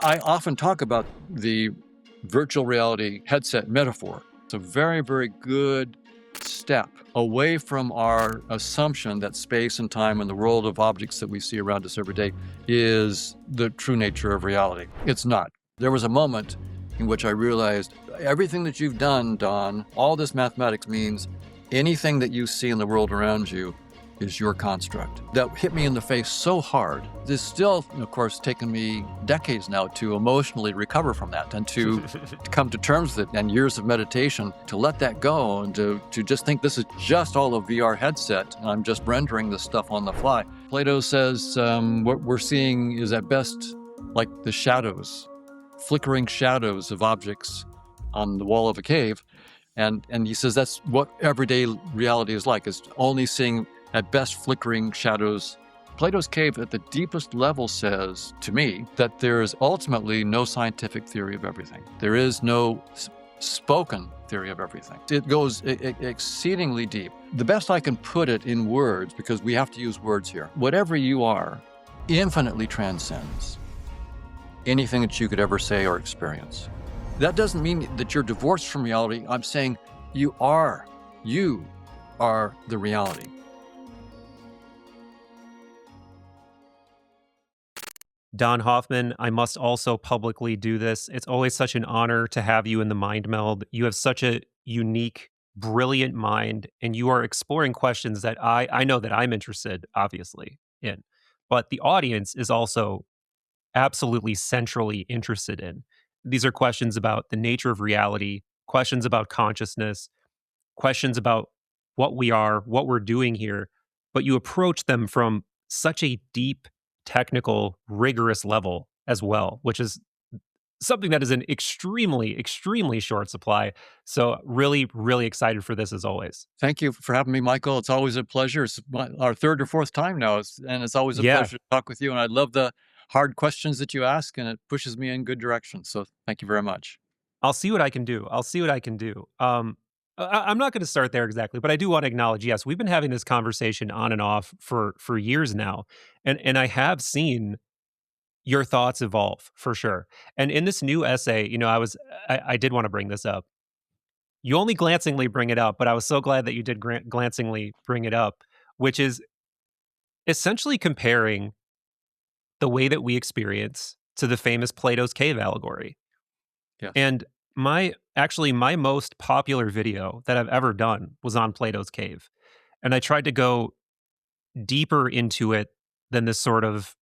I often talk about the virtual reality headset metaphor. It's a very, very good step away from our assumption that space and time and the world of objects that we see around us every day is the true nature of reality. It's not. There was a moment in which I realized everything that you've done, Don, all this mathematics means anything that you see in the world around you is your construct. That hit me in the face so hard. This still, of course, taken me decades now to emotionally recover from that and to come to terms with it, and years of meditation to let that go and to just think this is just all a VR headset and I'm just rendering this stuff on the fly. Plato says what we're seeing is at best like the shadows, flickering shadows of objects on the wall of a cave. And he says that's what everyday reality is like, is only seeing at best flickering shadows. Plato's cave at the deepest level says to me that there is ultimately no scientific theory of everything. There is no spoken theory of everything. It goes exceedingly deep. The best I can put it in words, because we have to use words here, whatever you are infinitely transcends anything that you could ever say or experience. That doesn't mean that you're divorced from reality. I'm saying you are the reality. Don Hoffman, I must also publicly do this. It's always such an honor to have you in the Mind Meld. You have such a unique, brilliant mind, and you are exploring questions that I know that I'm interested, obviously, in. But the audience is also absolutely centrally interested in. These are questions about the nature of reality, questions about consciousness, questions about what we are, what we're doing here, but you approach them from such a deep, technical, rigorous level as well, which is something that is an extremely, extremely short supply. So really, really excited for this as always. Thank you for having me, Michael. It's always a pleasure. It's our third or fourth time now, and it's always a pleasure to talk with you. And I love the hard questions that you ask, and it pushes me in good direction. So thank you very much. I'll see what I can do. I'm not going to start there exactly, but I do want to acknowledge, yes, we've been having this conversation on and off for years now, and I have seen your thoughts evolve for sure. And in this new essay, I did want to bring this up. You only glancingly bring it up, but I was so glad that you did glancingly bring it up, which is essentially comparing the way that we experience to the famous Plato's cave allegory. Yes. And my most popular video that I've ever done was on Plato's cave. And I tried to go deeper into it than this sort of,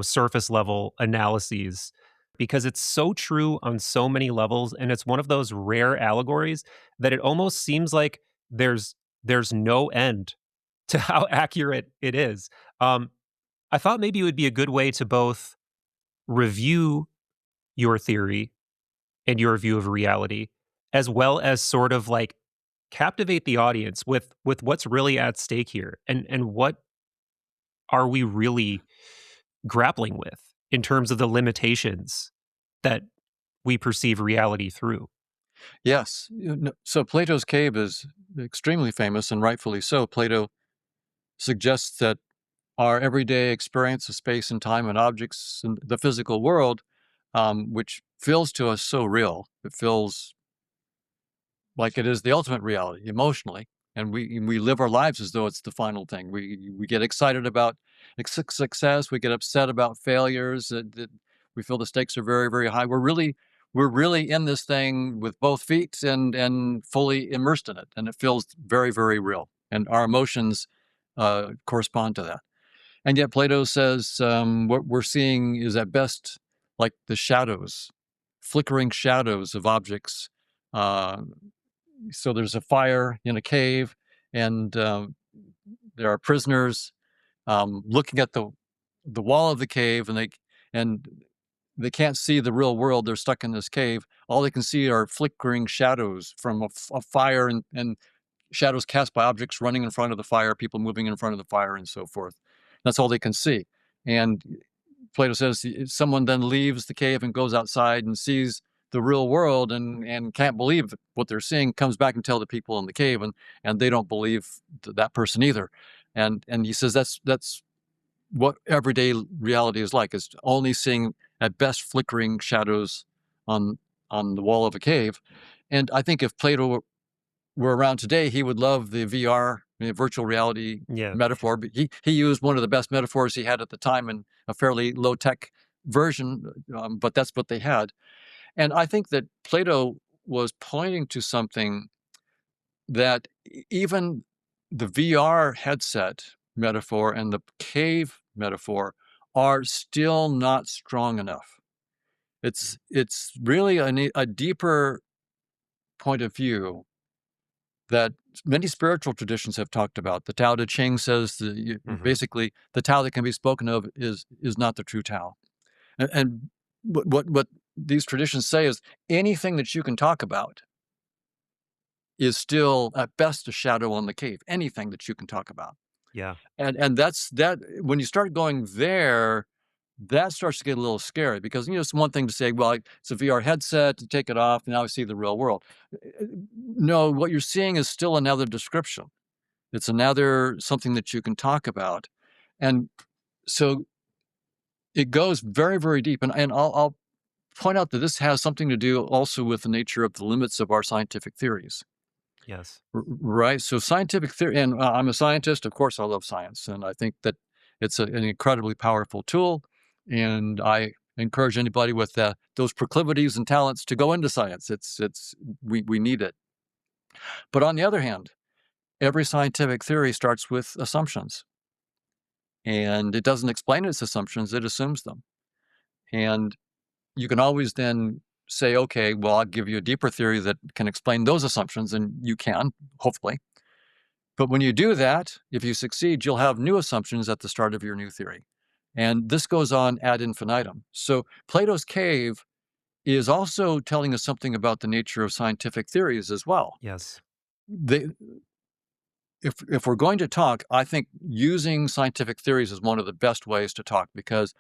surface level analyses, because it's so true on so many levels. And it's one of those rare allegories that it almost seems like there's no end to how accurate it is. I thought maybe it would be a good way to both review your theory and your view of reality, as well as sort of like captivate the audience with what's really at stake here, and what are we really grappling with in terms of the limitations that we perceive reality through. Yes. So Plato's cave is extremely famous, and rightfully so. Plato suggests that our everyday experience of space and time and objects in the physical world, which feels to us so real, it feels like it is the ultimate reality emotionally, and we live our lives as though it's the final thing. We get excited about success, we get upset about failures. We feel the stakes are very, very high. We're really in this thing with both feet and fully immersed in it, and it feels very, very real. And our emotions correspond to that. And yet Plato says what we're seeing is at best like the shadows, flickering shadows of objects. So there's a fire in a cave, and there are prisoners looking at the wall of the cave, and they can't see the real world. They're stuck in this cave. All they can see are flickering shadows from a fire, and shadows cast by objects running in front of the fire, people moving in front of the fire, and so forth. That's all they can see. And Plato says someone then leaves the cave and goes outside and sees the real world and can't believe what they're seeing, comes back and tell the people in the cave, and they don't believe that person either. And he says that's what everyday reality is like, is only seeing at best flickering shadows on the wall of a cave. And I think if Plato were around today, he would love the VR, virtual reality Yeah. metaphor. But he used one of the best metaphors he had at the time in a fairly low tech version, but that's what they had. And I think that Plato was pointing to something that even the VR headset metaphor and the cave metaphor are still not strong enough. It's really a deeper point of view that many spiritual traditions have talked about. The Tao Te Ching says basically the Tao that can be spoken of is not the true Tao. And what these traditions say is anything that you can talk about is still at best a shadow on the cave. Anything that you can talk about. Yeah. And that's that. When you start going there, that starts to get a little scary because it's one thing to say, well, it's a VR headset, to take it off, and now I see the real world. No, what you're seeing is still another description. It's another something that you can talk about, and so it goes very, very deep. And I'll point out that this has something to do also with the nature of the limits of our scientific theories. Yes. Right. So scientific theory, and I'm a scientist. Of course, I love science, and I think that it's an incredibly powerful tool. And I encourage anybody with those proclivities and talents to go into science. We need it. But on the other hand, every scientific theory starts with assumptions, and it doesn't explain its assumptions; it assumes them. And you can always then say, okay, well, I'll give you a deeper theory that can explain those assumptions, and you can, hopefully. But when you do that, if you succeed, you'll have new assumptions at the start of your new theory. And this goes on ad infinitum. So Plato's cave is also telling us something about the nature of scientific theories as well. Yes. If we're going to talk, I think using scientific theories is one of the best ways to talk because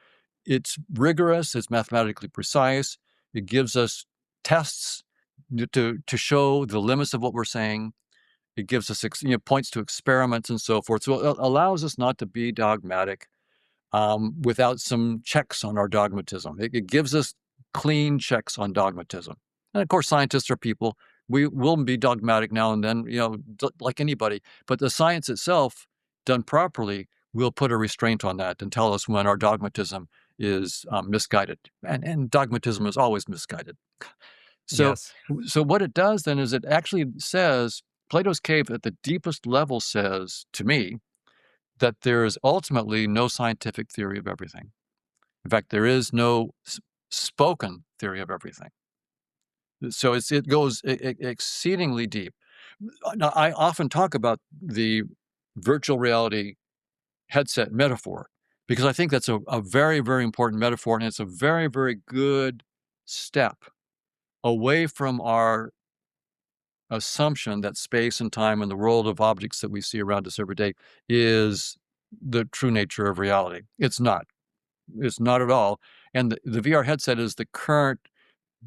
it's rigorous, it's mathematically precise, it gives us tests to show the limits of what we're saying. It gives us points to experiments and so forth. So it allows us not to be dogmatic without some checks on our dogmatism. It gives us clean checks on dogmatism. And of course, scientists are people. We will be dogmatic now and then, like anybody. But the science itself, done properly, will put a restraint on that and tell us when our dogmatism is misguided. And dogmatism is always misguided. So, Yes. so what it does then is it actually says, Plato's cave at the deepest level says to me that there is ultimately no scientific theory of everything. In fact, there is no spoken theory of everything. So it goes exceedingly deep. Now, I often talk about the virtual reality headset metaphor because I think that's a very, very important metaphor, and it's a very, very good step away from our assumption that space and time and the world of objects that we see around us every day is the true nature of reality. It's not. It's not at all. And the VR headset is the current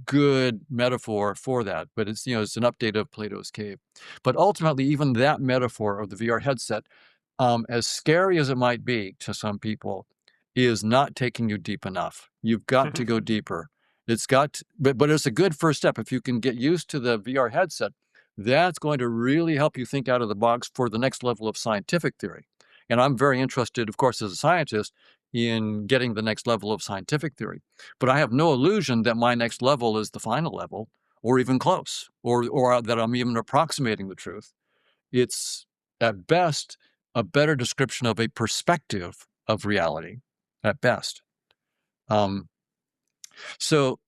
good metaphor for that, but it's an update of Plato's cave. But ultimately, even that metaphor of the VR headset, as scary as it might be to some people, is not taking you deep enough. You've got to go deeper. But it's a good first step. If you can get used to the VR headset, that's going to really help you think out of the box for the next level of scientific theory. And I'm very interested, of course, as a scientist, in getting the next level of scientific theory. But I have no illusion that my next level is the final level, or even close, or that I'm even approximating the truth. It's, at best, a better description of a perspective of reality, at best. So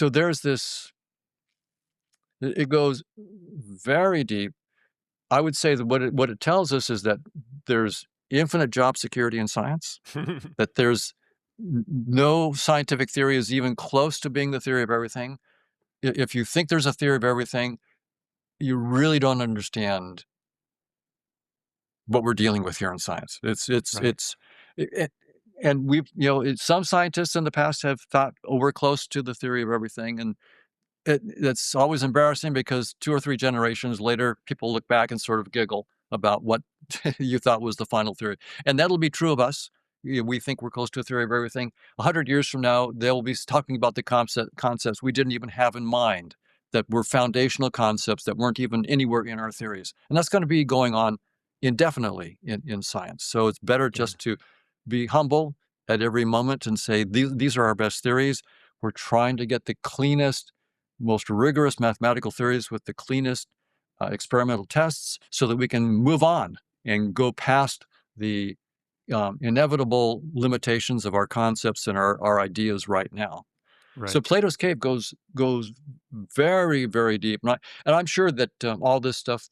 there's this, it goes very deep. I would say that what it tells us is that there's infinite job security in science, that there's no scientific theory is even close to being the theory of everything. If you think there's a theory of everything, you really don't understand what we're dealing with here in science. And we've, some scientists in the past have thought, oh, we're close to the theory of everything. And that's always embarrassing because 2 or 3 generations later, people look back and sort of giggle about what you thought was the final theory. And that'll be true of us. we think we're close to a theory of everything. 100 years from now, they'll be talking about the concepts we didn't even have in mind, that were foundational concepts that weren't even anywhere in our theories. And that's going to be going on indefinitely in science. So it's better just to be humble at every moment and say, these are our best theories. We're trying to get the cleanest, most rigorous mathematical theories with the cleanest experimental tests so that we can move on and go past the inevitable limitations of our concepts and our ideas right now. Right. So Plato's Cave goes very, very deep. And I'm sure that all this stuff,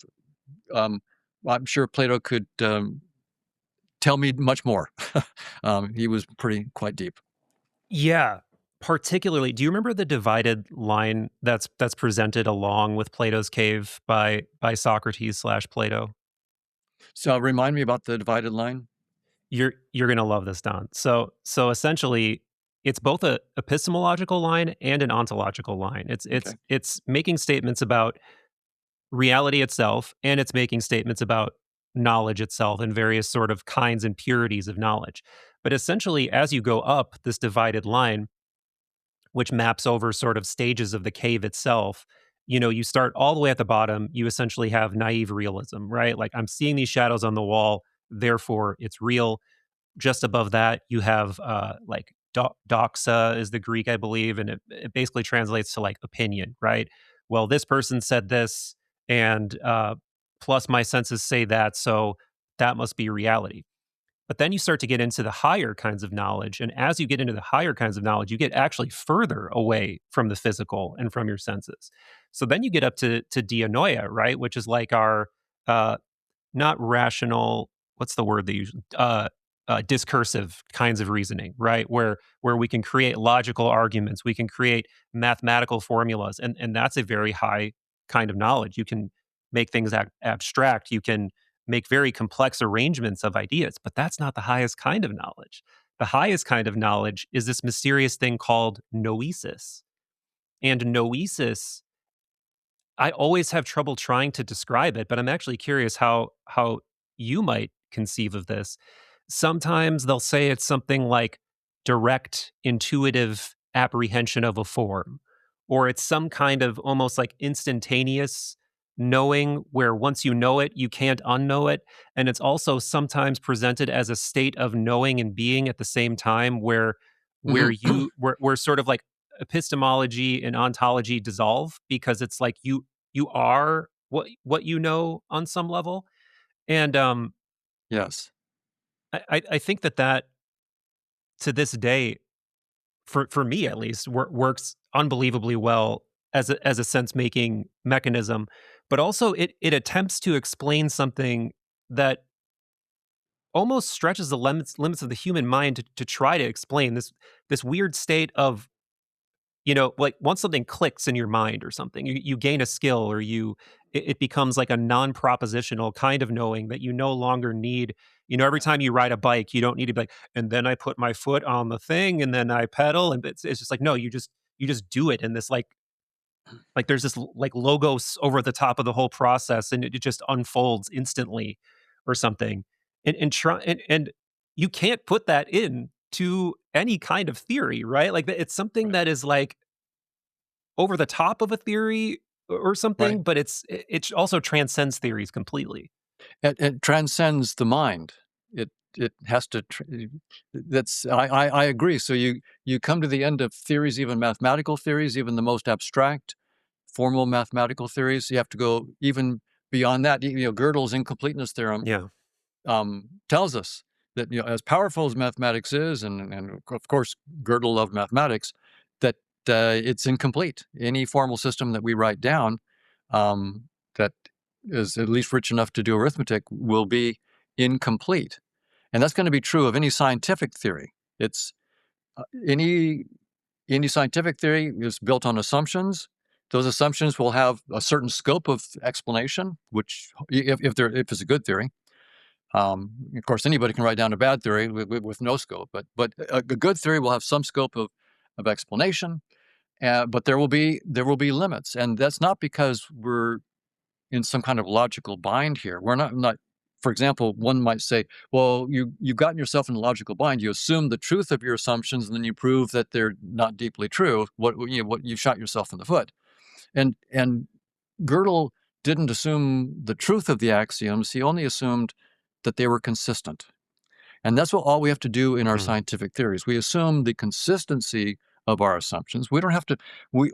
I'm sure Plato could tell me much more. He was quite deep. Yeah. Particularly, do you remember the divided line that's presented along with Plato's Cave by Socrates/Plato? So remind me about the divided line. You're gonna love this, Don. So essentially, it's both a epistemological line and an ontological line. Okay. It's making statements about reality itself, and it's making statements about knowledge itself and various sort of kinds and purities of knowledge. But essentially, as you go up this divided line, which maps over sort of stages of the cave itself, you start all the way at the bottom. You essentially have naive realism, right? Like, I'm seeing these shadows on the wall, therefore it's real. Just above that, you have like doxa is the Greek, I believe, and it basically translates to like opinion, right? Well, this person said this, and plus my senses say that, so that must be reality. But then you start to get into the higher kinds of knowledge. And as you get into the higher kinds of knowledge, you get actually further away from the physical and from your senses. So then you get up to Dianoia, right? Which is like our uh, not rational, what's the word they use? Discursive kinds of reasoning, right? Where we can create logical arguments, we can create mathematical formulas, and that's a very high kind of knowledge. You can make things abstract. You can make very complex arrangements of ideas, but that's not the highest kind of knowledge. The highest kind of knowledge is this mysterious thing called noesis. And noesis, I always have trouble trying to describe it, but I'm actually curious how you might conceive of this. Sometimes they'll say it's something like direct, intuitive apprehension of a form, or it's some kind of almost like instantaneous knowing where once you know it, you can't unknow it. And it's also sometimes presented as a state of knowing and being at the same time where sort of like epistemology and ontology dissolve because it's like you are what you know on some level. And Yes. I think that to this day, for me at least, works unbelievably well as a sense making mechanism, but also it attempts to explain something that almost stretches the limits of the human mind to try to explain this weird state of, like once something clicks in your mind or something, you gain a skill or it becomes like a non-propositional kind of knowing that you no longer need. Every time you ride a bike, you don't need to be like, and then I put my foot on the thing and then I pedal. And it's just like, no, you just do it. And this like there's this like logos over the top of the whole process and it just unfolds instantly or something. And you can't put that in to any kind of theory, right? Like it's something Right. that is like over the top of a theory or Right. something, but it also transcends theories completely. It transcends the mind. It has to. That's I agree. So you come to the end of theories, even mathematical theories, even the most abstract, formal mathematical theories. You have to go even beyond that. Gödel's incompleteness theorem Yeah. tells us that as powerful as mathematics is, and of course Gödel loved mathematics, that it's incomplete. Any formal system that we write down that is at least rich enough to do arithmetic will be incomplete, and that's going to be true of any scientific theory. It's any scientific theory is built on assumptions. Those assumptions will have a certain scope of explanation, which if it's a good theory. Of course, anybody can write down a bad theory with no scope, but a good theory will have some scope of explanation. But there will be limits, and that's not because we're in some kind of logical bind here. We're not for example, one might say, well, you've gotten yourself in a logical bind. You assume the truth of your assumptions, and then you prove that they're not deeply true. What you shot yourself in the foot. And Gödel didn't assume the truth of the axioms. He only assumed that they were consistent. And that's all we have to do in our scientific theories. We assume the consistency of our assumptions. We don't have to we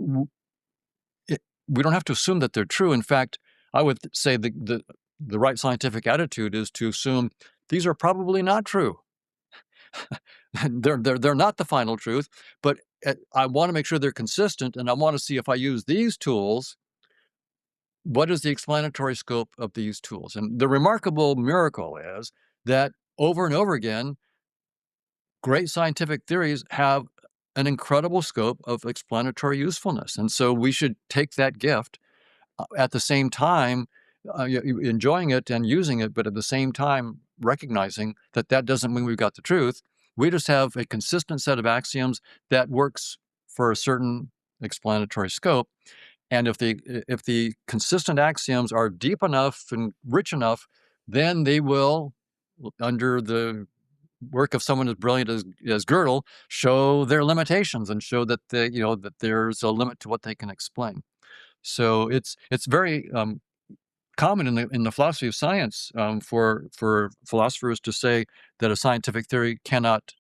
don't have to assume that they're true. In fact, I would say the right scientific attitude is to assume these are probably not true. They're not the final truth, but I want to make sure they're consistent, and I want to see if I use these tools, what is the explanatory scope of these tools? And the remarkable miracle is that over and over again, great scientific theories have an incredible scope of explanatory usefulness. And so we should take that gift at the same time, enjoying it and using it, but at the same time, recognizing that that doesn't mean we've got the truth. We just have a consistent set of axioms that works for a certain explanatory scope. And if the consistent axioms are deep enough and rich enough, then they will, under the work of someone as brilliant as Gödel, show their limitations and show that that there's a limit to what they can explain. So it's very common in the philosophy of science for philosophers to say that a scientific theory cannot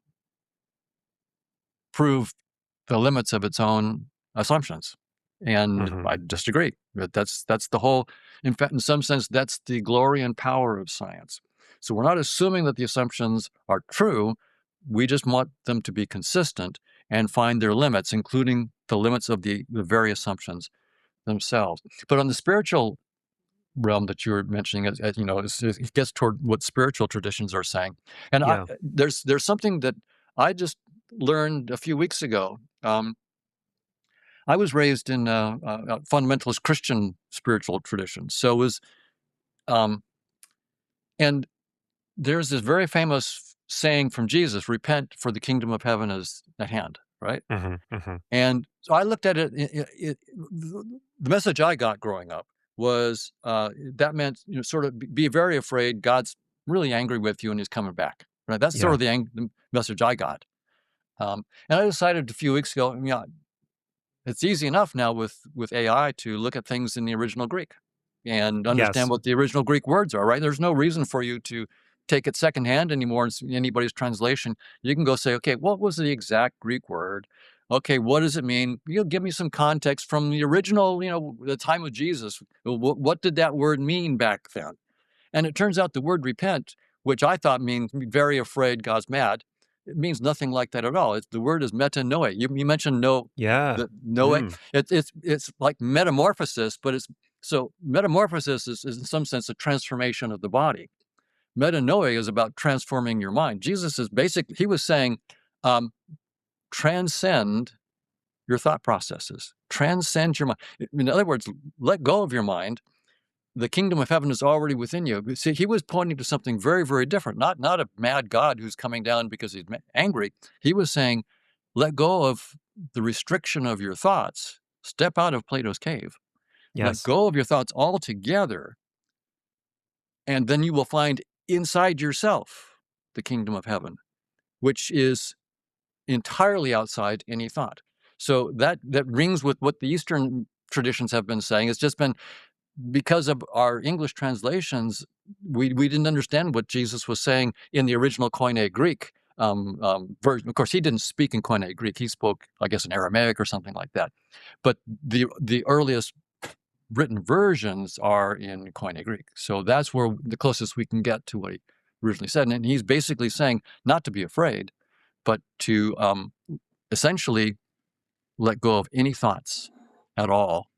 prove the limits of its own assumptions. And I disagree. But that's the whole, in fact, in some sense, that's the glory and power of science. So we're not assuming that the assumptions are true. We just want them to be consistent and find their limits, including the limits of the very assumptions themselves. But on the spiritual realm that you were mentioning, it gets toward what spiritual traditions are saying. And Yeah. there's something that I just learned a few weeks ago. I was raised in a fundamentalist Christian spiritual tradition. So it was, and there's this very famous saying from Jesus, repent for the kingdom of heaven is at hand, right? And so I looked at it, the message I got growing up was that meant, sort of be very afraid God's really angry with you and he's coming back, right? That's sort of the message I got. And I decided a few weeks ago, it's easy enough now with AI to look at things in the original Greek and understand what the original Greek words are, right? There's no reason for you to take it secondhand anymore in anybody's translation. You can go say, okay, what was the exact Greek word? Okay, what does it mean? Give me some context from the original, the time of Jesus. What did that word mean back then? And it turns out the word repent, which I thought means very afraid God's mad, it means nothing like that at all. The word is metanoia. You mentioned it's like metamorphosis, but metamorphosis is in some sense a transformation of the body. Metanoia is about transforming your mind. Jesus is he was saying, transcend your thought processes, transcend your mind. In other words, let go of your mind. The kingdom of heaven is already within you. See, he was pointing to something very, very different, not a mad God who's coming down because he's angry. He was saying, let go of the restriction of your thoughts. Step out of Plato's cave. Let go of your thoughts altogether, and then you will find inside yourself the kingdom of heaven, which is entirely outside any thought. So that rings with what the Eastern traditions have been saying. It's just been, because of our English translations, we didn't understand what Jesus was saying in the original Koine Greek version. Of course, he didn't speak in Koine Greek. He spoke, I guess, in Aramaic or something like that. But the earliest written versions are in Koine Greek. So that's where the closest we can get to what he originally said. And he's basically saying not to be afraid, but to essentially let go of any thoughts at all.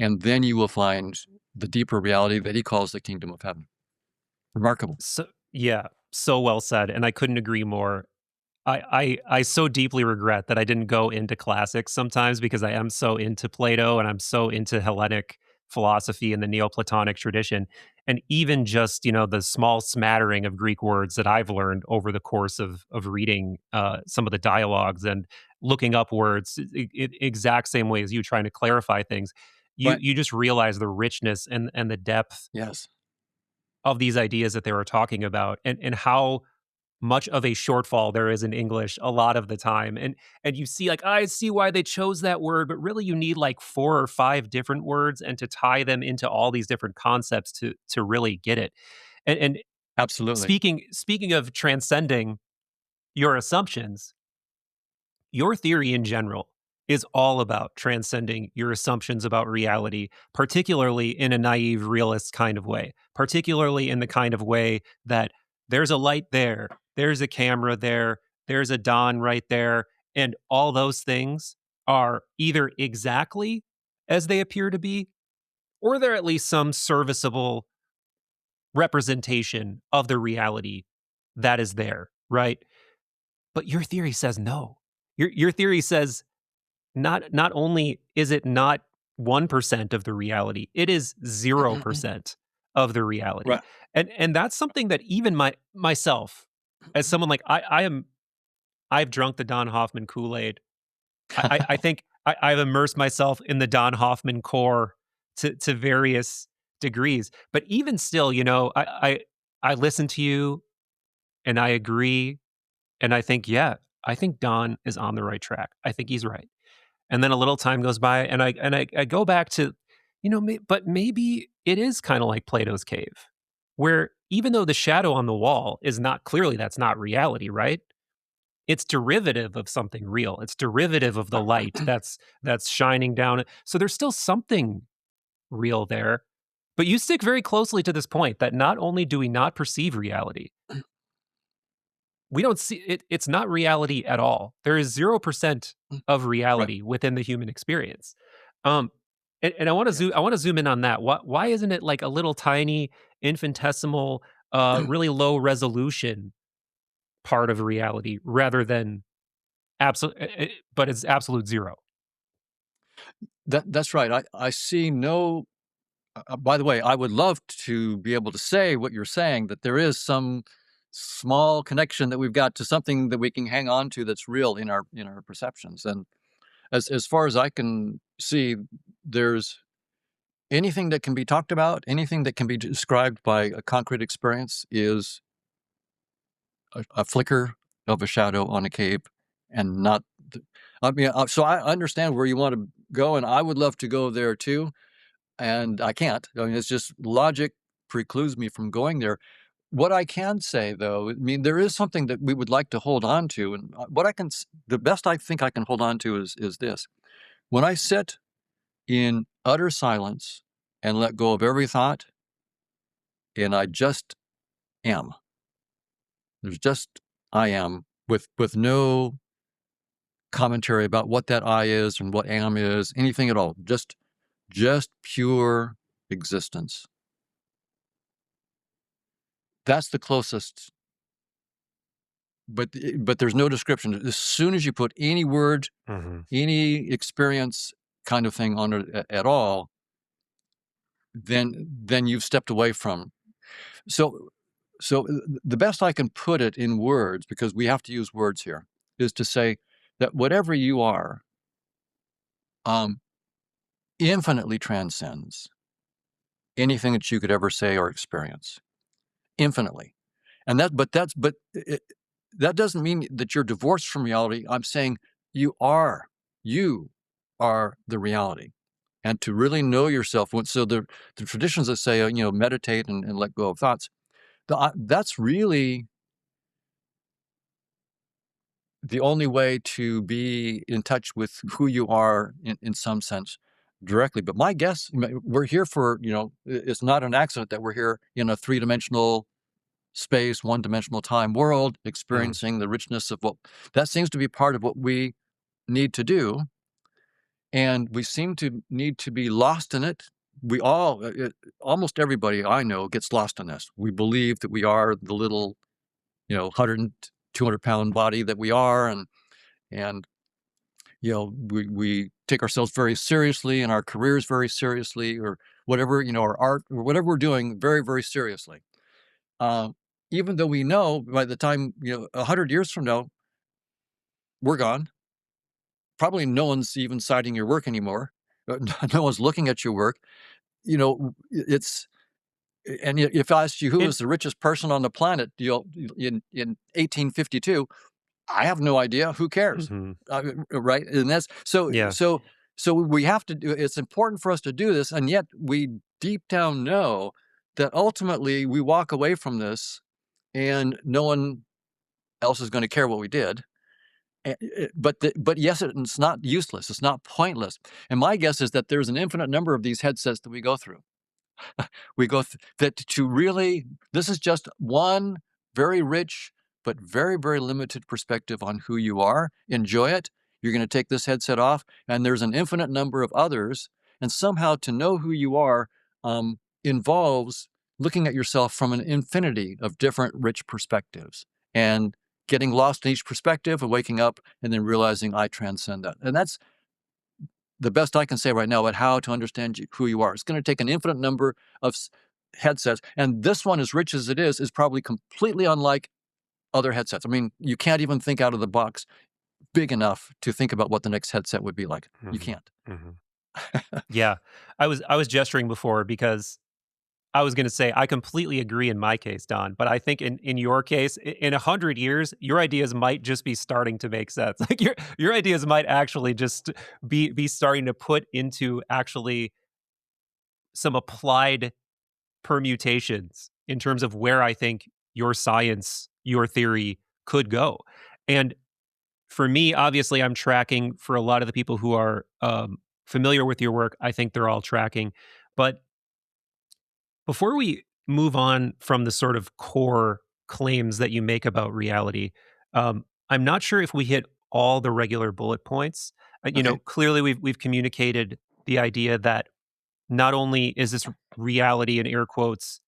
And then you will find the deeper reality that he calls the kingdom of heaven. Remarkable. So well said. And I couldn't agree more. I so deeply regret that I didn't go into classics sometimes, because I am so into Plato and I'm so into Hellenic philosophy and the Neoplatonic tradition. And even just, the small smattering of Greek words that I've learned over the course of reading some of the dialogues and looking up words, exact same way as you trying to clarify things. You just realize the richness and the depth Yes. of these ideas that they were talking about, and how much of a shortfall there is in English a lot of the time. And you see, like, I see why they chose that word, but really you need like 4 or 5 different words and to tie them into all these different concepts to really get it. And Absolutely. speaking of transcending your assumptions, your theory in general is all about transcending your assumptions about reality, particularly in a naive realist kind of way, particularly in the kind of way that there's a light there, there's a camera there, there's a Don right there, and all those things are either exactly as they appear to be, or they're at least some serviceable representation of the reality that is there, right? But your theory says no. Your theory says not only is it not 1% of the reality, it is 0% of the reality. Right. And that's something that even myself, as someone like I've drunk the Don Hoffman Kool-Aid. I think I've immersed myself in the Don Hoffman core to various degrees. But even still, I listen to you and I agree. And I think, yeah, I think Don is on the right track. I think he's right. And then a little time goes by, and I go back to, but maybe it is kind of like Plato's cave, where even though the shadow on the wall is not clearly that's not reality, right? It's derivative of something real. It's derivative of the light that's shining down. So there's still something real there. But you stick very closely to this point that not only do we not perceive reality, we don't see it. It's not reality at all. There is 0% of Right. reality within the human experience. Um, and Yeah. I want to zoom in on that. Why isn't it like a little tiny infinitesimal, really low resolution part of reality rather than absolute, but it's absolute zero? That's right. I see no by the way, I would love to be able to say what you're saying, that there is some small connection that we've got to something that we can hang on to that's real in our perceptions. And as far as I can see, there's anything that can be talked about, anything that can be described by a concrete experience is a flicker of a shadow on a cave, and not. I mean, so I understand where you want to go, and I would love to go there too, and I can't. I mean, it's just logic precludes me from going there. What I can say, though, I mean, there is something that we would like to hold on to, and the best I think I can hold on to is this: when I sit in utter silence and let go of every thought, and I just am. There's just I am with no commentary about what that I is and what am is, anything at all. Just pure existence. That's the closest, but there's no description. As soon as you put any word, Mhm. any experience kind of thing on it at all, then you've stepped away from. So the best I can put it in words, because we have to use words here, is to say that whatever you are, um, infinitely transcends anything that you could ever say or experience, infinitely. And that doesn't mean that you're divorced from reality. I'm saying you are, you are the reality. And to really know yourself, so the traditions that say, meditate and let go of thoughts, that's really the only way to be in touch with who you are in some sense directly. But my guess, we're here for, it's not an accident that we're here in a three-dimensional space, one-dimensional time world, Mm. experiencing the richness of what that seems to be part of what we need to do. And we seem to need to be lost in it. We all, almost everybody I know gets lost in this. We believe that we are the little, 100 and 200-pound body that we are. And we take ourselves very seriously and our careers very seriously, or whatever, our art or whatever we're doing very, very seriously. Uh, Even though we know by the time, 100 years from now, we're gone. Probably no one's even citing your work anymore. No one's looking at your work. It's And if I asked you who And was the richest person on the planet, in 1852, I have no idea. Who cares? Mhm. Right? And that's so. Yeah. So we have to do. It's important for us to do this, and yet we deep down know that ultimately we walk away from this, and no one else is going to care what we did. But yes, it's not useless. It's not pointless. And my guess is that there's an infinite number of these headsets that we go through. That to really, this is just one very rich but very, very limited perspective on who you are. Enjoy it. You're going to take this headset off, and there's an infinite number of others. And somehow to know who you are involves looking at yourself from an infinity of different rich perspectives and getting lost in each perspective and waking up and then realizing I transcend that. And that's the best I can say right now about how to understand who you are. It's going to take an infinite number of headsets. And this one, as rich as it is probably completely unlike other headsets. I mean, you can't even think out of the box big enough to think about what the next headset would be like. You Mhm. can't. Mhm. Yeah. I was gesturing before because I was gonna say I completely agree in my case, Don, but I think in your case, in 100 years, your ideas might just be starting to make sense. Like, your ideas might actually just be starting to put into actually some applied permutations in terms of where I think your science, your theory could go. And for me, obviously, I'm tracking for a lot of the people who are familiar with your work. I think they're all tracking. But before we move on from the sort of core claims that you make about reality, I'm not sure if we hit all the regular bullet points. Okay. Clearly we've communicated the idea that not only is this reality in air quotes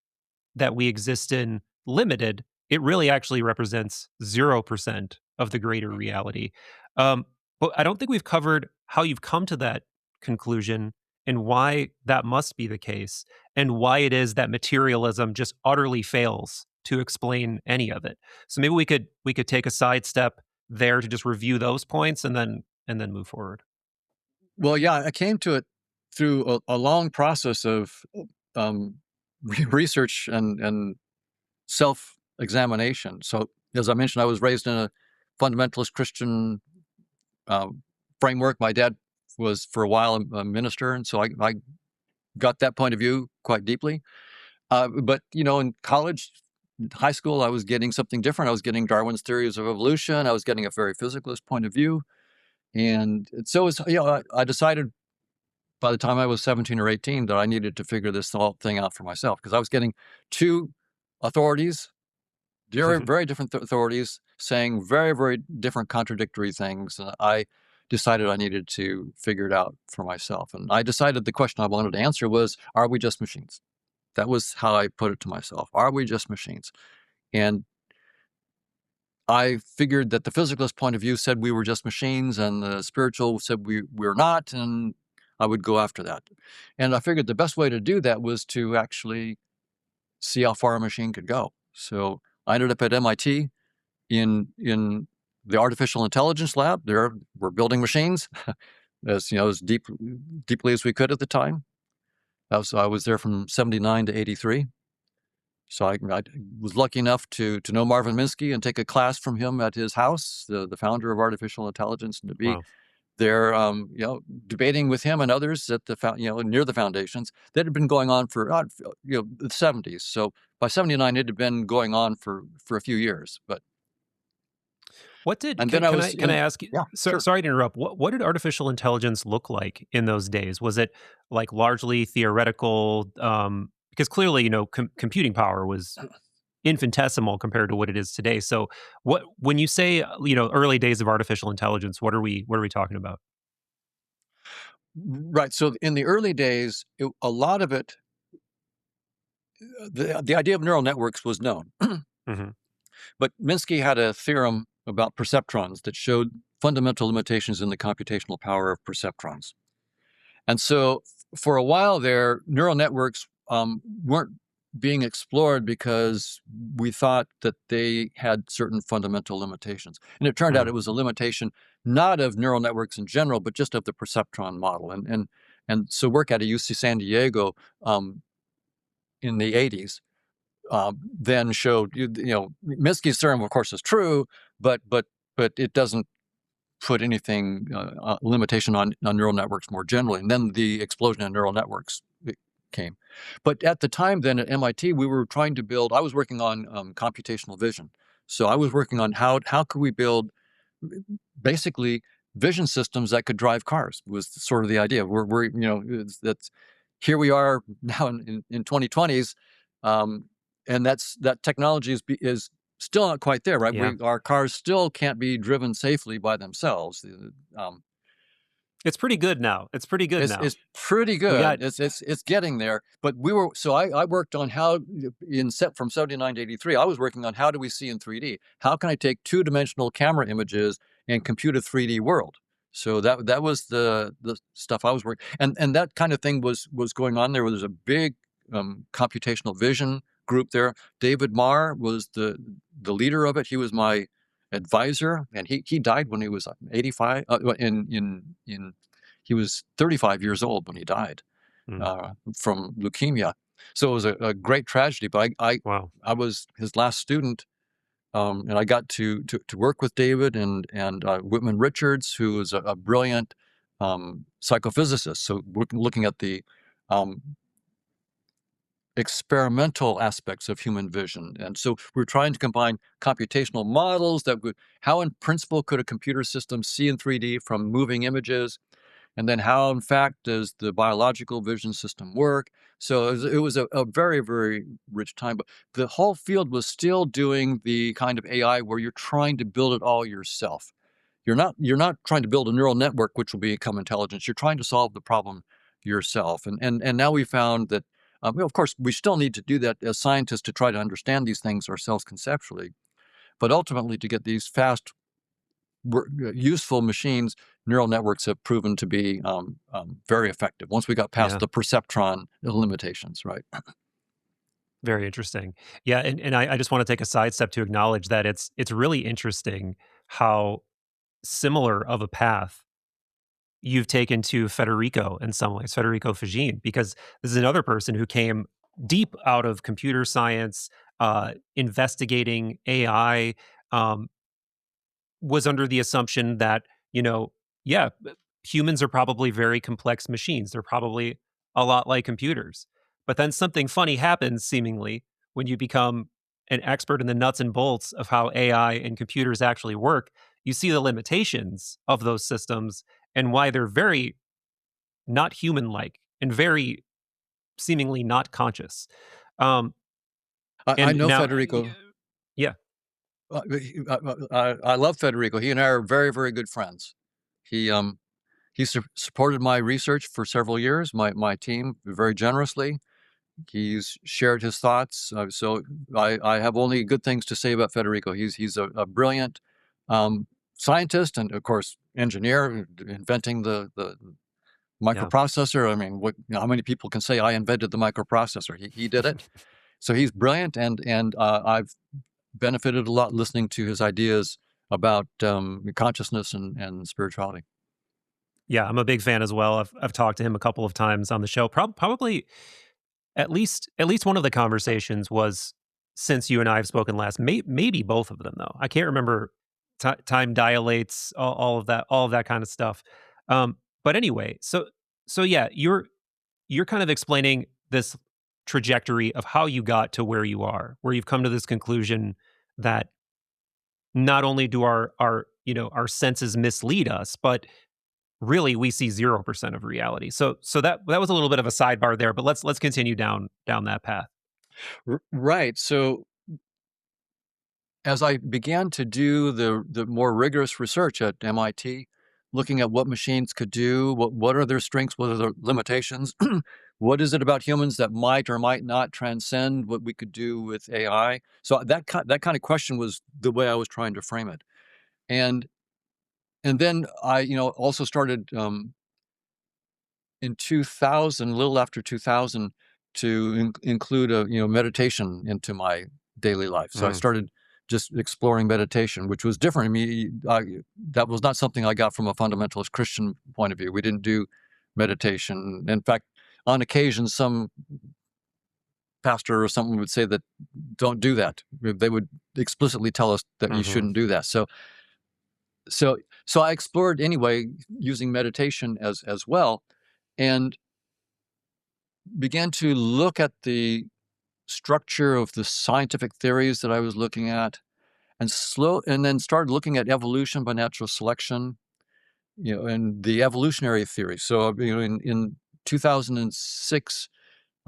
that we exist in limited, it really actually represents 0% of the greater reality. Um, but I don't think we've covered how you've come to that conclusion and why that must be the case, and why it is that materialism just utterly fails to explain any of it. So maybe we could take a sidestep there to just review those points and then move forward. Well, yeah, I came to it through a long process of um, research and self-examination. So, as I mentioned, I was raised in a fundamentalist Christian uh, framework. My dad was for a while a minister, and so I got that point of view quite deeply. But in college, high school, I was getting something different. I was getting Darwin's theories of evolution. I was getting a very physicalist point of view, and so I decided by the time I was 17 or 18 that I needed to figure this whole thing out for myself because I was getting two authorities, very, very different authorities saying very, very different contradictory things. And I decided I needed to figure it out for myself. And I decided the question I wanted to answer was, are we just machines? That was how I put it to myself. Are we just machines? And I figured that the physicalist point of view said we were just machines, and the spiritual said we're not, and I would go after that. And I figured the best way to do that was to actually see how far a machine could go. So I ended up at MIT in the artificial intelligence lab. There we're building machines as deeply as we could at the time. I was there from 79 to 83. So I was lucky enough to know Marvin Minsky and take a class from him at his house, the founder of artificial intelligence, and to be Wow. there, debating with him and others at near the foundations that had been going on for the 70s. So by 79, it had been going on for a few years. But What did and then I can was I in ask you? yeah, sure. Sorry to interrupt. What did artificial intelligence look like in those days? Was it like largely theoretical? Because clearly, computing power was infinitesimal compared to what it is today. So, what when you say early days of artificial intelligence, what are we talking about? Right. So in the early days, a lot of it, the idea of neural networks was known. Hmm. But Minsky had a theorem about perceptrons that showed fundamental limitations in the computational power of perceptrons. And so for a while there, neural networks weren't being explored because we thought that they had certain fundamental limitations. And it turned out Mm. it was a limitation not of neural networks in general, but just of the perceptron model. And so work at UC San Diego in the 80s, then showed, Minsky's theorem, of course, is true, but it doesn't put anything limitation on neural networks more generally. And then the explosion of neural networks came. But at the time then at MIT, we were trying to build, I was working on computational vision. So I was working on how could we build basically vision systems that could drive cars, was sort of the idea. We're that's here we are now in 2020s, and that technology is still not quite there, right? Yeah. Our cars still can't be driven safely by themselves. It's pretty good now. It's pretty good now. It's pretty good. It's getting there. But I worked on how from 79 to 83, I was working on how do we see in 3D? How can I take two-dimensional camera images and compute a 3D world? So that was the stuff I was working, and that kind of thing was going on there. There was a big computational vision group there. David Marr was the leader of it. He was my advisor, and he died when he was 85. He was 35 years old when he died from leukemia. So it was a great tragedy. But I was his last student, and I got to work with David and Whitman Richards, who was a brilliant psychophysicist. So we're looking at the experimental aspects of human vision. And so we're trying to combine computational models how in principle could a computer system see in 3D from moving images, and then how in fact does the biological vision system work. So it was a very, very rich time, but the whole field was still doing the kind of AI where you're trying to build it all yourself. You're not trying to build a neural network which will become intelligence. You're trying to solve the problem yourself. And now we found that of course, we still need to do that as scientists to try to understand these things ourselves conceptually. But ultimately, to get these fast, useful machines, neural networks have proven to be very effective once we got past the perceptron limitations, right? Very interesting. Yeah, and I just want to take a sidestep to acknowledge that it's really interesting how similar of a path you've taken to Federico in some ways, Federico Fagin, because this is another person who came deep out of computer science, investigating AI, was under the assumption that, humans are probably very complex machines. They're probably a lot like computers. But then something funny happens, seemingly, when you become an expert in the nuts and bolts of how AI and computers actually work. You see the limitations of those systems and why they're very not human-like and very seemingly not conscious. I know now, Federico. Yeah. I love Federico. He and I are very, very good friends. He supported my research for several years, my team, very generously. He's shared his thoughts. So I have only good things to say about Federico. He's a brilliant scientist and, of course, engineer, inventing the microprocessor. I mean, how many people can say I invented the microprocessor? He did it. So he's brilliant, and I've benefited a lot listening to his ideas about consciousness and spirituality. Yeah, I'm a big fan as well. I've talked to him a couple of times on the show. Probably at least one of the conversations was since you and I have spoken last. Maybe both of them though. I can't remember. Time dilates, all of that kind of stuff. But anyway, so yeah, you're kind of explaining this trajectory of how you got to where you are, where you've come to this conclusion that not only do our senses mislead us, but really we see 0% of reality. So that was a little bit of a sidebar there, but let's continue down that path. Right. So as I began to do the more rigorous research at MIT, looking at what machines could do, what are their strengths, what are their limitations, what is it about humans that might or might not transcend what we could do with AI? So that kind of question was the way I was trying to frame it, and then I also started in 2000, a little after 2000, to include a meditation into my daily life. So I started just exploring meditation, which was different. I mean, that was not something I got from a fundamentalist Christian point of view. We didn't do meditation. In fact, on occasion, some pastor or someone would say that don't do that. They would explicitly tell us that you shouldn't do that. So I explored anyway using meditation as well, and began to look at the structure of the scientific theories that I was looking at, and then started looking at evolution by natural selection, and the evolutionary theory. So in 2006,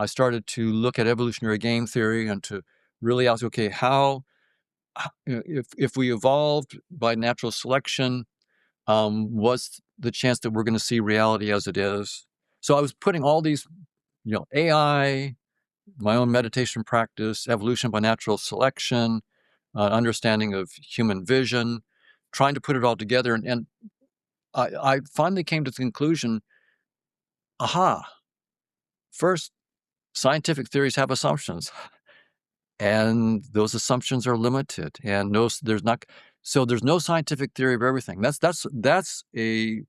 I started to look at evolutionary game theory and to really ask, okay, if we evolved by natural selection, what's the chance that we're going to see reality as it is? So I was putting all these, AI, my own meditation practice, evolution by natural selection, understanding of human vision, trying to put it all together. And I finally came to the conclusion, first, scientific theories have assumptions, and those assumptions are limited, and there's no scientific theory of everything. That's a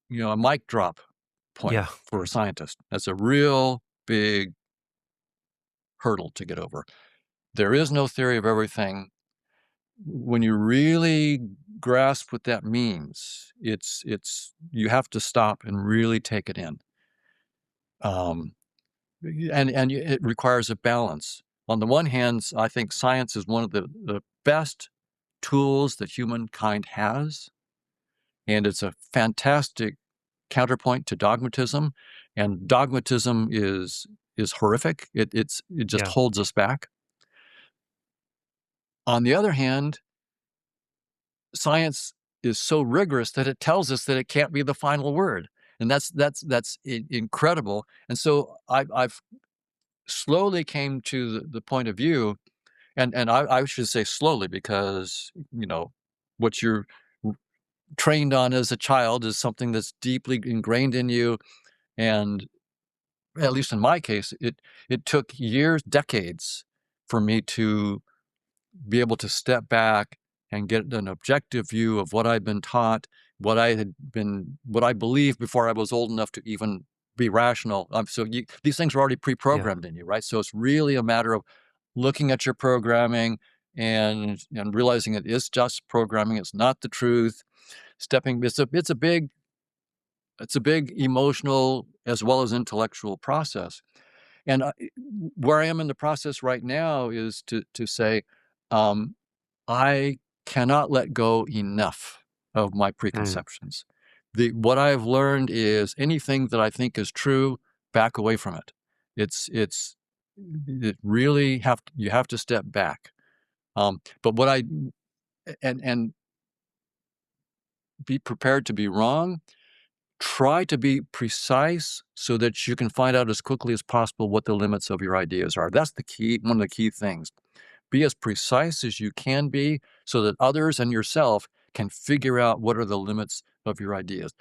a mic drop point Yeah. for a scientist. That's a real big hurdle to get over. There is no theory of everything. When you really grasp what that means, it's you have to stop and really take it in. And it requires a balance. On the one hand, I think science is one of the best tools that humankind has, and it's a fantastic counterpoint to dogmatism. And dogmatism is horrific. It just holds us back. On the other hand, science is so rigorous that it tells us that it can't be the final word, and that's incredible. And so I've slowly came to the point of view, and I should say slowly, because what you're trained on as a child is something that's deeply ingrained in you, and at least in my case, it took years, decades, for me to be able to step back and get an objective view of what I'd been taught, what I believed before I was old enough to even be rational. So these things are already pre-programmed in you, right? So it's really a matter of looking at your programming and realizing it is just programming. It's not the truth. It's a big emotional as well as intellectual process. And where I am in the process right now is to say, I cannot let go enough of my preconceptions. What I've learned is anything that I think is true, back away from it. It really you have to step back. But and be prepared to be wrong. Try to be precise so that you can find out as quickly as possible what the limits of your ideas are. That's the key, one of the key things. Be as precise as you can be so that others and yourself can figure out what are the limits of your ideas.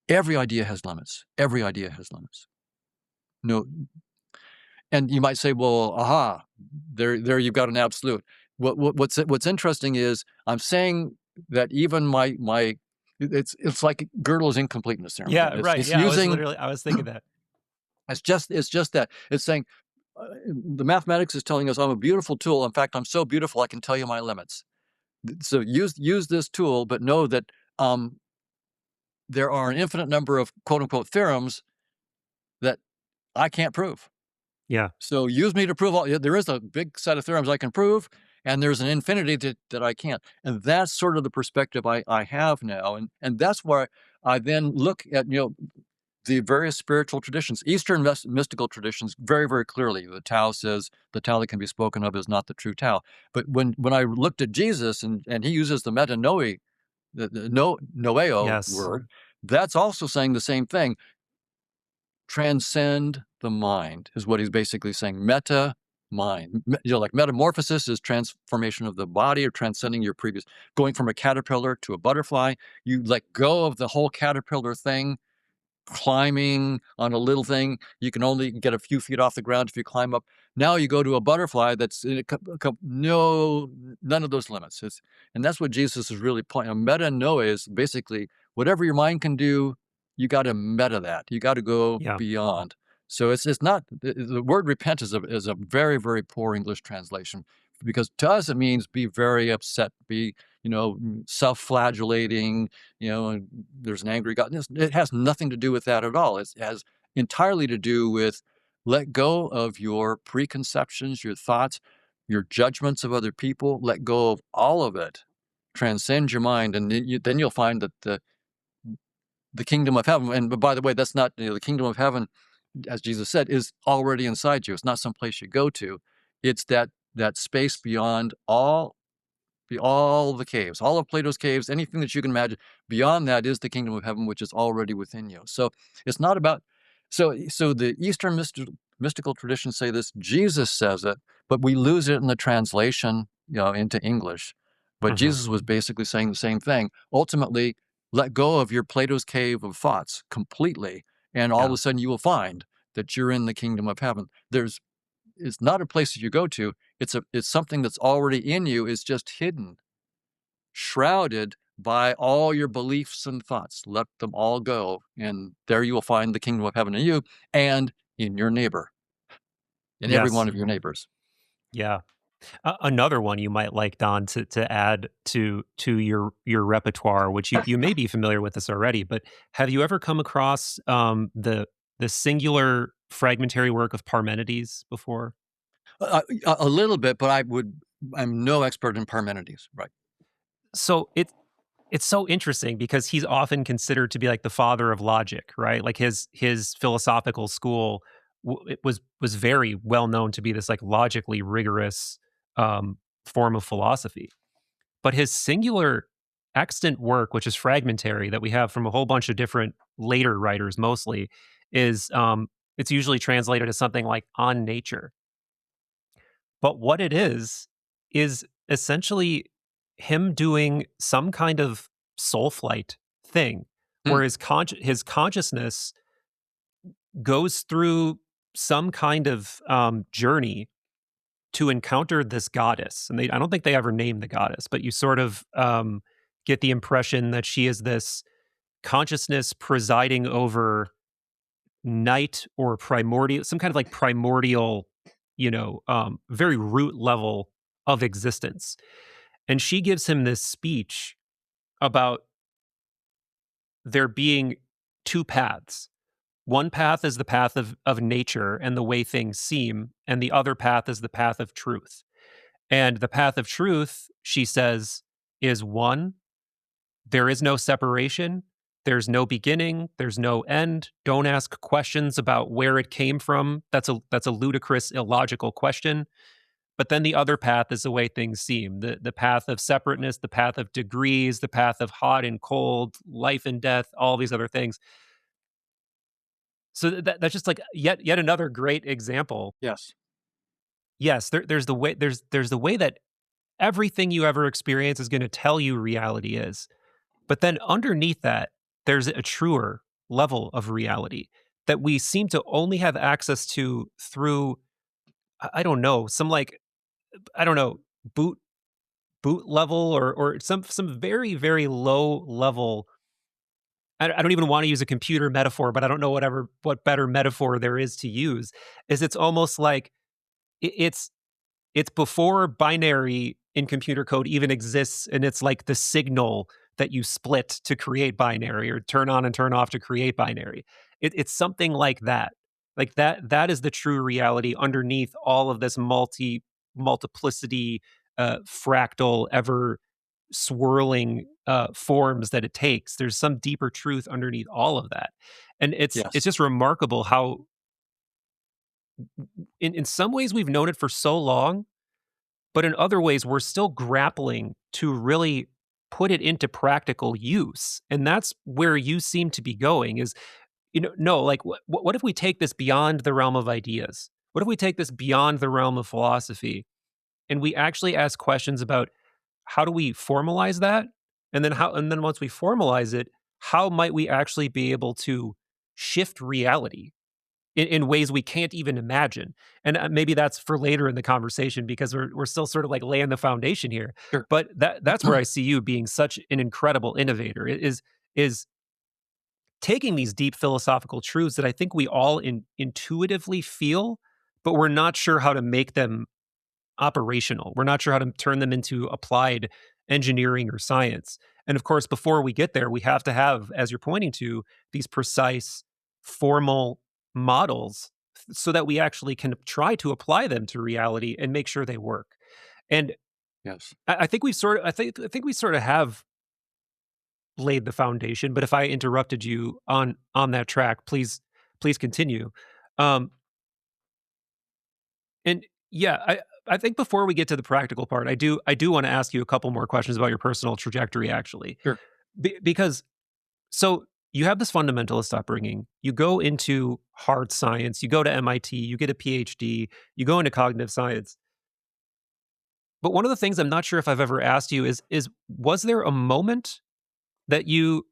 Every idea has limits. Every idea has limits. No, and you might say, well, there you've got an absolute. What's interesting is I'm saying that even my it's like Gödel's incompleteness theorem. Yeah, right. It's yeah, using, I was thinking that. it's just that. It's saying the mathematics is telling us I'm a beautiful tool. In fact, I'm so beautiful I can tell you my limits. So use this tool, but know that there are an infinite number of quote unquote theorems that I can't prove. Yeah. So use me to prove all. There is a big set of theorems I can prove, and there's an infinity that I can't. And that's sort of the perspective I have now. And that's where I then look at, the various spiritual traditions, Eastern mystical traditions, very, very clearly. The Tao says the Tao that can be spoken of is not the true Tao. But when I looked at Jesus and he uses the metanoia, the noeo word, that's also saying the same thing. Transcend the mind is what he's basically saying. Meta mind. Like metamorphosis is transformation of the body or transcending your previous, going from a caterpillar to a butterfly. You let go of the whole caterpillar thing. Climbing on a little thing, you can only get a few feet off the ground if you climb up. Now you go to a butterfly that's in none of those limits. And that's what Jesus is really pointing. Metanoia is basically whatever your mind can do, you got to meta that. You got to go beyond. So it's not the word repent is a very, very poor English translation, because to us it means be very upset, be, self-flagellating, and there's an angry God. It has nothing to do with that at all. It has entirely to do with let go of your preconceptions, your thoughts, your judgments of other people. Let go of all of it. Transcend your mind, and then you'll find that the kingdom of heaven. And by the way, that's not the kingdom of heaven, as Jesus said, is already inside you. It's not some place you go to. It's that space beyond all the caves, all of Plato's caves, anything that you can imagine. Beyond that is the kingdom of heaven, which is already within you. So it's not about. So the Eastern mystical traditions say this. Jesus says it, but we lose it in the translation, into English. But Mhm. Jesus was basically saying the same thing. Ultimately, let go of your Plato's cave of thoughts completely, and all of Yeah. a sudden you will find that you're in the kingdom of heaven. It's not a place that you go to. It's something that's already in you. Is just hidden, shrouded by all your beliefs and thoughts. Let them all go, and there you will find the kingdom of heaven in you and in your neighbor, in every one Yes. of your neighbors. Yeah. Another one you might like, Don, to add to your repertoire, which you may be familiar with this already, but have you ever come across the singular fragmentary work of Parmenides before? A little bit, but I'm no expert in Parmenides. Right. So it's so interesting because he's often considered to be like the father of logic, right? Like his philosophical school it was very well known to be this like logically rigorous form of philosophy. But his singular extant work, which is fragmentary, that we have from a whole bunch of different later writers, mostly, is it's usually translated as something like "on nature." But what it is essentially him doing some kind of soul flight thing, Hmm. where his consciousness goes through some kind of journey to encounter this goddess. And I don't think they ever name the goddess, but you sort of get the impression that she is this consciousness presiding over night or primordial, some kind of like primordial, very root level of existence. And she gives him this speech about there being two paths. One path is the path of nature and the way things seem, and the other path is the path of truth. And the path of truth, she says, is one, there is no separation. There's no beginning. There's no end. Don't ask questions about where it came from. That's a ludicrous, illogical question. But then the other path is the way things seem. The path of separateness, the path of degrees, the path of hot and cold, life and death, all these other things. So that's just like yet another great example. Yes. Yes, there's the way there's the way that everything you ever experience is going to tell you reality is. But then underneath that, there's a truer level of reality that we seem to only have access to through I don't know, some like I don't know, boot boot level or some very very low level. I don't even want to use a computer metaphor, but I don't know what better metaphor there is to use. Is it's almost like it's before binary in computer code even exists, and it's like the signal that you split to create binary or turn on and turn off to create binary. It's something like that. Like that is the true reality underneath all of this multiplicity, fractal, ever swirling forms that it takes. There's some deeper truth underneath all of that. And it's Yes. just remarkable how in some ways we've known it for so long, but in other ways, we're still grappling to really put it into practical use. And that's where you seem to be going is, no, like what if we take this beyond the realm of ideas? What if we take this beyond the realm of philosophy and we actually ask questions about how do we formalize that? And then once we formalize it, how might we actually be able to shift reality in ways we can't even imagine. And maybe that's for later in the conversation because we're still sort of like laying the foundation here. Sure. But that's where I see you being such an incredible innovator is taking these deep philosophical truths that I think we all intuitively feel, but we're not sure how to make them operational. We're not sure how to turn them into applied engineering or science. And of course, before we get there, we have to have, as you're pointing to, these precise, formal models so that we actually can try to apply them to reality and make sure they work. And Yes. I think I think we sort of have laid the foundation. But if I interrupted you on that track, please continue. Um, and yeah, I think before we get to the practical part, I do want to ask you a couple more questions about your personal trajectory, actually, Sure. because so you have this fundamentalist upbringing. You go into hard science. You go to MIT. You get a PhD. You go into cognitive science. But one of the things I'm not sure if I've ever asked you is was there a moment that you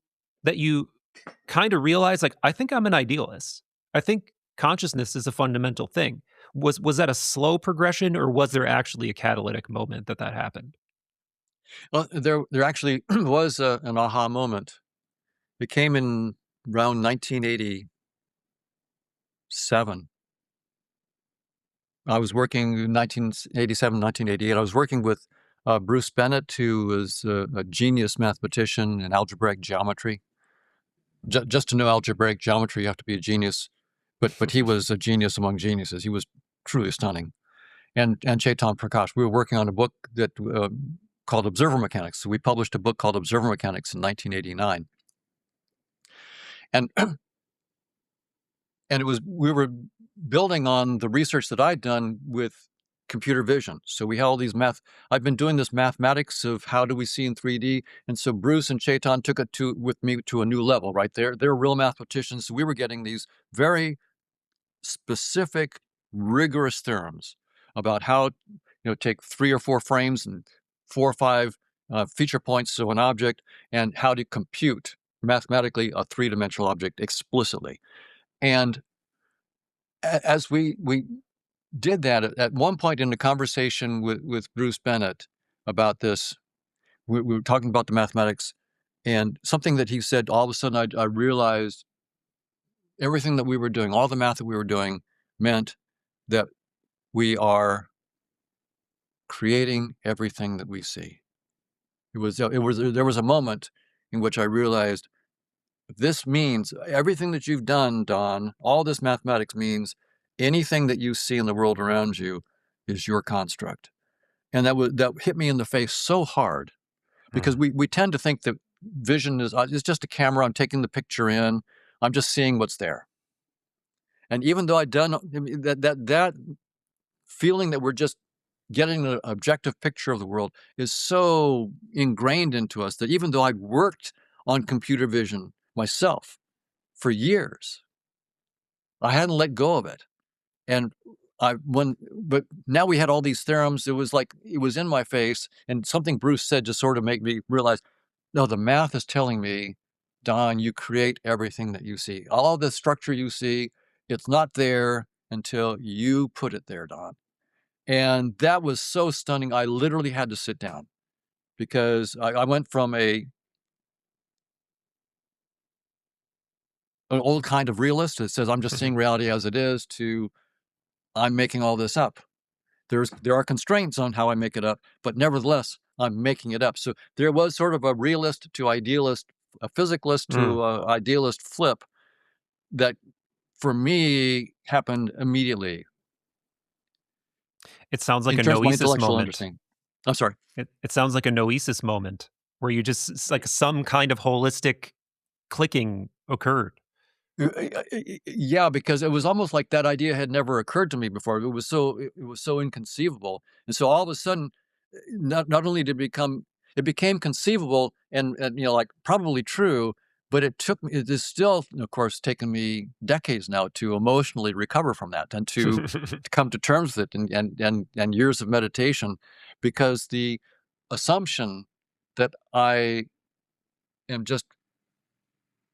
kind of realize, like, I think I'm an idealist. I think consciousness is a fundamental thing. Was that a slow progression, or was there actually a catalytic moment that happened? Well, there actually was an aha moment. It came in around 1987. I was working in 1987, 1988. I was working with Bruce Bennett, who was a genius mathematician in algebraic geometry. Just to know algebraic geometry, you have to be a genius. But he was a genius among geniuses. He was truly stunning. And Chetan Prakash. We were working on a book that called Observer Mechanics. So we published a book called Observer Mechanics in 1989. And and we were building on the research that I'd done with computer vision. So we had all these I've been doing this mathematics of how do we see in 3D. And so Bruce and Chetan took it with me to a new level, right? They're real mathematicians. So we were getting these very specific, rigorous theorems about how, take 3 or 4 frames and 4 or 5 feature points of an object, and how to compute mathematically a 3-dimensional object explicitly. And as we did that, at one point in the conversation with Bruce Bennett about this, we were talking about the mathematics, and something that he said, all of a sudden I realized everything that we were doing, all the math that we were doing, meant that we are creating everything that we see. There was a moment in which I realized this means everything that you've done, Don, all this mathematics means anything that you see in the world around you is your construct. And that hit me in the face so hard, because we tend to think that vision is just a camera. I'm taking the picture in. I'm just seeing what's there. And even though that feeling that we're just getting an objective picture of the world is so ingrained into us that even though I'd worked on computer vision myself for years, I hadn't let go of it. And but now we had all these theorems. It was like it was in my face, and something Bruce said just sort of made me realize, no, the math is telling me, Don, you create everything that you see. All the structure you see, it's not there until you put it there, Don. And that was so stunning. I literally had to sit down, because I went from an old kind of realist that says I'm just seeing reality as it is to I'm making all this up. There are constraints on how I make it up, but nevertheless, I'm making it up. So there was sort of a realist to idealist, a physicalist to idealist flip that for me happened immediately It sounds like in a terms of my noesis intellectual moment. understanding. I'm sorry. It sounds like a noesis moment where you just, it's like some kind of holistic clicking occurred. Yeah, because it was almost like that idea had never occurred to me before. It was so inconceivable, and so all of a sudden, not only it became conceivable and like probably true, but it is still, of course, taken me decades now to emotionally recover from that and to come to terms with it, and years of meditation, because the assumption that I am just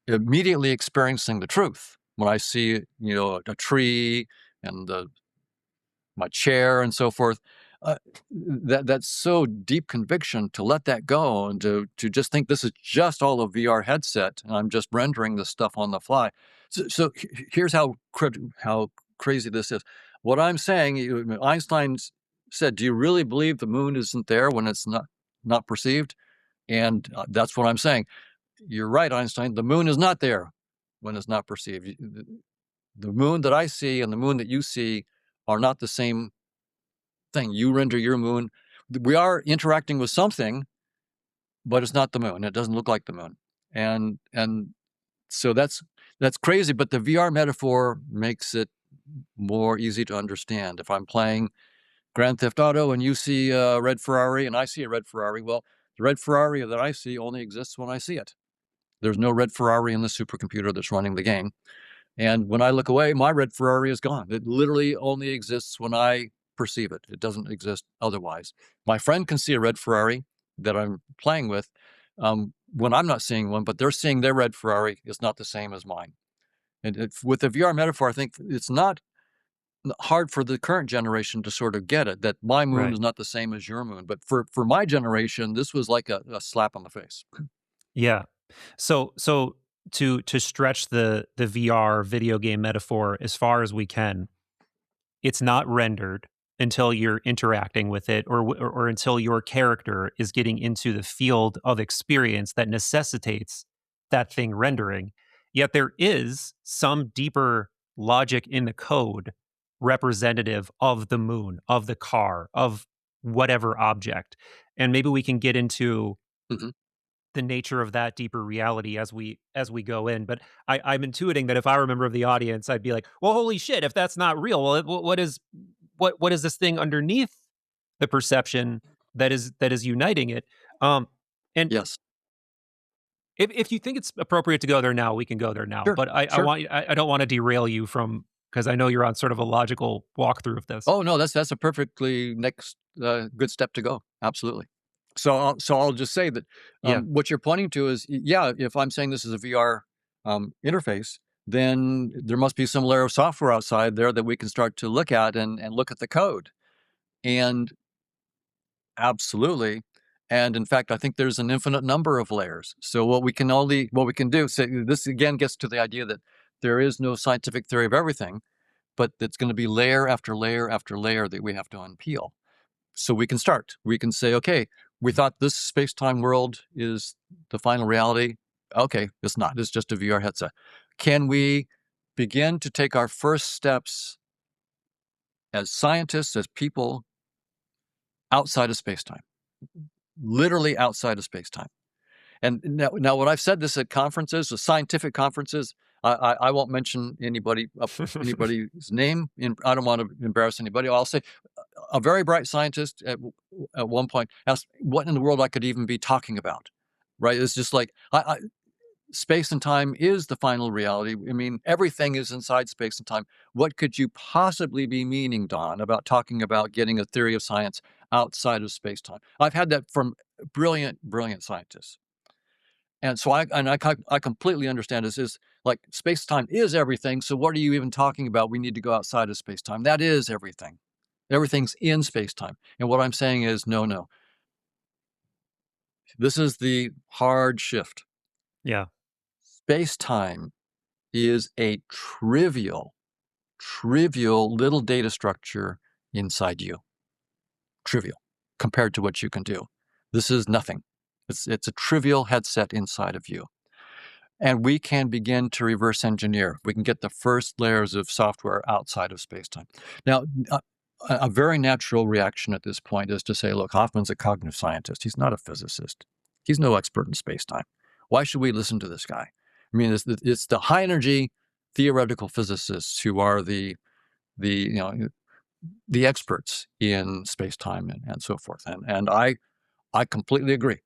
immediately experiencing the truth when I see, a tree and my chair and so forth. that's so deep conviction to let that go and to just think this is just all a VR headset and I'm just rendering this stuff on the fly. So here's how crazy this is. What I'm saying, Einstein said, "Do you really believe the moon isn't there when it's not perceived?" And that's what I'm saying. You're right, Einstein. The moon is not there when it's not perceived. The moon that I see and the moon that you see are not the same thing. You render your moon. We are interacting with something, but it's not the moon. It doesn't look like the moon. And so that's crazy, but the VR metaphor makes it more easy to understand. If I'm playing Grand Theft Auto and you see a red Ferrari and I see a red Ferrari, well, the red Ferrari that I see only exists when I see it. There's no red Ferrari in the supercomputer that's running the game. And when I look away, my red Ferrari is gone. It literally only exists when I perceive it. It doesn't exist otherwise. My friend can see a red Ferrari that I'm playing with when I'm not seeing one, but they're seeing their red Ferrari is not the same as mine. And with the VR metaphor, I think it's not hard for the current generation to sort of get it, that my moon is not the same as your moon. But for my generation, this was like a slap on the face. Yeah. So to stretch the VR video game metaphor as far as we can, it's not rendered until you're interacting with it, or until your character is getting into the field of experience that necessitates that thing rendering. Yet there is some deeper logic in the code representative of the moon, of the car, of whatever object. And maybe we can get into Mhm. the nature of that deeper reality as we go in. But I'm intuiting that if I remember the audience, I'd be like, well, holy shit, if that's not real, well, what is this thing underneath the perception that is uniting it? And Yes. if you think it's appropriate to go there now, we can go there now. Sure. But Sure. I don't want to derail you from, because I know you're on sort of a logical walkthrough of this. Oh no, that's a perfectly next good step to go. Absolutely. So I'll just say that Yeah. what you're pointing to is, yeah, if I'm saying this is a VR interface, then there must be some layer of software outside there that we can start to look at and look at the code. And absolutely. And in fact, I think there's an infinite number of layers. So what we can do, so this again gets to the idea that there is no scientific theory of everything, but it's going to be layer after layer after layer that we have to unpeel. So we can start. We can say, okay, we thought this space-time world is the final reality. Okay, it's not. It's just a VR headset. Can we begin to take our first steps as scientists, as people, outside of space-time? Literally outside of space-time. And now what I've said this at conferences, scientific conferences, I won't mention anybody's name. I don't want to embarrass anybody. I'll say a very bright scientist at one point asked what in the world I could even be talking about. Right? It's just like space and time is the final reality. I mean, everything is inside space and time. What could you possibly be meaning, Don, about talking about getting a theory of science outside of space time? I've had that from brilliant scientists. And so I completely understand this is like space-time is everything. So what are you even talking about? We need to go outside of space-time. That is everything. Everything's in space-time. And what I'm saying is no. This is the hard shift. Yeah. Space-time is a trivial little data structure inside you. Trivial compared to what you can do. This is nothing. It's a trivial headset inside of you. And we can begin to reverse engineer. We can get the first layers of software outside of space-time. Now, a very natural reaction at this point is to say, look, Hoffman's a cognitive scientist. He's not a physicist. He's no expert in space-time. Why should we listen to this guy? I mean, it's the high-energy theoretical physicists who are the experts in space-time and so forth. And I completely agree.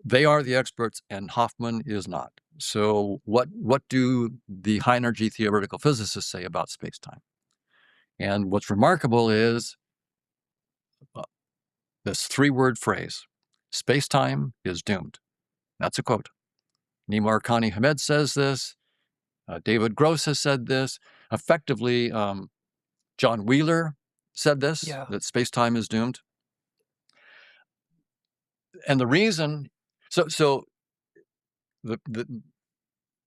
They are the experts, and Hoffman is not. So what do the high-energy theoretical physicists say about space-time? And what's remarkable is this three-word phrase, space-time is doomed. That's a quote. Nima Arkani Hamed says this. David Gross has said this. Effectively, John Wheeler said this, Yeah. that space-time is doomed. and the reason, so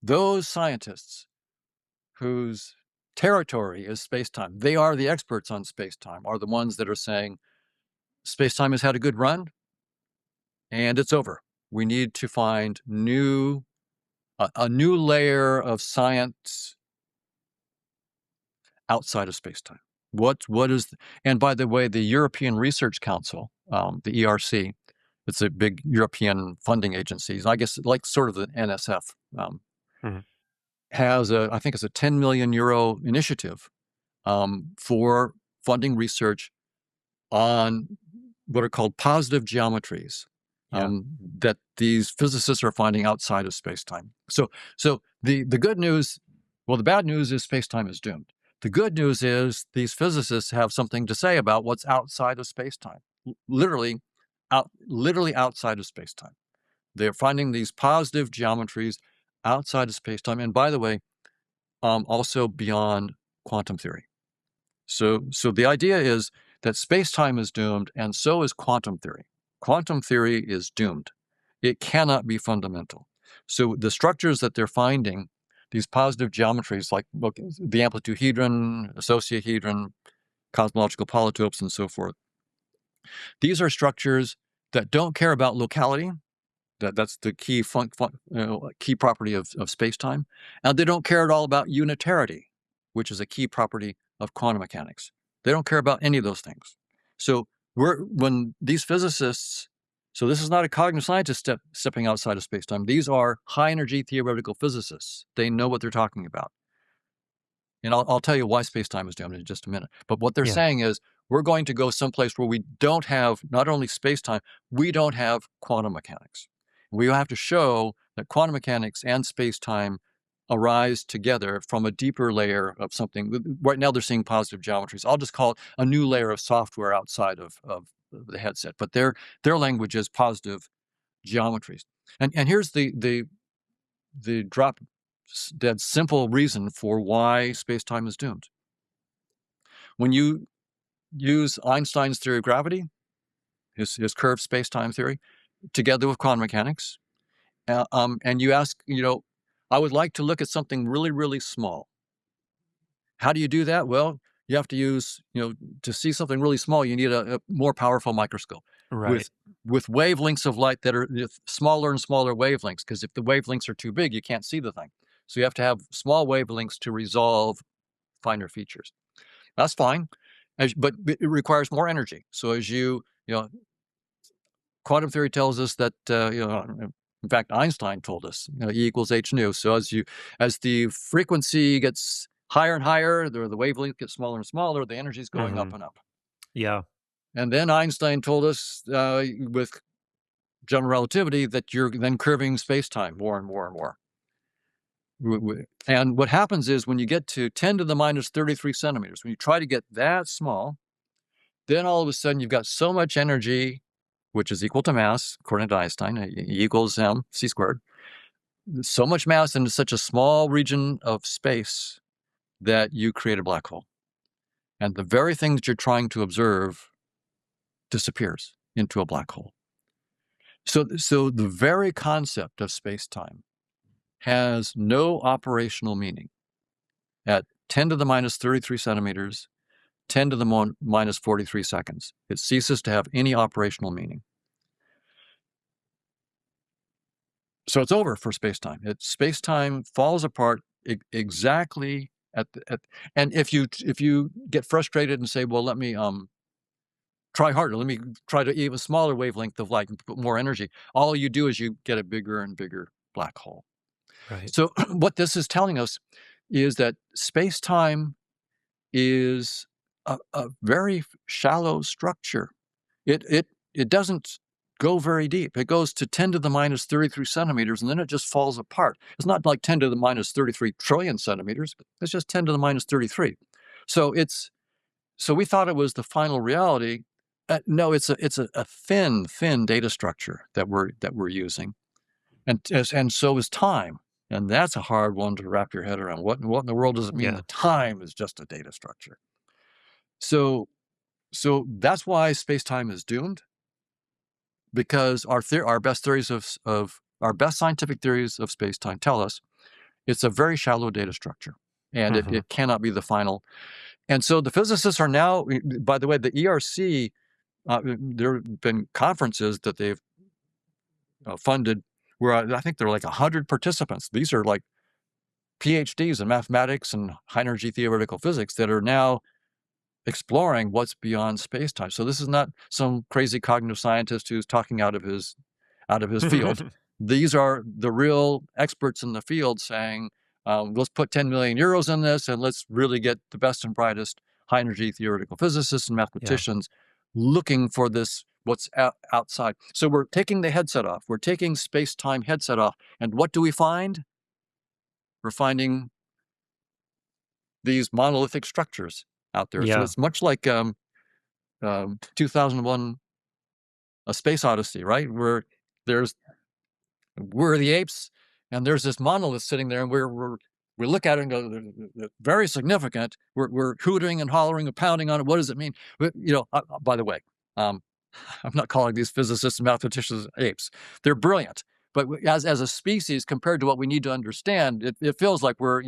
those scientists whose territory is space-time, they are the experts on space-time, are the ones that are saying space-time has had a good run and it's over. We need to find a new layer of science outside of space-time. What is, and by the way, the European Research Council, the ERC, it's a big European funding agency, I guess like sort of the NSF, has I think it's a 10 million euro initiative for funding research on what are called positive geometries that these physicists are finding outside of space-time. So the good news, well, the bad news is space-time is doomed. The good news is these physicists have something to say about what's outside of space-time, literally outside of space-time. They're finding these positive geometries outside of space-time, and by the way, also beyond quantum theory. So the idea is that space-time is doomed, and so is quantum theory. Quantum theory is doomed. It cannot be fundamental. So the structures that they're finding, these positive geometries like the amplituhedron, associahedron, cosmological polytopes, and so forth, these are structures that don't care about locality. That's the key key property of space-time. And they don't care at all about unitarity, which is a key property of quantum mechanics. They don't care about any of those things. So when these physicists, so this is not a cognitive scientist stepping outside of space-time. These are high-energy theoretical physicists. They know what they're talking about. And I'll tell you why space-time is doomed in just a minute. But what they're saying is, we're going to go someplace where we don't have not only space-time, we don't have quantum mechanics. We have to show that quantum mechanics and space-time arise together from a deeper layer of something. Right now they're seeing positive geometries. I'll just call it a new layer of software outside of the headset. But their language is positive geometries. And here's the drop dead simple reason for why space-time is doomed. When you use Einstein's theory of gravity, his curved space-time theory, together with quantum mechanics, and you ask, I would like to look at something really, really small. How do you do that? Well, you have to use, to see something really small, you need a more powerful microscope. Right. With wavelengths of light that are smaller and smaller wavelengths, because if the wavelengths are too big, you can't see the thing. So you have to have small wavelengths to resolve finer features. That's fine, but it requires more energy. So as quantum theory tells us that, in fact, Einstein told us, E equals h nu. So as the frequency gets higher and higher, the wavelength gets smaller and smaller, the energy is going up and up. Yeah. And then Einstein told us with general relativity that you're then curving space-time more and more and more. And what happens is when you get to 10 to the minus 33 centimeters, when you try to get that small, then all of a sudden you've got so much energy, which is equal to mass, according to Einstein, E equals mc squared. So much mass into such a small region of space that you create a black hole. And the very thing that you're trying to observe disappears into a black hole. So the very concept of space-time has no operational meaning. At 10 to the minus 33 centimeters, 10 to the minus 43 seconds, it ceases to have any operational meaning. So it's over for space-time. Space-time falls apart exactly and if you get frustrated and say, well, let me try harder, let me try to even smaller wavelength of light and put more energy, all you do is you get a bigger and bigger black hole. Right. So what this is telling us is that space-time is a very shallow structure. It doesn't go very deep. It goes to 10 to the minus 33 centimeters, and then it just falls apart. It's not like 10 to the minus 33 trillion centimeters. It's just 10 to the minus 33. So we thought it was the final reality. No, it's a thin data structure that we're using, and so is time. And that's a hard one to wrap your head around. What in the world does it mean that time is just a data structure? So that's why space-time is doomed. because our best theories of our best scientific theories of space-time tell us it's a very shallow data structure, and it cannot be the final. And so the physicists are now, by the way, the ERC, there have been conferences that they've funded where I think there are like 100 participants. These are like PhDs in mathematics and high-energy theoretical physics that are now exploring what's beyond space-time. So this is not some crazy cognitive scientist who's talking out of his field. These are the real experts in the field saying, let's put 10 million euros in this, and let's really get the best and brightest high-energy theoretical physicists and mathematicians looking for this, what's outside. So we're taking the headset off. We're taking space-time headset off. And what do we find? We're finding these monolithic structures out there. So it's much like 2001, A Space Odyssey, right? Where we're the apes, and there's this monolith sitting there, and we look at it and go, very significant. We're hooting and hollering and pounding on it. What does it mean? But, by the way, I'm not calling these physicists and mathematicians apes. They're brilliant. But as a species, compared to what we need to understand, it feels like we're,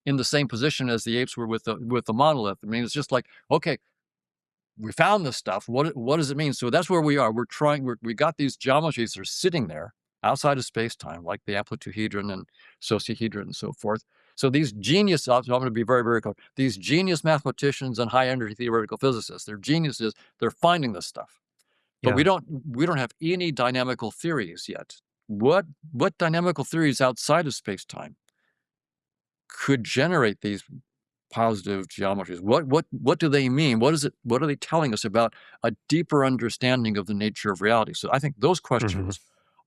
in the same position as the apes were with the monolith. I mean, it's just like, okay, we found this stuff. What does it mean? So that's where we are. We got these geometries that are sitting there outside of space-time, like the amplituhedron and sociohedron and so forth. So these genius, I'm going to be very, very clear, these genius mathematicians and high-energy theoretical physicists, they're geniuses, they're finding this stuff. But we don't have any dynamical theories yet. What dynamical theories outside of space-time could generate these positive geometries? What do they mean? What are they telling us about a deeper understanding of the nature of reality? So I think those questions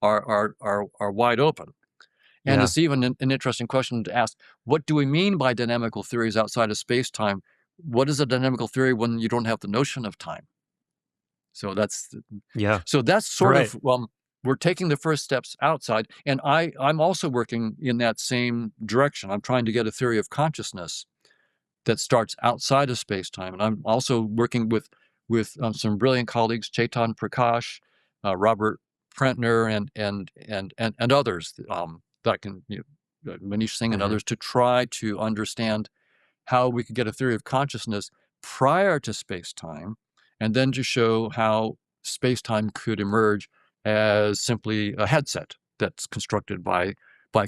are wide open. And it's even an interesting question to ask, what do we mean by dynamical theories outside of space-time? What is a dynamical theory when you don't have the notion of time? So that's sort of, we're taking the first steps outside. And I'm also working in that same direction. I'm trying to get a theory of consciousness that starts outside of space-time. And I'm also working with some brilliant colleagues, Chetan Prakash, Robert Prentner, and others, that can, Manish Singh and others, to try to understand how we could get a theory of consciousness prior to space-time, and then to show how space-time could emerge as simply a headset that's constructed by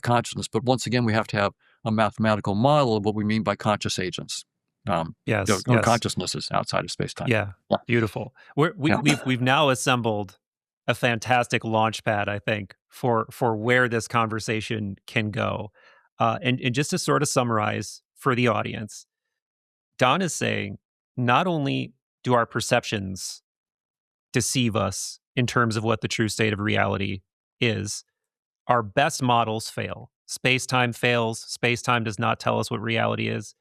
consciousness. But once again, we have to have a mathematical model of what we mean by conscious agents. Consciousnesses outside of space-time. Yeah. Beautiful. We've now assembled a fantastic launch pad, I think, for where this conversation can go. And just to sort of summarize for the audience, Don is saying not only do our perceptions deceive us in terms of what the true state of reality is, our best models fail. Space-time fails. Space-time does not tell us what reality is.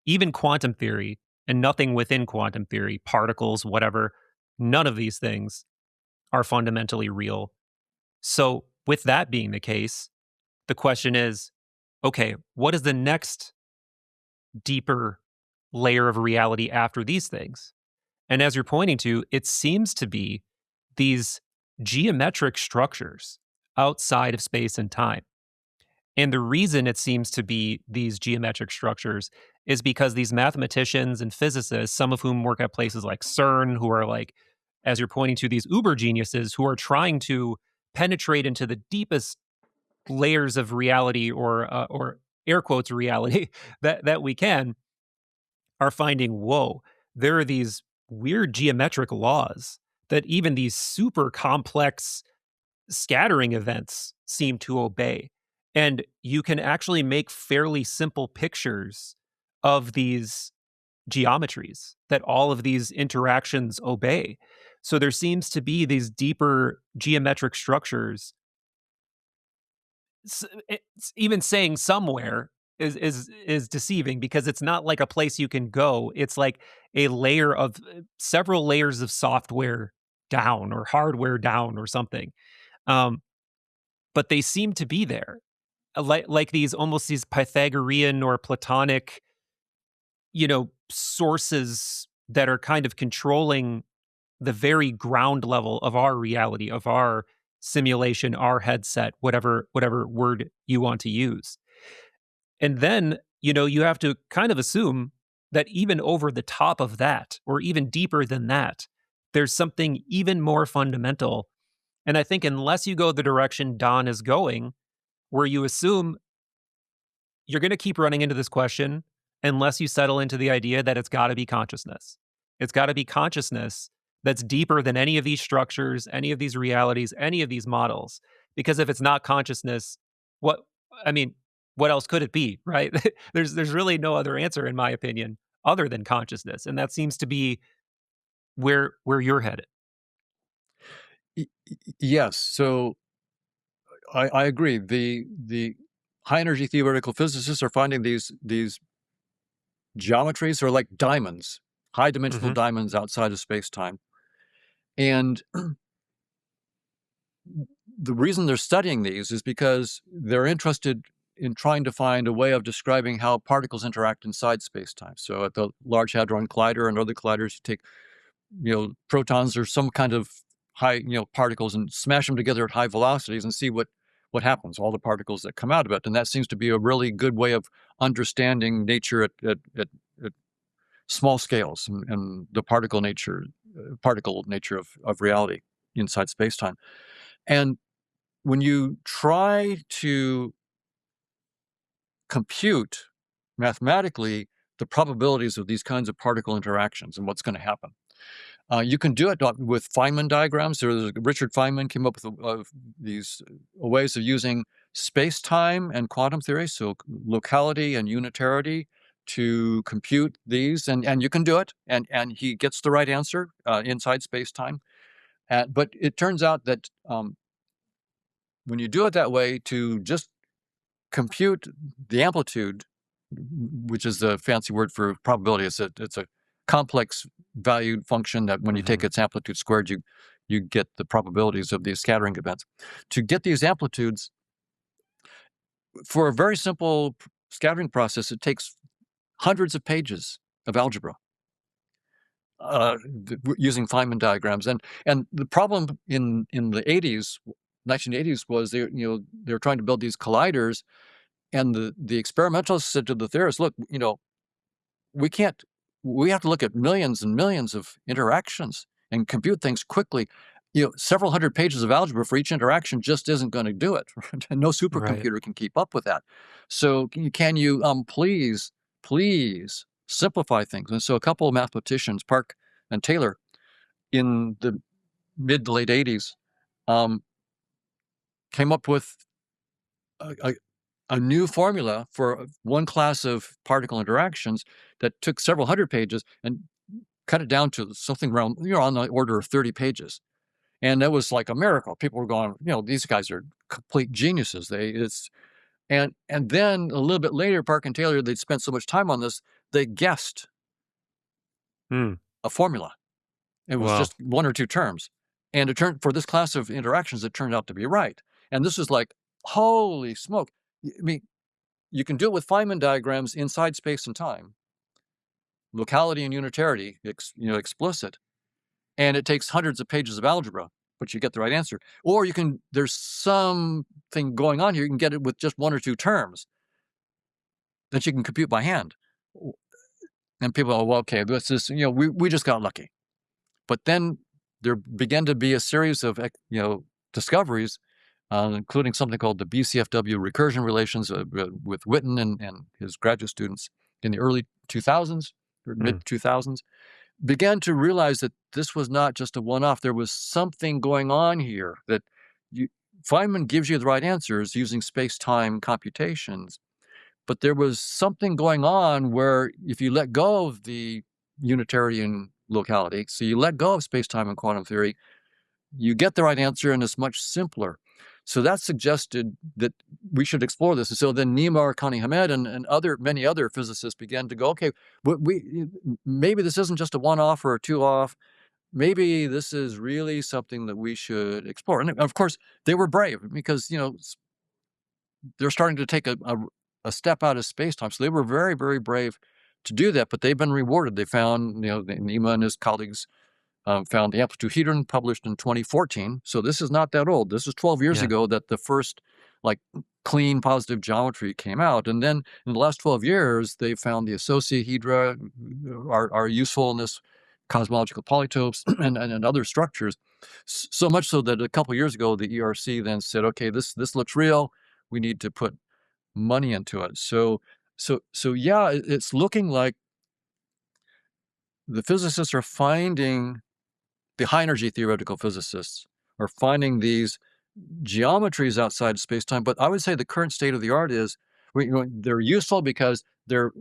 Even quantum theory and nothing within quantum theory, particles, whatever, none of these things are fundamentally real. So with that being the case, the question is, okay, what is the next deeper layer of reality after these things? And as you're pointing to, it seems to be these geometric structures outside of space and time. And the reason it seems to be these geometric structures is because these mathematicians and physicists, some of whom work at places like CERN, who are like, as you're pointing to, these uber geniuses who are trying to penetrate into the deepest layers of reality, or air quotes reality that we can, are finding, whoa, there are these weird geometric laws that even these super complex scattering events seem to obey. And you can actually make fairly simple pictures of these geometries that all of these interactions obey. So there seems to be these deeper geometric structures. It's even saying somewhere is deceiving, because it's not like a place you can go. It's like a layer of several layers of software down or hardware down or something. But they seem to be there, like these almost these Pythagorean or Platonic, sources that are kind of controlling the very ground level of our reality, of our simulation, our headset, whatever word you want to use. And then, you have to kind of assume that even over the top of that, or even deeper than that, there's something even more fundamental. And I think unless you go the direction Don is going, where you assume you're going to keep running into this question unless you settle into the idea that it's got to be consciousness. It's got to be consciousness that's deeper than any of these structures, any of these realities, any of these models. Because if it's not consciousness, what I mean, what else could it be, right? There's really no other answer, in my opinion, other than consciousness, and that seems to be where you're headed. Yes. So I agree. The high energy theoretical physicists are finding these geometries are like diamonds, high dimensional diamonds outside of space time. And the reason they're studying these is because they're interested in trying to find a way of describing how particles interact inside space-time. So at the Large Hadron Collider and other colliders, you take, protons or some kind of high, particles and smash them together at high velocities and see what happens, all the particles that come out of it. And that seems to be a really good way of understanding nature at small scales and the particle nature of reality inside space-time. And when you try to compute mathematically the probabilities of these kinds of particle interactions and what's going to happen, you can do it with Feynman diagrams. Richard Feynman came up with these ways of using space-time and quantum theory, so locality and unitarity, to compute these, and you can do it, and he gets the right answer inside space-time. But it turns out that when you do it that way, to just compute the amplitude, which is the fancy word for probability, it's a complex valued function that when you take its amplitude squared, you get the probabilities of these scattering events. To get these amplitudes for a very simple scattering process, it takes hundreds of pages of algebra using Feynman diagrams. And the problem in the 1980s was they were trying to build these colliders, and the experimentalists said to the theorists, look, we have to look at millions and millions of interactions and compute things quickly. Several hundred pages of algebra for each interaction just isn't going to do it. No supercomputer can keep up with that. So can you please simplify things? And so a couple of mathematicians, Park and Taylor, in the mid to late 80s, came up with a new formula for one class of particle interactions that took several hundred pages and cut it down to something around, on the order of 30 pages. And that was like a miracle. People were going, these guys are complete geniuses. And then a little bit later, Park and Taylor, they'd spent so much time on this, they guessed a formula. It was just one or two terms. And it turned, for this class of interactions, it turned out to be right. And this is like, holy smoke. I mean, you can do it with Feynman diagrams inside space and time, locality and unitarity, explicit, and it takes hundreds of pages of algebra, but you get the right answer. Or there's something going on here, you can get it with just one or two terms that you can compute by hand. And people go, well, okay, this is, we just got lucky. But then there began to be a series of, discoveries, including something called the BCFW recursion relations with Witten and his graduate students in the early 2000s, or mid 2000s, began to realize that this was not just a one-off. There was something going on here, that Feynman gives you the right answers using space-time computations, but there was something going on where if you let go of the Unitarian locality, so you let go of space-time and quantum theory, you get the right answer, and it's much simpler. So that suggested that we should explore this. And so then Nima Arkani Hamed and many other physicists began to go, okay, maybe this isn't just a one-off or a two-off. Maybe this is really something that we should explore. And of course, they were brave because, they're starting to take a step out of space-time. So they were very, very brave to do that, but they've been rewarded. They found, Nima and his colleagues found the amplitude published in 2014. So this is not that old. This is 12 years ago that the first like clean positive geometry came out. And then in the last 12 years, they found the associahedra are useful in this cosmological polytopes and other structures. So much so that a couple years ago, the ERC then said, okay, this looks real. We need to put money into it. So yeah, it's looking like the physicists are finding, the high energy theoretical physicists are finding these geometries outside of space-time. But I would say the current state of the art is they're useful because their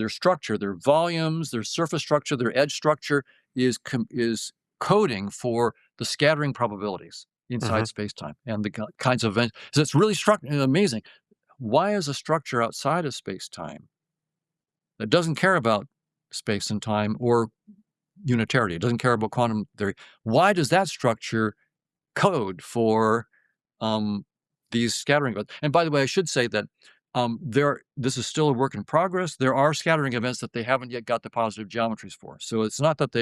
structure, their volumes, their surface structure, their edge structure is coding for the scattering probabilities inside space-time and the kinds of events. So it's really amazing. Why is a structure outside of space-time that doesn't care about space and time or unitarity, it doesn't care about quantum theory, why does that structure code for these scattering events? And by the way, I should say that this is still a work in progress. There are scattering events that they haven't yet got the positive geometries for. So it's not that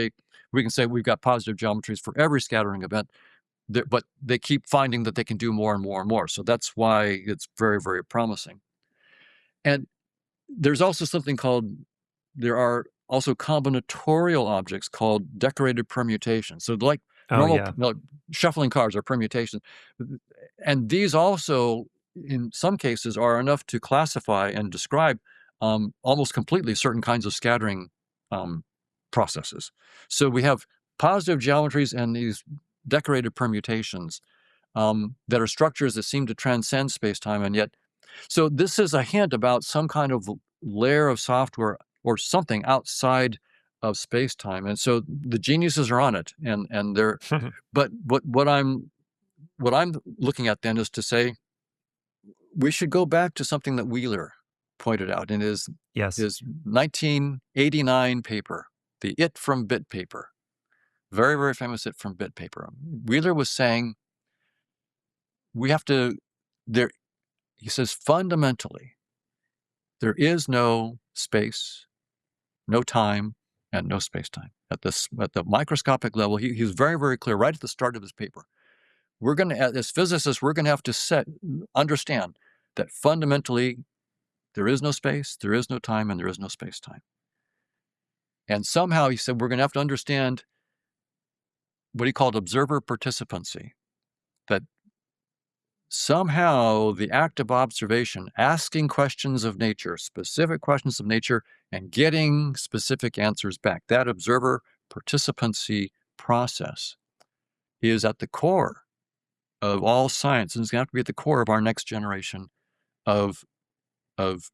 we can say we've got positive geometries for every scattering event, but they keep finding that they can do more and more and more. So that's why it's very, very promising. And there's also there are also combinatorial objects called decorated permutations. So like normal shuffling cards are permutations. And these also, in some cases, are enough to classify and describe almost completely certain kinds of scattering processes. So we have positive geometries and these decorated permutations that are structures that seem to transcend space-time, and yet, so this is a hint about some kind of layer of software or something outside of space-time, and so the geniuses are on it, and they're. But what I'm looking at then is to say we should go back to something that Wheeler pointed out in his 1989 paper, the It from Bit paper, very, very famous It from Bit paper. Wheeler was saying we have to he says fundamentally there is no space, no time, and no space-time. At the microscopic level, he's very, very clear right at the start of his paper. We're going to, as physicists, we're going to have to understand that fundamentally there is no space, there is no time, and there is no space-time. And somehow, he said, we're going to have to understand what he called observer participancy, that somehow the act of observation, asking questions of nature, specific questions of nature, and getting specific answers back, that observer participancy process is at the core of all science, and it's going to have to be at the core of our next generation of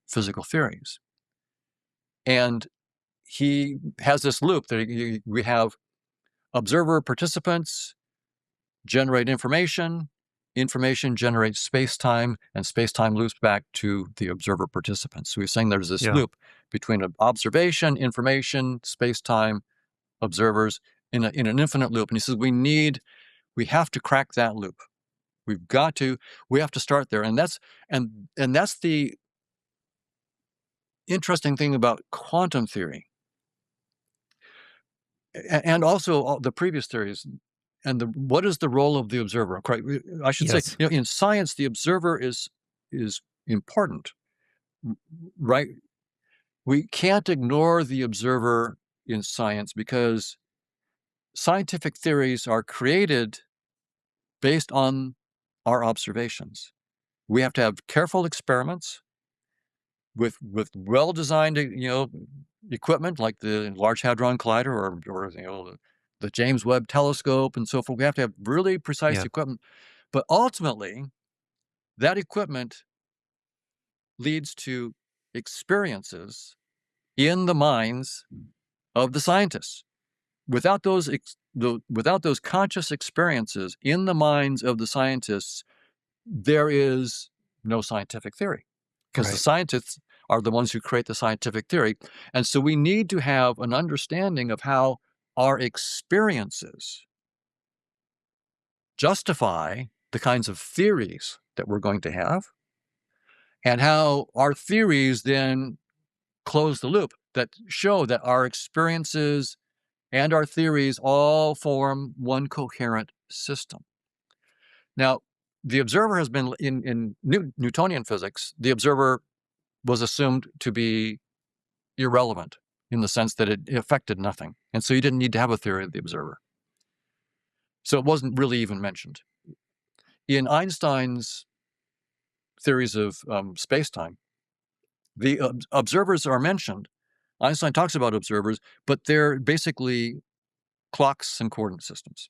physical theories. And he has this loop that we have observer participants generate information, information generates space-time, and space-time loops back to the observer participants. So he's saying there's this loop between observation, information, space-time, observers in an infinite loop. And he says we have to crack that loop. We have to start there. And that's the interesting thing about quantum theory. And also the previous theories. And what is the role of the observer? I should say, in science, the observer is important, right? We can't ignore the observer in science because scientific theories are created based on our observations. We have to have careful experiments with well-designed, equipment like the Large Hadron Collider or the James Webb Telescope and so forth. We have to have really precise equipment. But ultimately, that equipment leads to experiences in the minds of the scientists. Without those conscious experiences in the minds of the scientists, there is no scientific theory, because the scientists are the ones who create the scientific theory. And so we need to have an understanding of how our experiences justify the kinds of theories that we're going to have, and how our theories then close the loop that show that our experiences and our theories all form one coherent system. Now, the observer has been, in Newtonian physics, the observer was assumed to be irrelevant in the sense that it affected nothing. And so you didn't need to have a theory of the observer. So it wasn't really even mentioned. In Einstein's theories of spacetime, the observers are mentioned. Einstein talks about observers, but they're basically clocks and coordinate systems.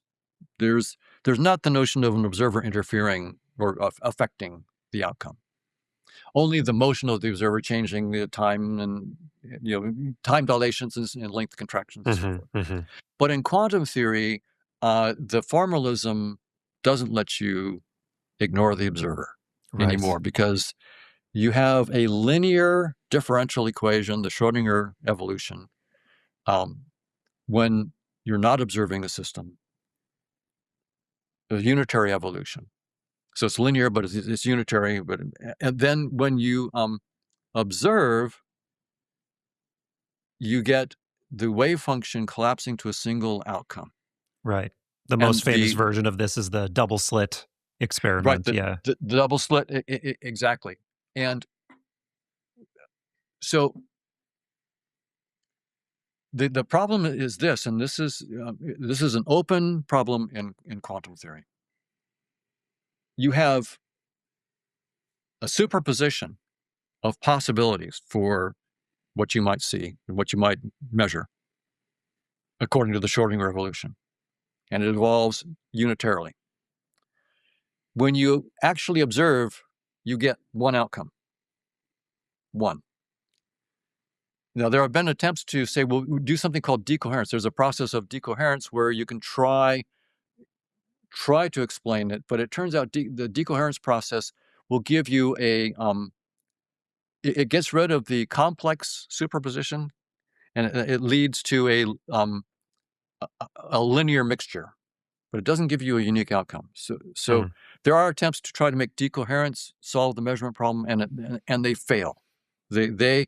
There's not the notion of an observer interfering or affecting the outcome. Only the motion of the observer changing the time and time dilations and length contractions and so forth. But in quantum theory, the formalism doesn't let you ignore the observer anymore, because you have a linear differential equation, the Schrodinger evolution, when you're not observing the system, a unitary evolution. So it's linear, but it's unitary. And then when you observe, you get the wave function collapsing to a single outcome. Right. The most famous version of this is the double slit experiment. Right. The double slit, exactly. And so the problem is this, and this is an open problem in quantum theory. You have a superposition of possibilities for what you might see and what you might measure according to the Schrodinger evolution, and it evolves unitarily. When you actually observe, you get one outcome. One. Now, there have been attempts to say, well, do something called decoherence. There's a process of decoherence where you can try to explain it, but it turns out the decoherence process will give you it gets rid of the complex superposition, and it leads to a linear mixture, but it doesn't give you a unique outcome. So there are attempts to try to make decoherence solve the measurement problem, and they fail. They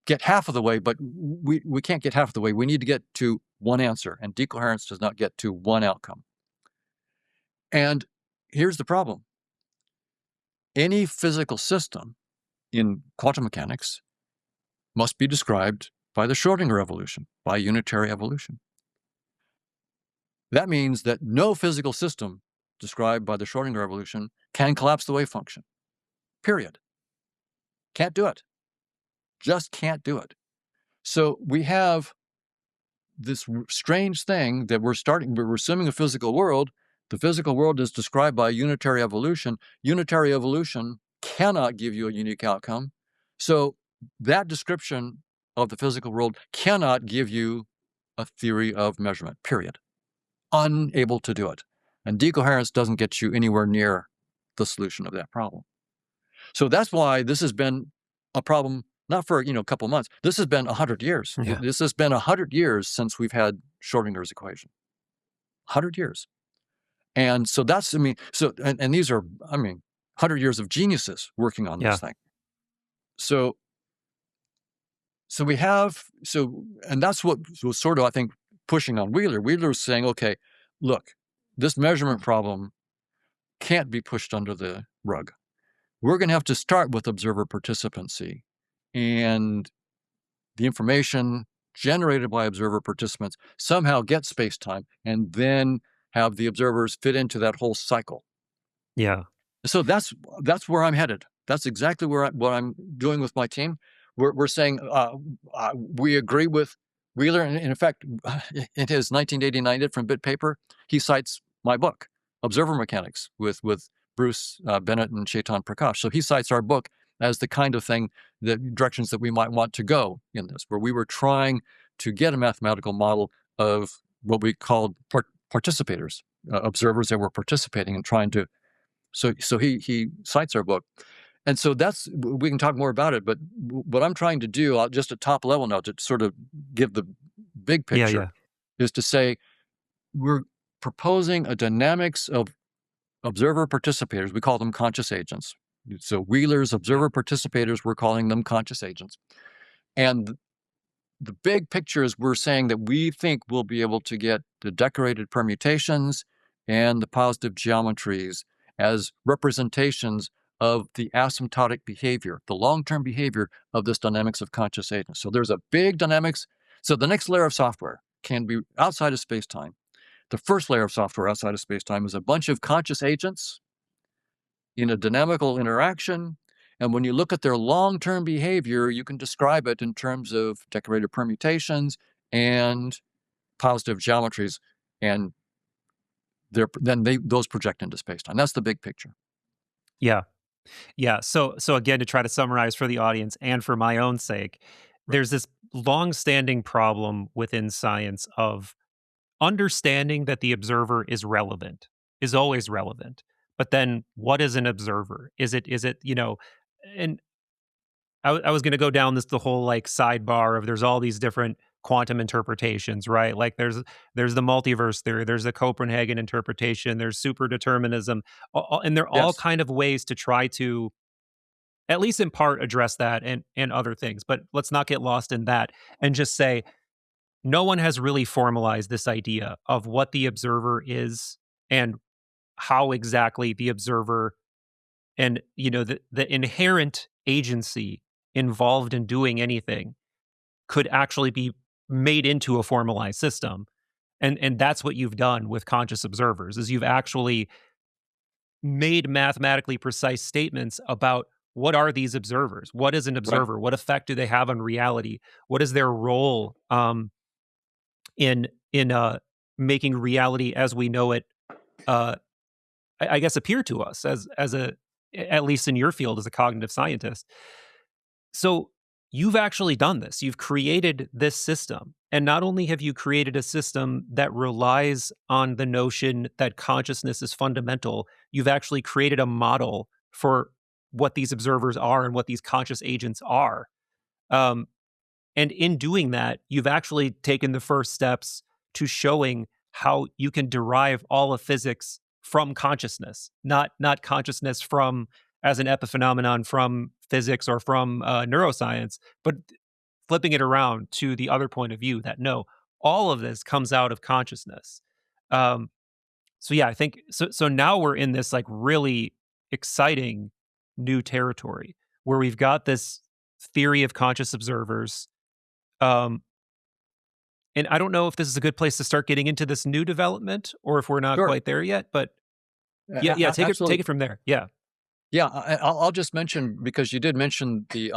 get half of the way, but we can't get half of the way. We need to get to one answer, and decoherence does not get to one outcome. And here's the problem. Any physical system in quantum mechanics must be described by the Schrodinger evolution, by unitary evolution. That means that no physical system described by the Schrodinger evolution can collapse the wave function. Period. Can't do it. Just can't do it. So we have this strange thing that we're assuming a physical world. The physical world is described by unitary evolution. Unitary evolution cannot give you a unique outcome. So that description of the physical world cannot give you a theory of measurement, period. Unable to do it. And decoherence doesn't get you anywhere near the solution of that problem. So that's why this has been a problem, not for a couple months. This has been 100 years. Yeah. This has been 100 years since we've had Schrodinger's equation. 100 years. And so that's, and these are, 100 years of geniuses working on this thing. So we have, and that's what was sort of, I think, pushing on Wheeler. Wheeler was saying, okay, look, this measurement problem can't be pushed under the rug. We're going to have to start with observer participancy, and the information generated by observer participants somehow get space-time, and then have the observers fit into that whole cycle. Yeah. So that's where I'm headed. That's exactly what I'm doing with my team. We're saying we agree with Wheeler, and in fact, in his 1989 different bit paper, he cites my book, Observer Mechanics, with Bruce Bennett and Chetan Prakash. So he cites our book as the kind of thing, the directions that we might want to go in this, where we were trying to get a mathematical model of what we called participators, observers that were participating and trying to. So he cites our book. And so we can talk more about it, but what I'm trying to do, just at top level now, to sort of give the big picture, is to say we're proposing a dynamics of observer participators. We call them conscious agents. So Wheeler's observer participators, we're calling them conscious agents. And the big picture is we're saying that we think we'll be able to get the decorated permutations and the positive geometries as representations of the asymptotic behavior, the long-term behavior of this dynamics of conscious agents. So there's a big dynamics. So the next layer of software can be outside of space-time. The first layer of software outside of space-time is a bunch of conscious agents in a dynamical interaction. And when you look at their long-term behavior, you can describe it in terms of decorated permutations and positive geometries. And those project into space-time. That's the big picture. Yeah. Yeah. So again, to try to summarize for the audience and for my own sake, there's this long-standing problem within science of understanding that the observer is relevant, is always relevant. But then what is an observer? Is it, and I was going to go down the whole like sidebar of there's all these different quantum interpretations, right? Like there's the multiverse theory, there's the Copenhagen interpretation, there's superdeterminism, and they're all Yes. kind of ways to try to at least in part address that and other things. But let's not get lost in that and just say no one has really formalized this idea of what the observer is and how exactly the observer and the inherent agency involved in doing anything could actually be made into a formalized system. And that's what you've done with conscious observers is you've actually made mathematically precise statements about what are these observers? What is an Right. observer? What effect do they have on reality? What is their role in making reality as we know it uh, I guess appear to us as a at least in your field as a cognitive scientist. So you've actually done this. You've created this system. And not only have you created a system that relies on the notion that consciousness is fundamental, you've actually created a model for what these observers are and what these conscious agents are. Um, and in doing that, you've actually taken the first steps to showing how you can derive all of physics from consciousness, not consciousness from as an epiphenomenon from physics or from neuroscience, but flipping it around to the other point of view that no, all of this comes out of consciousness. Um, so yeah, I think so. So now we're in this like really exciting new territory where we've got this theory of conscious observers. Um, and I don't know if this is a good place to start getting into this new development or if we're not Sure. quite there yet, but yeah, take Absolutely. it from there. Yeah. Yeah, I'll just mention, because you did mention the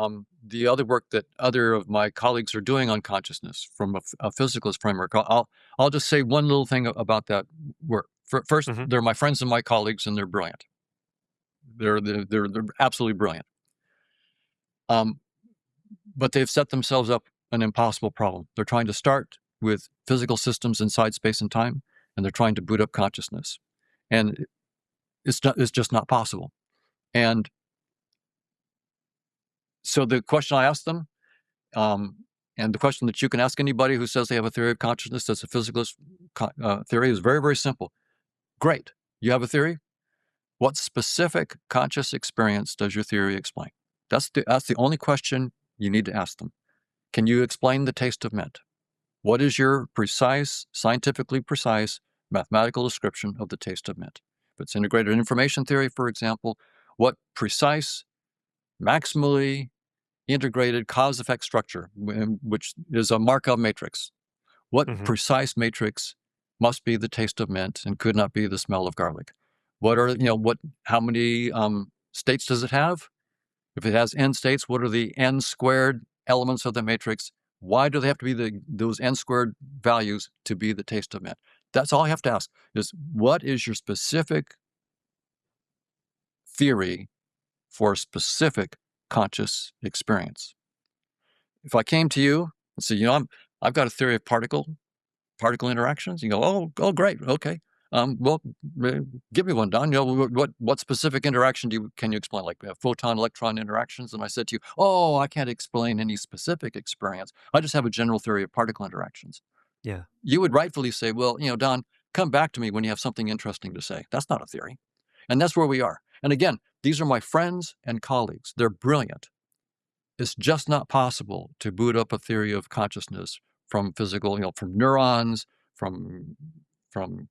other work that other of my colleagues are doing on consciousness from a physicalist framework. I'll just say one little thing about that work. First, Hmm. they're my friends and my colleagues, and they're brilliant. They're absolutely brilliant. But they've set themselves up an impossible problem. They're trying to start with physical systems inside space and time, and they're trying to boot up consciousness, and it's just not possible. And so the question I asked them, and the question that you can ask anybody who says they have a theory of consciousness that's a physicalist theory, is very, very simple. Great, you have a theory. What specific conscious experience does your theory explain? That's the only question you need to ask them. Can you explain the taste of mint? What is your precise, scientifically precise, mathematical description of the taste of mint? If it's integrated information theory, for example, what precise, maximally integrated cause-effect structure, which is a Markov matrix, what Hmm. precise matrix must be the taste of mint and could not be the smell of garlic? What are, how many states does it have? If it has n states, what are the n squared elements of the matrix? Why do they have to be those n squared values to be the taste of mint? That's all I have to ask is, what is your specific theory for a specific conscious experience? If I came to you and said, I've got a theory of particle interactions, you go, oh, great, okay. Well, give me one, Don. What specific interaction can you explain, like photon-electron interactions? And I said to you, oh, I can't explain any specific experience. I just have a general theory of particle interactions. Yeah. You would rightfully say, well, Don, come back to me when you have something interesting to say. That's not a theory. And that's where we are. And again, these are my friends and colleagues. They're brilliant. it's just not possible to boot up a theory of consciousness from physical, from neurons, from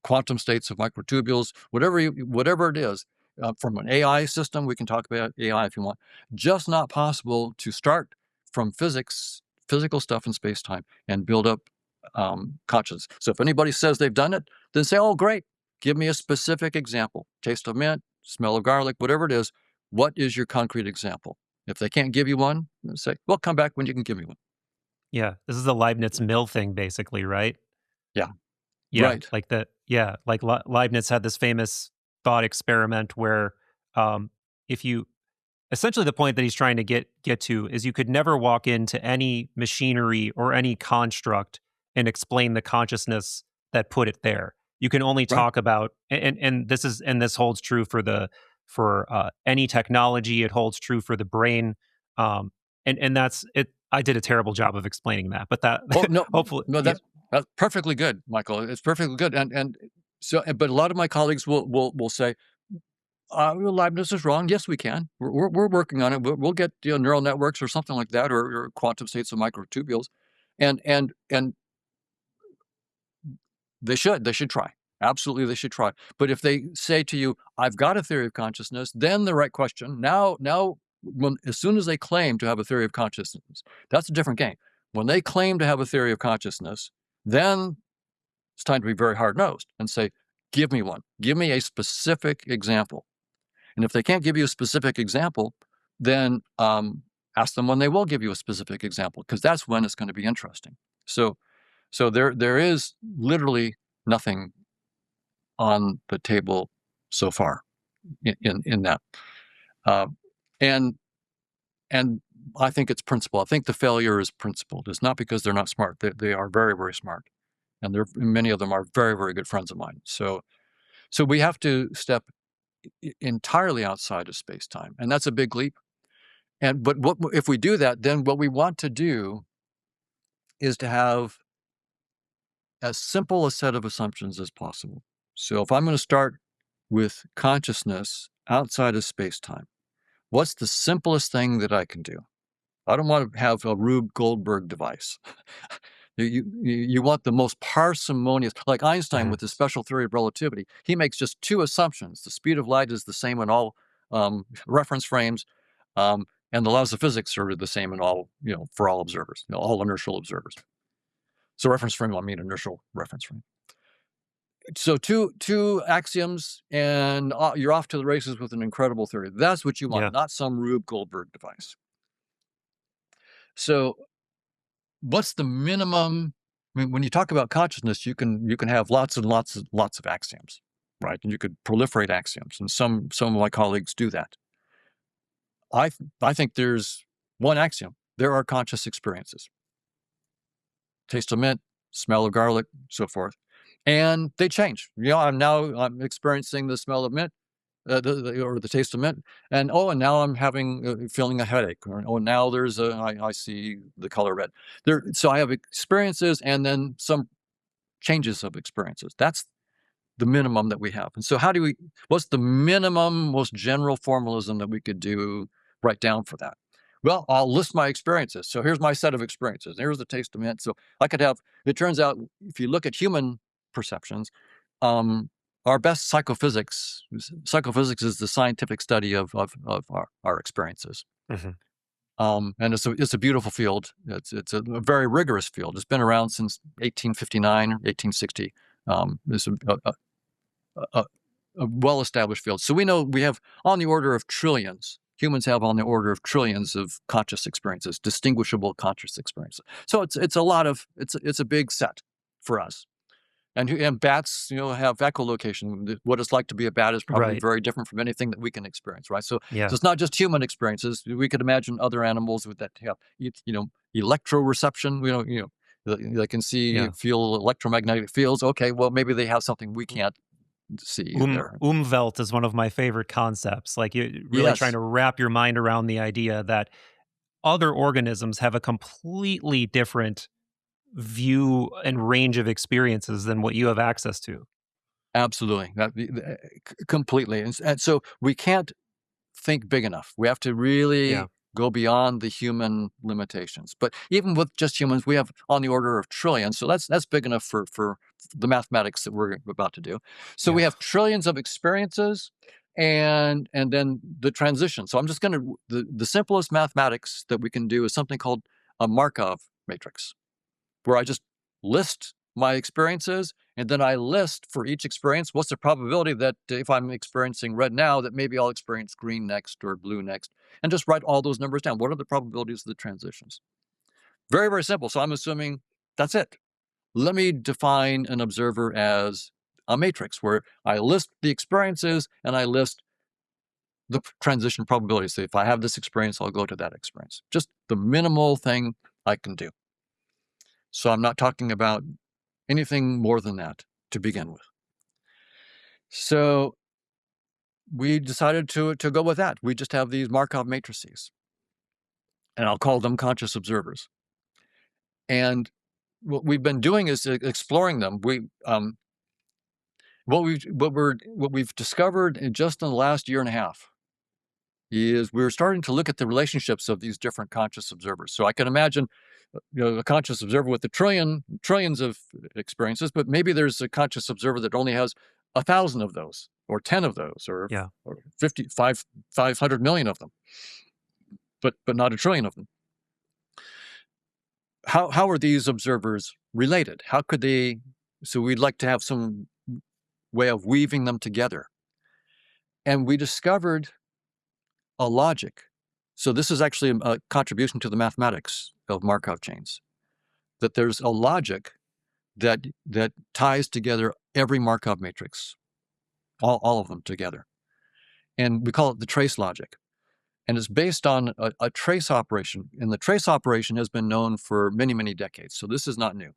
quantum states of microtubules, whatever it is, from an AI system. We can talk about AI if you want. Just not possible to start from physical stuff in space-time and build up consciousness. So if anybody says they've done it, then say, oh, great, give me a specific example. Taste of mint, smell of garlic, whatever it is. What is your concrete example? If they can't give you one, say, well, come back when you can give me one. Yeah, this is the Leibniz mill thing, basically, right? Yeah, Yeah, right. like that. Yeah, like Leibniz had this famous thought experiment where, if you essentially the point that he's trying to get to is you could never walk into any machinery or any construct and explain the consciousness that put it there. You can only Right. talk about and this holds true for any technology. It holds true for the brain, and that's it. I did a terrible job of explaining that, but that Oh no, hopefully, no, yeah, that's perfectly good, Michael. It's perfectly good, and so, but a lot of my colleagues will say, well, Leibniz is wrong. Yes, we can. We're working on it. We'll get neural networks or something like that, or quantum states of microtubules, and they should try. Absolutely, they should try. But if they say to you, "I've got a theory of consciousness," then the right question now, as soon as they claim to have a theory of consciousness, that's a different game. When they claim to have a theory of consciousness, then it's time to be very hard-nosed and say, "Give me one. Give me a specific example." And if they can't give you a specific example, then ask them when they will give you a specific example, because that's when it's going to be interesting. So there is literally nothing on the table so far in that, uh, and and I think it's principle. I think the failure is principled. It's not because they're not smart. They are very, very smart, and many of them are very, very good friends of mine. So we have to step entirely outside of space time, and that's a big leap. But what if we do that? Then what we want to do is to have as simple a set of assumptions as possible. So if I'm going to start with consciousness outside of space-time, what's the simplest thing that I can do? I don't want to have a Rube Goldberg device. You want the most parsimonious, like Einstein mhm. with his special theory of relativity. He makes just two assumptions. The speed of light is the same in all reference frames, and the laws of physics are the same in all, for all observers, all inertial observers. So reference frame, I mean inertial reference frame. So two axioms, and you're off to the races with an incredible theory. That's what you want, Yeah, not some Rube Goldberg device. So what's the minimum? I mean, when you talk about consciousness, you can have lots and lots of axioms, right? And you could proliferate axioms, and some of my colleagues do that. I think there's one axiom: there are conscious experiences. Taste of mint, smell of garlic, so forth, and they change. I'm experiencing the smell of mint, or the taste of mint, and now I'm feeling a headache, or now I see the color red. So I have experiences, and then some changes of experiences. That's the minimum that we have. And so what's the minimum, most general formalism that we could write down for that? Well, I'll list my experiences. So here's my set of experiences. Here's the taste of mint. So it turns out, if you look at human perceptions, our best psychophysics is the scientific study of our experiences. mhm. And it's a beautiful field. It's a very rigorous field. It's been around since 1859, 1860. It's a well-established field. So we know we have on the order of trillions. Humans have on the order of trillions of conscious experiences, distinguishable conscious experiences. So it's a big set for us. And bats, have echolocation. What it's like to be a bat is probably Right. very different from anything that we can experience, right? So Yeah, it's not just human experiences. We could imagine other animals that have, electroreception. They can yeah. feel electromagnetic fields. Okay, well, maybe they have something we can't see there. Umwelt is one of my favorite concepts. Like you really trying Yes, to wrap your mind around the idea that other organisms have a completely different view and range of experiences than what you have access to. absolutely, completely. And so we can't think big enough. We have to really Yeah. go beyond the human limitations. But even with just humans, we have on the order of trillions. So that's big enough for the mathematics that we're about to do. So we have trillions of experiences and then the transition. So I'm just going to, the simplest mathematics that we can do is something called a Markov matrix, where I just list my experiences, and then I list for each experience what's the probability that if I'm experiencing red now, that maybe I'll experience green next or blue next, and just write all those numbers down. What are the probabilities of the transitions? Very, very simple. So I'm assuming that's it. Let me define an observer as a matrix where I list the experiences and I list the transition probability. So if I have this experience, I'll go to that experience. Just the minimal thing I can do. So I'm not talking about anything more than that to begin with. So we decided to go with that. We just have these Markov matrices, and I'll call them conscious observers. And what we've been doing is exploring them. What we've discovered just in the last year and a half is we're starting to look at the relationships of these different conscious observers. So I can imagine, a conscious observer with trillions of experiences, but maybe there's a conscious observer that only has 1,000 of those, or 10 of those, or 500 million of them, but not a trillion of them. How are these observers related? How could they? So we'd like to have some way of weaving them together, and we discovered a logic. So this is actually a contribution to the mathematics of Markov chains, that there's a logic that ties together every Markov matrix, all of them together. And we call it the trace logic. And it's based on a trace operation. And the trace operation has been known for many, many decades. So this is not new.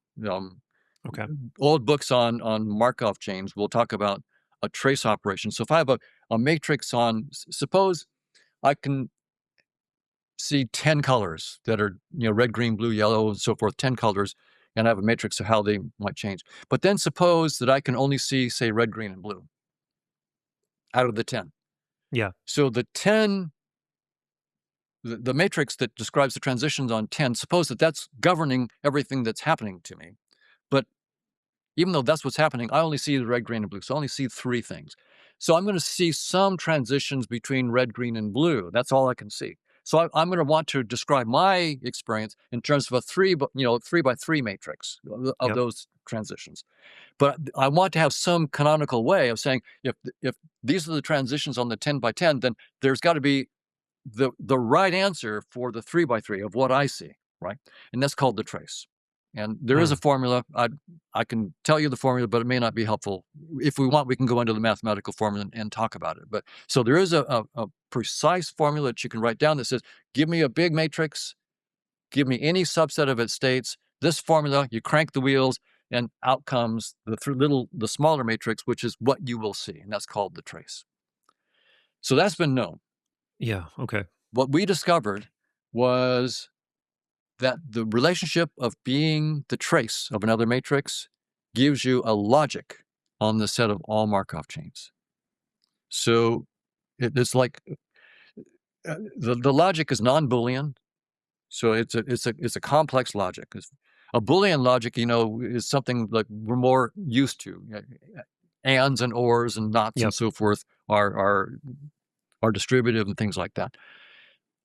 Old books on Markov chains will talk about a trace operation. So if I have a matrix on, suppose I can see 10 colors that are, red, green, blue, yellow, and so forth, 10 colors, and I have a matrix of how they might change. But then suppose that I can only see, say, red, green, and blue out of the 10. Yeah. So the 10, the matrix that describes the transitions on 10, suppose that that's governing everything that's happening to me. But even though that's what's happening, I only see the red, green, and blue. So I only see 3 things. So I'm going to see some transitions between red, green, and blue. That's all I can see. So I'm going to want to describe my experience in terms of a 3 by 3 matrix of those transitions. But I want to have some canonical way of saying, if these are the transitions on the 10 by 10, then there's got to be the right answer for the 3 by 3 of what I see, right? And that's called the trace. And there is a formula. I can tell you the formula, but it may not be helpful. If we want, we can go into the mathematical formula and talk about it. But so there is a precise formula that you can write down that says, give me a big matrix, give me any subset of its states, this formula, you crank the wheels, and out comes the smaller matrix, which is what you will see. And that's called the trace. So that's been known. Yeah, okay. What we discovered was that the relationship of being the trace of another matrix gives you a logic on the set of all Markov chains. So it's like the logic is non-Boolean. So it's a complex logic. A Boolean logic, is something like we're more used to. Ands and ors and nots and so forth are distributive and things like that.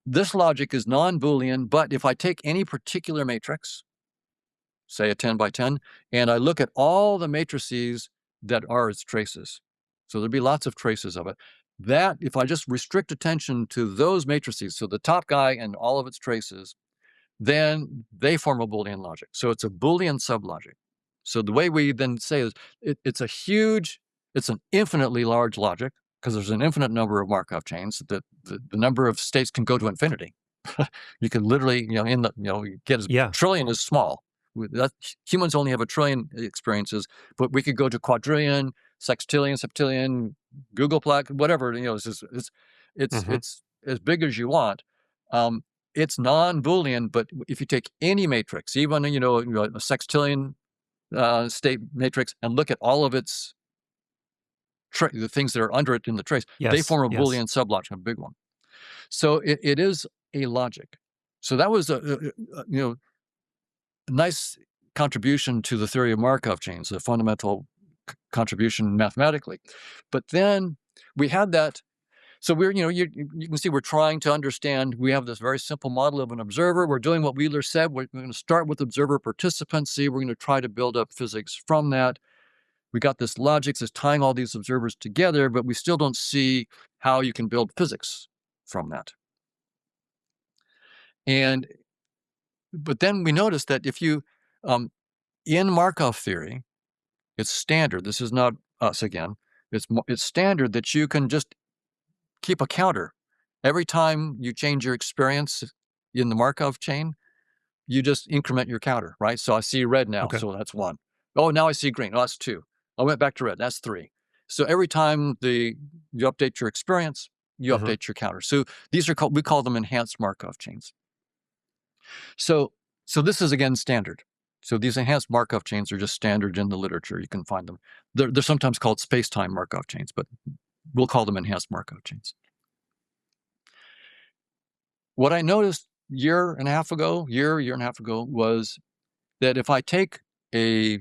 This logic is non-Boolean, but if I take any particular matrix, say a 10 by 10, and I look at all the matrices that are its traces, so there'll be lots of traces of it, that if I just restrict attention to those matrices, so the top guy and all of its traces, then they form a Boolean logic. So it's a Boolean sublogic. So the way we then say is it's an infinitely large logic, because there's an infinite number of Markov chains. The number of states can go to infinity. You can literally, you get trillion is small. Humans only have a trillion experiences, but we could go to quadrillion, sextillion, septillion, Googleplex, whatever. It's as big as you want. It's non-Boolean, but if you take any matrix, even a sextillion state matrix, and look at all of its the things that are under it in the trace, they form a Boolean sublogic, a big one. So it is a logic. So that was a nice contribution to the theory of Markov chains, a fundamental contribution mathematically. But then we had that. So we're, you can see we're trying to understand. We have this very simple model of an observer. We're doing what Wheeler said. We're going to start with observer participancy. We're going to try to build up physics from that. We got this logic that's tying all these observers together, but we still don't see how you can build physics from that. But then we noticed that if you, in Markov theory, it's standard. This is not us again. It's standard that you can just keep a counter. Every time you change your experience in the Markov chain, you just increment your counter, right? So I see red now, Okay. so that's 1. Oh, now I see green. Oh, that's 2. I went back to red. That's 3. So every time you update your experience, you update your counter. So these are we call them enhanced Markov chains. So this is again standard. So these enhanced Markov chains are just standard in the literature. You can find them. They're sometimes called Spacetime Markov chains, but we'll call them enhanced Markov chains. What I noticed year and a half ago was that if I take a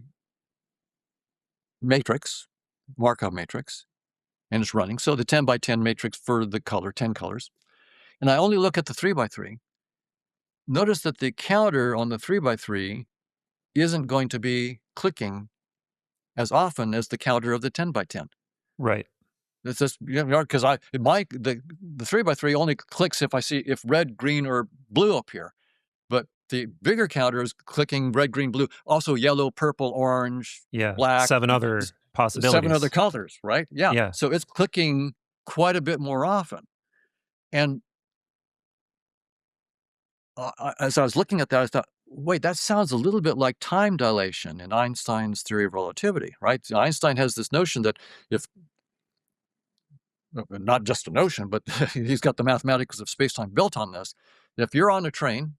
matrix, Markov matrix, and it's running, so the 10 by 10 matrix for the color, 10 colors, and I only look at the 3 by 3, notice that the counter on the 3 by 3 isn't going to be clicking as often as the counter of the 10 by 10. Right. It's just, because the 3 by 3 only clicks if red, green, or blue appear. But the bigger counter is clicking red, green, blue, also yellow, purple, orange, black. 7 other possibilities. 7 other colors, right? Yeah. So it's clicking quite a bit more often. And as I was looking at that, I thought, wait, that sounds a little bit like time dilation in Einstein's theory of relativity, right? So Einstein has this notion that not just a notion, but he's got the mathematics of spacetime built on this. If you're on a train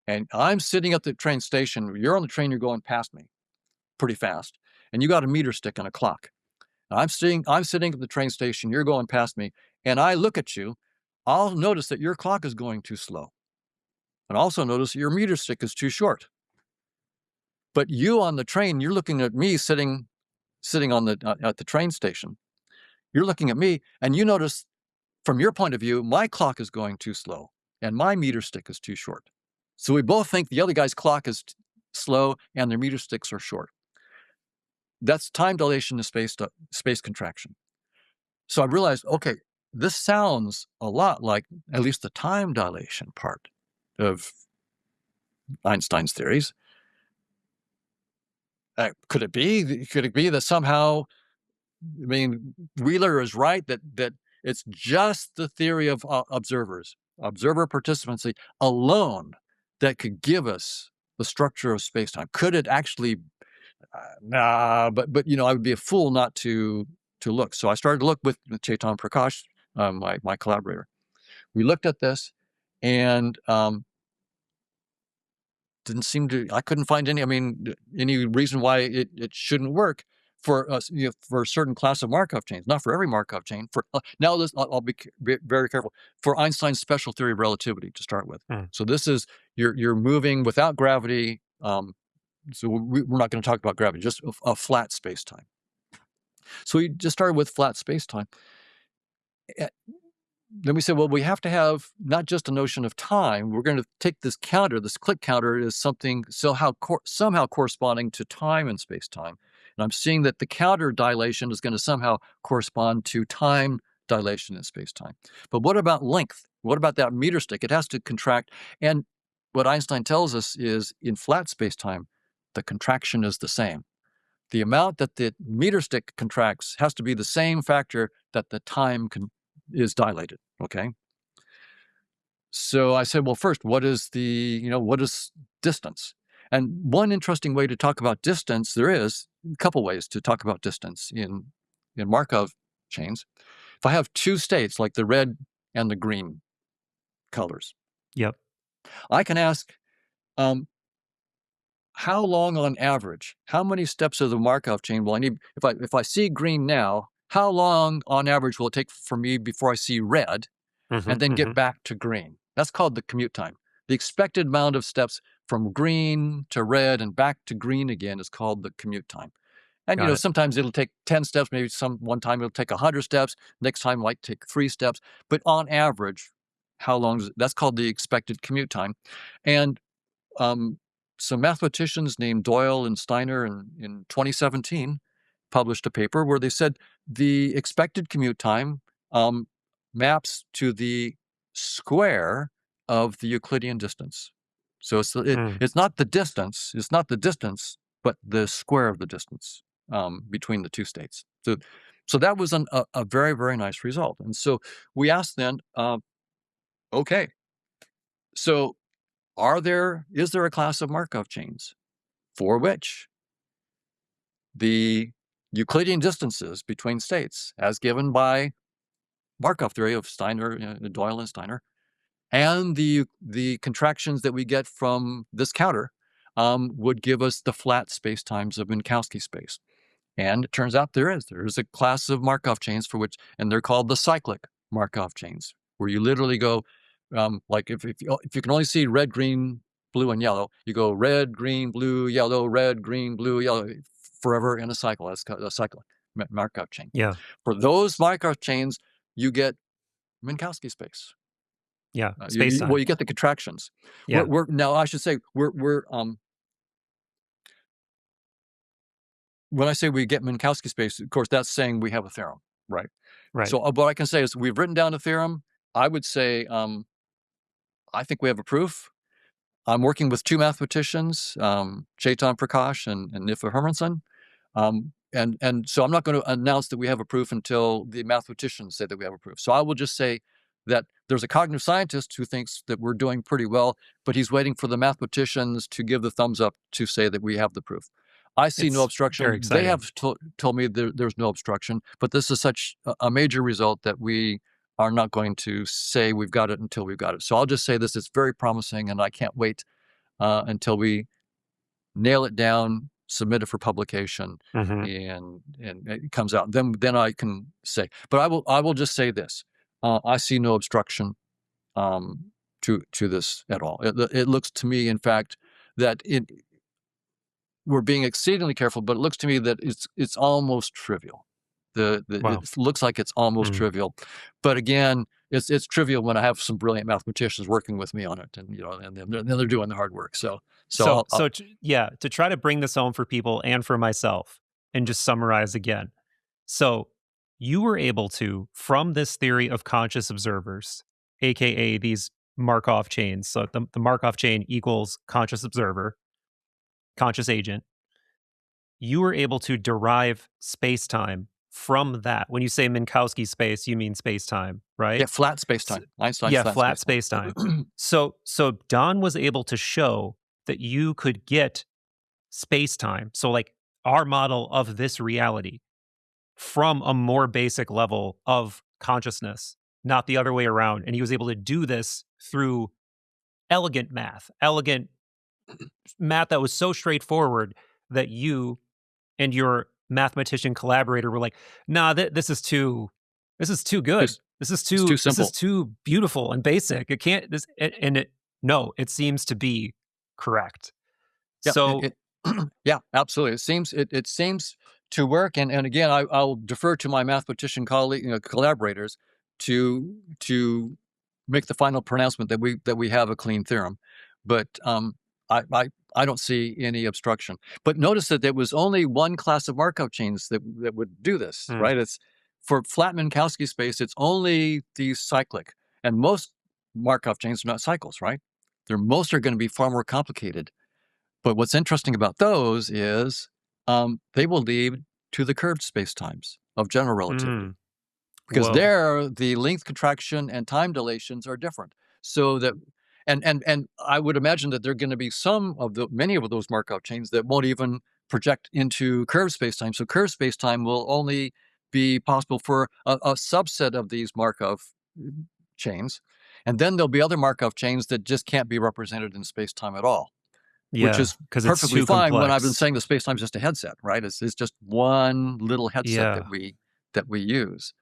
and I'm sitting at the train station, you're on the train, you're going past me pretty fast, and you got a meter stick and a clock. I'm sitting at the train station, you're going past me, and I look at you, I'll notice that your clock is going too slow. And also notice that your meter stick is too short. But you on the train, you're looking at me sitting on at the train station. You're looking at me, and you notice from your point of view, my clock is going too slow, and my meter stick is too short. So we both think the other guy's clock is slow and their meter sticks are short. That's time dilation to space contraction. So I realized, okay, this sounds a lot like at least the time dilation part of Einstein's theories. Could it be that somehow, Wheeler is right that it's just the theory of observer participancy alone that could give us the structure of space-time? Could it actually? Nah, but I would be a fool not to look. So I started to look with Chetan Prakash, my collaborator. We looked at this, and I couldn't find any reason why it shouldn't work for us, for a certain class of Markov chains, not for every Markov chain. Now I'll be very careful for Einstein's special theory of relativity to start with. So this is you're moving without gravity. So we're not going to talk about gravity, just a flat space-time. So we just started with flat space-time. Then we said, well, we have to have not just a notion of time. We're going to take this counter, this click counter, is something somehow corresponding to time in space-time. And I'm seeing that the counter dilation is going to somehow correspond to time dilation in space-time. But what about length? What about that meter stick? It has to contract. And what Einstein tells us is in flat space-time, the contraction is the same. The amount that the meter stick contracts has to be the same factor that the time is dilated, okay? So I said, well, first, what is distance? And one interesting way to talk about distance, there is a couple ways to talk about distance in Markov chains. If I have two states, like the red and the green colors, Yep. I can ask, how long on average, how many steps of the Markov chain will I need? If I see green now, how long on average will it take for me before I see red and then get back to green? That's called the commute time. The expected amount of steps from green to red and back to green again is called the commute time. And, Got it. sometimes it'll take 10 steps, maybe one time it'll take 100 steps, next time it might take 3 steps. But on average, how long that's called the expected commute time. And some mathematicians named Doyle and Steiner in 2017 published a paper where they said the expected commute time maps to the square of the Euclidean distance. So it's not the distance, but the square of the distance between the two states. So that was a very, very nice result. And so we asked then, okay, so is there a class of Markov chains for which the Euclidean distances between states, as given by Markov theory of Steiner, Doyle and Steiner, and the contractions that we get from this counter would give us the flat spacetimes of Minkowski space? And it turns out there is a class of Markov chains for which, and they're called the cyclic Markov chains, where you literally go, like if you can only see red, green, blue, and yellow, you go red, green, blue, yellow, red, green, blue, yellow, forever in a cycle. That's called a cyclic Markov chain. Yeah. For those Markov chains, you get Minkowski space. Yeah. Space time. You get the contractions. Yeah. Now I should say we're when I say we get Minkowski space, of course, that's saying we have a theorem, right? Right. So what I can say is we've written down a theorem. I would say I think we have a proof. I'm working with two mathematicians, Chetan Prakash and Nifa Hermanson. And so I'm not going to announce that we have a proof until the mathematicians say that we have a proof. So I will just say that there's a cognitive scientist who thinks that we're doing pretty well, but he's waiting for the mathematicians to give the thumbs up to say that we have the proof. I see no obstruction. Very exciting. They have told me there's no obstruction, but this is such a major result that we are not going to say we've got it until we've got it. So I'll just say this is very promising, and I can't wait until we nail it down, submit it for publication, and it comes out. Then I can say. But I will just say this: I see no obstruction to this at all. It looks to me, in fact, that we're being exceedingly careful, but it looks to me that it's almost trivial. Wow. It looks like it's almost trivial, but again, it's trivial when I have some brilliant mathematicians working with me on it, and and they're doing the hard work. So to try to bring this home for people and for myself, and just summarize again. So you were able to, from this theory of conscious observers, aka these Markov chains. So the Markov chain equals conscious observer, conscious agent. You were able to derive space-time from that. When you say Minkowski space, you mean space-time, right? Yeah, flat space-time. Flat space-time. So Don was able to show that you could get space-time, so like our model of this reality, from a more basic level of consciousness, not the other way around. And he was able to do this through elegant math that was so straightforward that you and your mathematician collaborator were like, nah, this is too good. This is too simple. This is too beautiful and basic. It can't, it seems to be correct. Yeah, so yeah, absolutely. It seems to work. And again, I'll defer to my mathematician collaborators to make the final pronouncement that we have a clean theorem. But I don't see any obstruction. But notice that there was only one class of Markov chains that would do this, right? It's for flat Minkowski space, it's only the cyclic. And most Markov chains are not cycles, right? Most are going to be far more complicated. But what's interesting about those is they will lead to the curved spacetimes of general relativity. Because there, the length contraction and time dilations are different. So that, and I would imagine that there are going to be many of those Markov chains that won't even project into curved spacetime. So curved spacetime will only be possible for a subset of these Markov chains. And then there'll be other Markov chains that just can't be represented in spacetime at all. Yeah, which is perfectly fine when I've been saying the spacetime is just a headset, right? It's just one little headset that we use.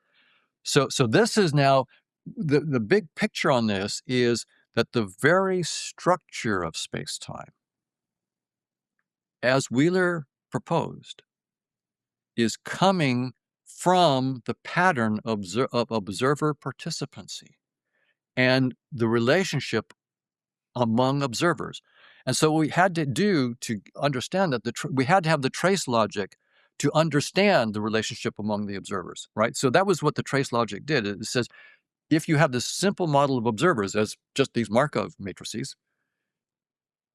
So this is now the big picture on this is that the very structure of space-time, as Wheeler proposed, is coming from the pattern of observer participancy and the relationship among observers. And so we had to do to understand that we had to have the trace logic to understand the relationship among the observers, right? So that was what the trace logic did. It says, if you have this simple model of observers as just these Markov matrices,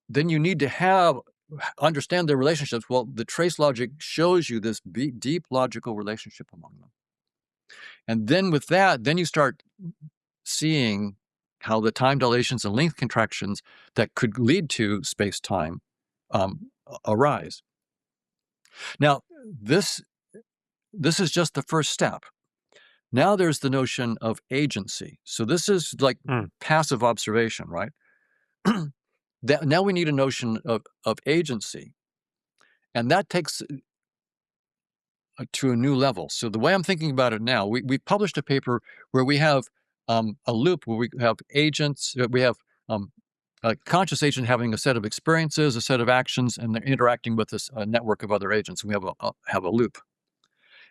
then you need to understand their relationships. Well, the trace logic shows you this deep logical relationship among them. And then with that, then you start seeing how the time dilations and length contractions that could lead to space-time arise. Now, this is just the first step. Now there's the notion of agency. So this is like passive observation, right? Now we need a notion of agency. And that takes to a new level. So the way I'm thinking about it now, we published a paper where we have a loop where we have agents, we have a conscious agent having a set of experiences, a set of actions, and they're interacting with this network of other agents. We have a loop.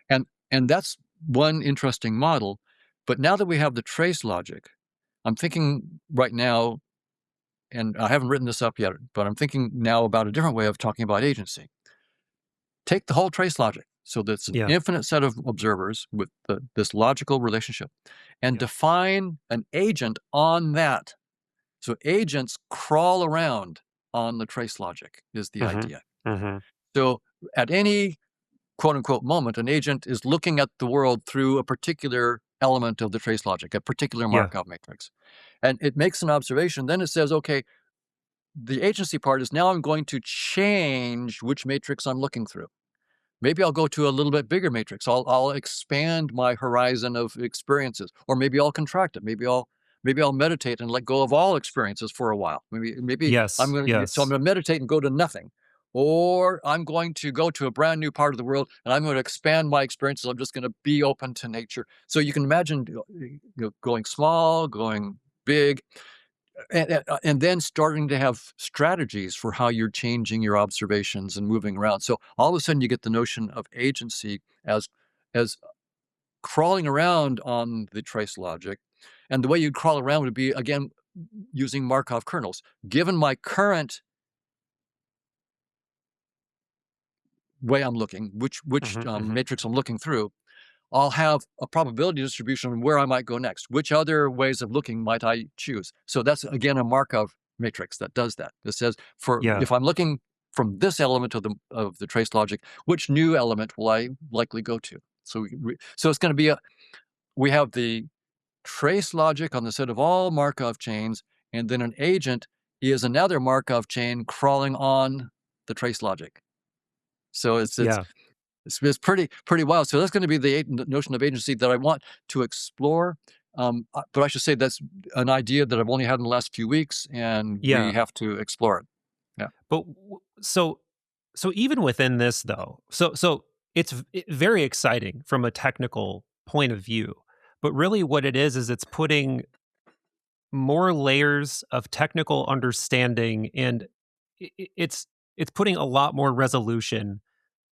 And that's one interesting model. But now that we have the trace logic, I'm thinking right now, and I haven't written this up yet, but I'm thinking now about a different way of talking about agency. Take the whole trace logic. So that's an infinite set of observers with this logical relationship, and define an agent on that. So agents crawl around on the trace logic is the idea. So at any quote unquote moment, an agent is looking at the world through a particular element of the trace logic, a particular Markov matrix. And it makes an observation. Then it says, okay, the agency part is now I'm going to change which matrix I'm looking through. Maybe I'll go to a little bit bigger matrix. I'll expand my horizon of experiences, or maybe I'll contract it. Maybe I'll meditate and let go of all experiences for a while. Maybe I'm going to meditate and go to nothing, or I'm going to go to a brand new part of the world and I'm going to expand my experiences. I'm just going to be open to nature. So you can imagine going small, going big. And then starting to have strategies for how you're changing your observations and moving around. So all of a sudden you get the notion of agency as crawling around on the trace logic. And the way you'd crawl around would be, again, using Markov kernels. Given my current way I'm looking, which matrix I'm looking through, I'll have a probability distribution on where I might go next. Which other ways of looking might I choose? So that's, again, a Markov matrix that does that. That says, if I'm looking from this element of the trace logic, which new element will I likely go to? So it's going to be we have the trace logic on the set of all Markov chains, and then an agent is another Markov chain crawling on the trace logic. So it's pretty wild. So that's going to be the notion of agency that I want to explore. But I should say that's an idea that I've only had in the last few weeks, and we have to explore it. Yeah. But so even within this, though, so it's very exciting from a technical point of view. But really, what it is it's putting more layers of technical understanding, and it's putting a lot more resolution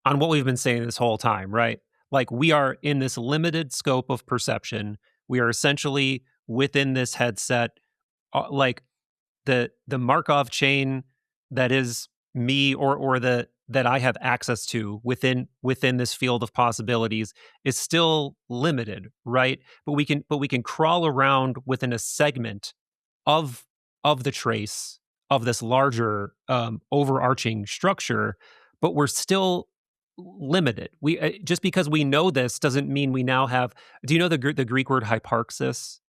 on what we've been saying this whole time, right? Like, we are in this limited scope of perception. We are essentially within this headset, like the Markov chain that is me, or that I have access to within this field of possibilities is still limited, right? But we can crawl around within a segment of the trace of this larger overarching structure, but we're still limited. We just because we know this doesn't mean we now have. Do you know the Greek word hyparxis?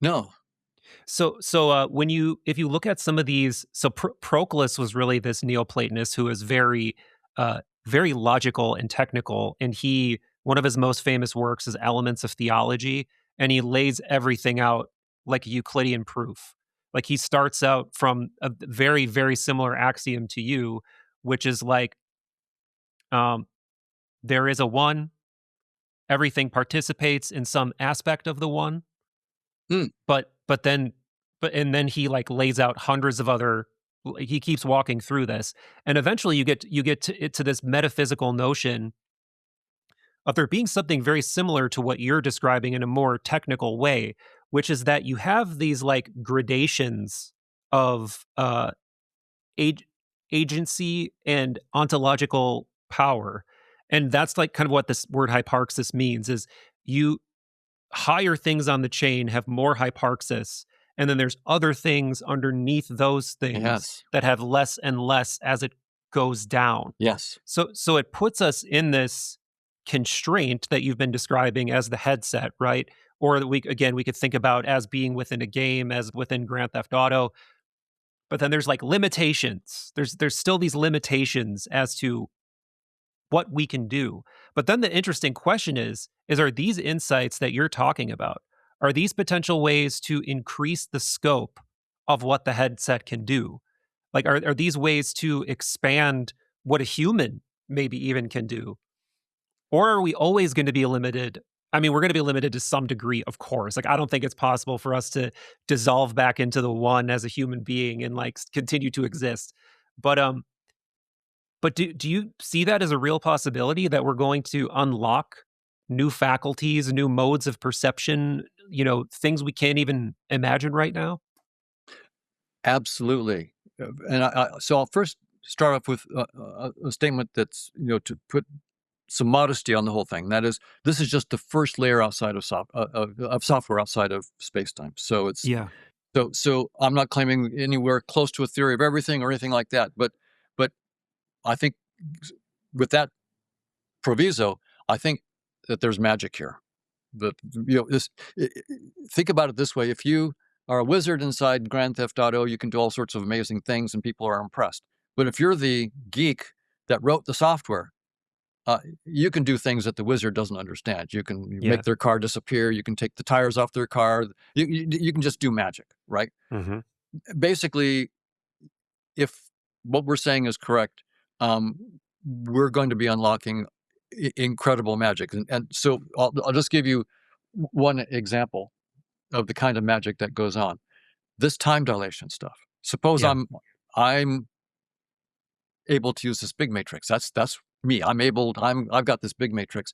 No. So if you look at some of these, so Proclus was really this Neoplatonist who is very very logical and technical, and one of his most famous works is Elements of Theology, and he lays everything out like a Euclidean proof. Like, he starts out from a very, very similar axiom to you, which is like, there is a one, everything participates in some aspect of the one, but then and then he like lays out hundreds of other, he keeps walking through this, and eventually you get to this metaphysical notion of there being something very similar to what you're describing in a more technical way, which is that you have these like gradations of ag- agency and ontological power. And that's like kind of what this word hyparxis means, is you higher things on the chain have more hyparxis, and then there's other things underneath those things Yes. that have less and less as it goes down. Yes. So it puts us in this constraint that you've been describing as the headset, right? Or that we could think about as being within a game, as within Grand Theft Auto. But then there's like limitations. There's still these limitations as to what we can do. But then the interesting question is are these insights that you're talking about, are these potential ways to increase the scope of what the headset can do? Like, are these ways to expand what a human maybe even can do? Or are we always going to be limited? I mean, we're going to be limited to some degree, of course. Like, I don't think it's possible for us to dissolve back into the one as a human being and like continue to exist. But do you see that as a real possibility that we're going to unlock new faculties, new modes of perception, things we can't even imagine right now? Absolutely. So I'll first start off with a statement that's, to put some modesty on the whole thing. That is, this is just the first layer outside of software outside of space-time. So it's Yeah. so I'm not claiming anywhere close to a theory of everything or anything like that. But I think with that proviso, I think that there's magic here. That think about it this way: if you are a wizard inside Grand Theft Auto, you can do all sorts of amazing things, and people are impressed. But if you're the geek that wrote the software, you can do things that the wizard doesn't understand. You can Yeah. make their car disappear. You can take the tires off their car. You can just do magic, right? Hmm. Basically, if what we're saying is correct, um, we're going to be unlocking incredible magic. And so I'll just give you one example of the kind of magic that goes on. This time dilation stuff. Suppose Yeah. I'm able to use this big matrix. That's me. I've got this big matrix.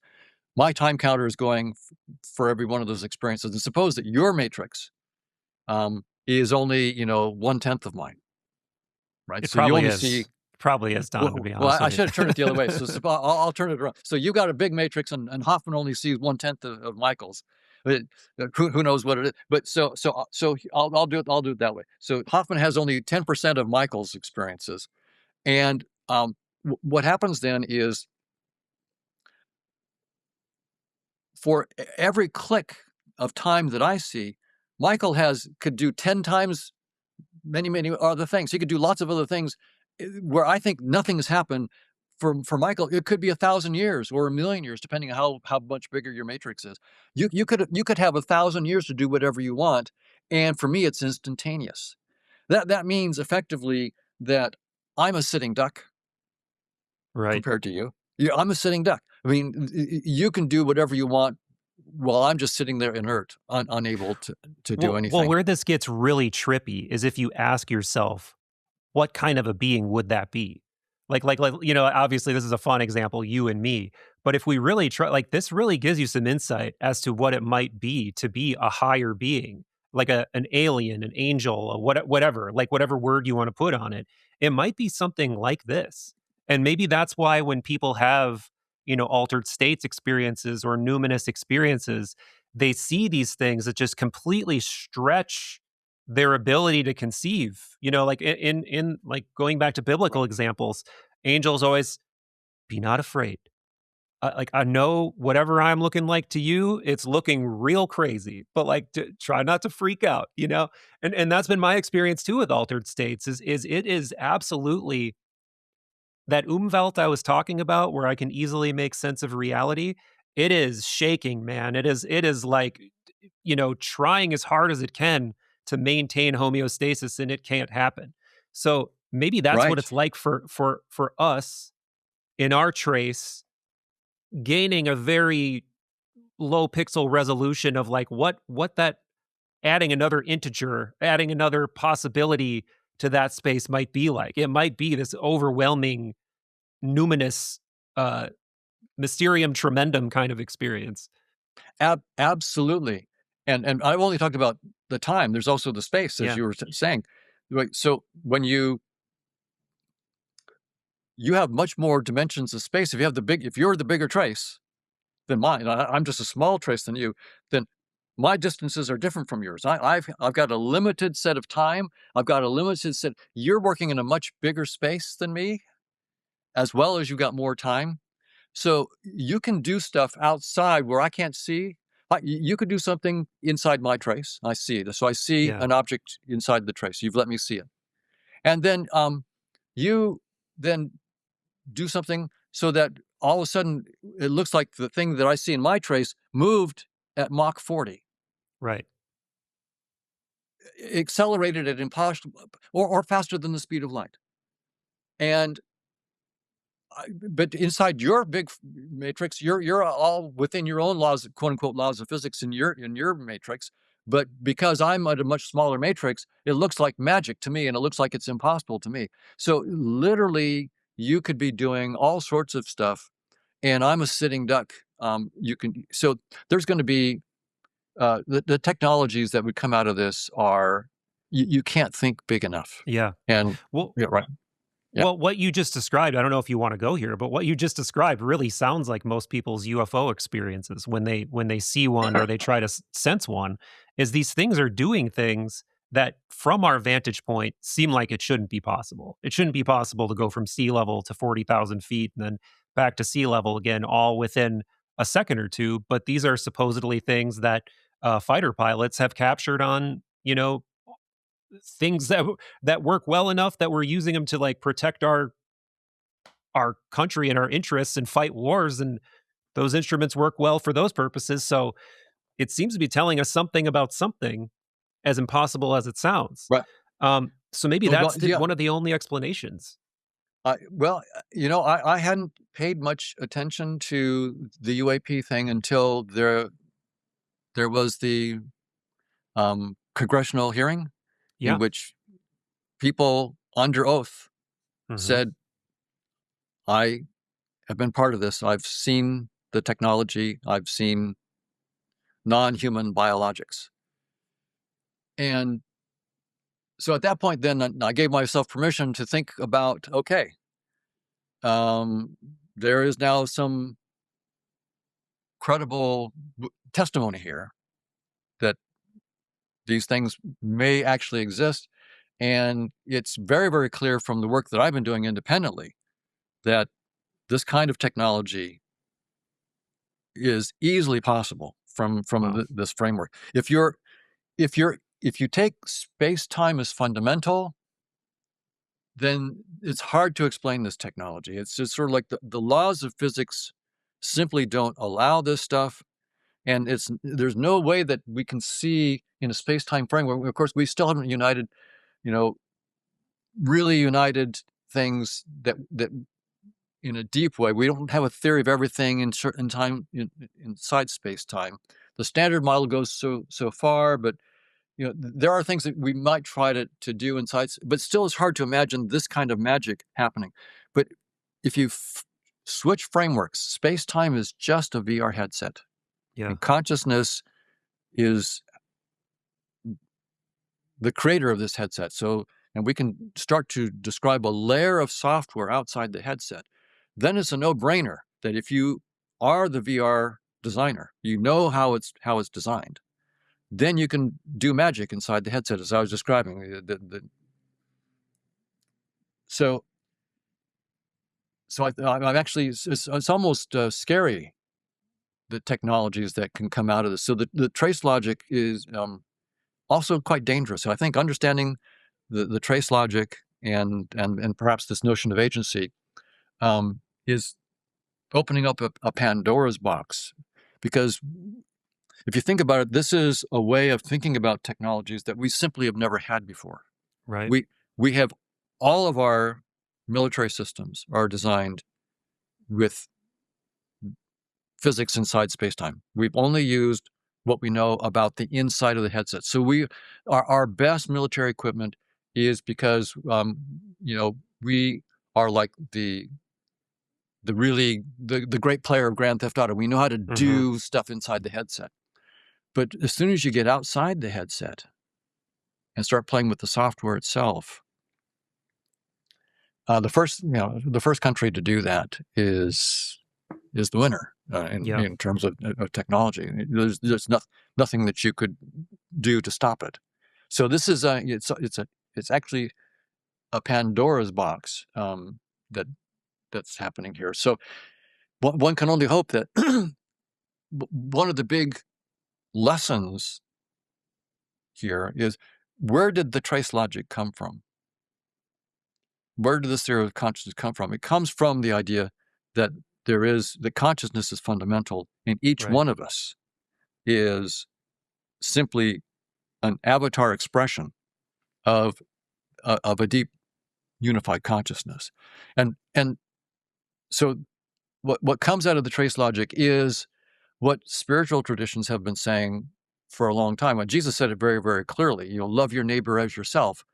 My time counter is going for every one of those experiences. And suppose that your matrix is only 1/10 of mine, right? It So you probably only is. see. Probably is, Don, to be Well, honest I with should have turned it the other way. you. So I'll turn it around. So you got a big matrix, and Hoffman only sees 1/10 of Michael's. But who knows what it is? But so I'll do it. I'll do it that way. So Hoffman has only 10% of Michael's experiences, and what happens then is for every click of time that I see, Michael could do 10 times many other things. He could do lots of other things where I think nothing has happened. For Michael, it could be 1,000 years or 1,000,000 years, depending on how much bigger your matrix is. You could have 1,000 years to do whatever you want, and for me, it's instantaneous. That means effectively that I'm a sitting duck Right. compared to you. Yeah, I'm a sitting duck. I mean, you can do whatever you want while I'm just sitting there inert, unable to do Well, anything. where this gets really trippy is if you ask yourself, what kind of a being would that be? Like, obviously this is a fun example, you and me, but if we really try, like, this really gives you some insight as to what it might be to be a higher being, like an alien, an angel, or whatever, like whatever word you want to put on it. It might be something like this. And maybe that's why when people have, altered states experiences or numinous experiences, they see these things that just completely stretch their ability to conceive. Like in like going back to biblical examples, angels always be not afraid. Like, I know whatever I'm looking like to you, it's looking real crazy, but like, try not to freak out, and that's been my experience too with altered states. Is it is absolutely that umwelt I was talking about, where I can easily make sense of reality. It is shaking, man. It is like, trying as hard as it can to maintain homeostasis, and it can't happen. So maybe that's what Right. it's like for us in our trace, gaining a very low pixel resolution of like what that adding another integer, adding another possibility to that space might be like. It might be this overwhelming, numinous, uh, mysterium tremendum kind of experience. Absolutely. And I've only talked about the time. There's also the space, as Yeah. you were saying. Right. So when you have much more dimensions of space, if you're the bigger trace than mine, I'm just a small trace than you, then my distances are different from yours. I've got a limited set of time. I've got a limited set. You're working in a much bigger space than me, as well as you've got more time. So you can do stuff outside where I can't see. You could do something inside my trace. I see it. So I see Yeah. an object inside the trace. You've let me see it. And then you then do something so that all of a sudden it looks like the thing that I see in my trace moved at Mach 40, Right. accelerated at impossible or faster than the speed of light. And but inside your big matrix, you're all within your own laws, quote unquote, laws of physics in your matrix. But because I'm at a much smaller matrix, it looks like magic to me, and it looks like it's impossible to me. So literally, you could be doing all sorts of stuff, and I'm a sitting duck. So there's going to be the technologies that would come out of this are you can't think big enough. Yeah. And Well, yeah, right. Yeah. Well, what you just described, I don't know if you want to go here, but what you just described really sounds like most people's UFO experiences when they see one or they try to sense one, is these things are doing things that from our vantage point seem like it shouldn't be possible. It shouldn't be possible to go from sea level to 40,000 feet and then back to sea level again, all within a second or two. But these are supposedly things that fighter pilots have captured on, things that work well enough that we're using them to like protect our country and our interests and fight wars, and those instruments work well for those purposes. So it seems to be telling us something about something, as impossible as it sounds. Right. So maybe Well, that's yeah. one of the only explanations. Well, I hadn't paid much attention to the UAP thing until there was the congressional hearing in Yeah. which people under oath Hmm. said, I have been part of this. I've seen the technology. I've seen non-human biologics. And so at that point, then I gave myself permission to think about, okay, there is now some credible testimony here that these things may actually exist. And it's very, very clear from the work that I've been doing independently that this kind of technology is easily possible from Wow. this framework. If you take space-time as fundamental, then it's hard to explain this technology. It's just sort of like the laws of physics simply don't allow this stuff. And there's no way that we can see in a space-time framework. Of course, we still haven't really united things that in a deep way. We don't have a theory of everything in certain time inside space-time. The standard model goes so far, but there are things that we might try to do inside, but still it's hard to imagine this kind of magic happening. But if you switch frameworks, space-time is just a VR headset. Yeah. And consciousness is the creator of this headset. And we can start to describe a layer of software outside the headset. Then it's a no-brainer that if you are the VR designer, you know how it's designed, then you can do magic inside the headset, as I was describing. So I'm actually, it's almost scary, the technologies that can come out of this. So the trace logic is also quite dangerous. So I think understanding the trace logic and perhaps this notion of agency is opening up a Pandora's box. Because if you think about it, this is a way of thinking about technologies that we simply have never had before. Right. We have all of our military systems are designed with physics inside spacetime. We've only used what we know about the inside of the headset. So our best military equipment is because we are like the great player of Grand Theft Auto. We know how to do stuff inside the headset. But as soon as you get outside the headset and start playing with the software itself, the first country to do that is the winner in terms of technology. There's nothing that you could do to stop it. So this is it's actually a Pandora's box that's happening here. So one can only hope that one of the big lessons here is, where did the trace logic come from? Where did this theory of consciousness come from? It comes from the idea that the consciousness is fundamental, and each one of us is simply an avatar expression of a deep unified consciousness. And so what comes out of the trace logic is what spiritual traditions have been saying for a long time. And Jesus said it very, very clearly. You'll love your neighbor as yourself.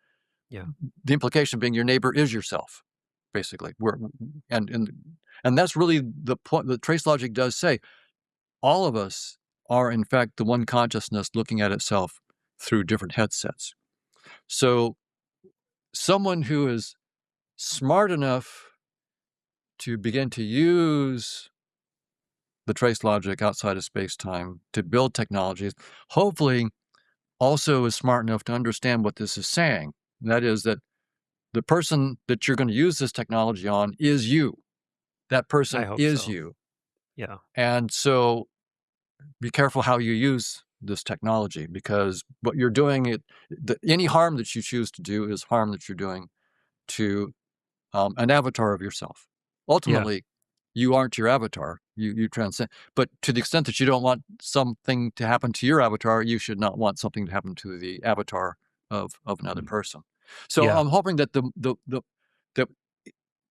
Yeah. The implication being your neighbor is yourself, basically. And that's really the point. The trace logic does say all of us are, in fact, the one consciousness looking at itself through different headsets. So someone who is smart enough to begin to use the trace logic outside of space-time to build technologies, hopefully also is smart enough to understand what this is saying. That is, that the person that you're going to use this technology on is you. That person is you. Yeah. And so be careful how you use this technology, because what you're doing, any harm that you choose to do is harm that you're doing to an avatar of yourself. Ultimately, you aren't your avatar. You transcend. But to the extent that you don't want something to happen to your avatar, you should not want something to happen to the avatar of another person. So I'm hoping that that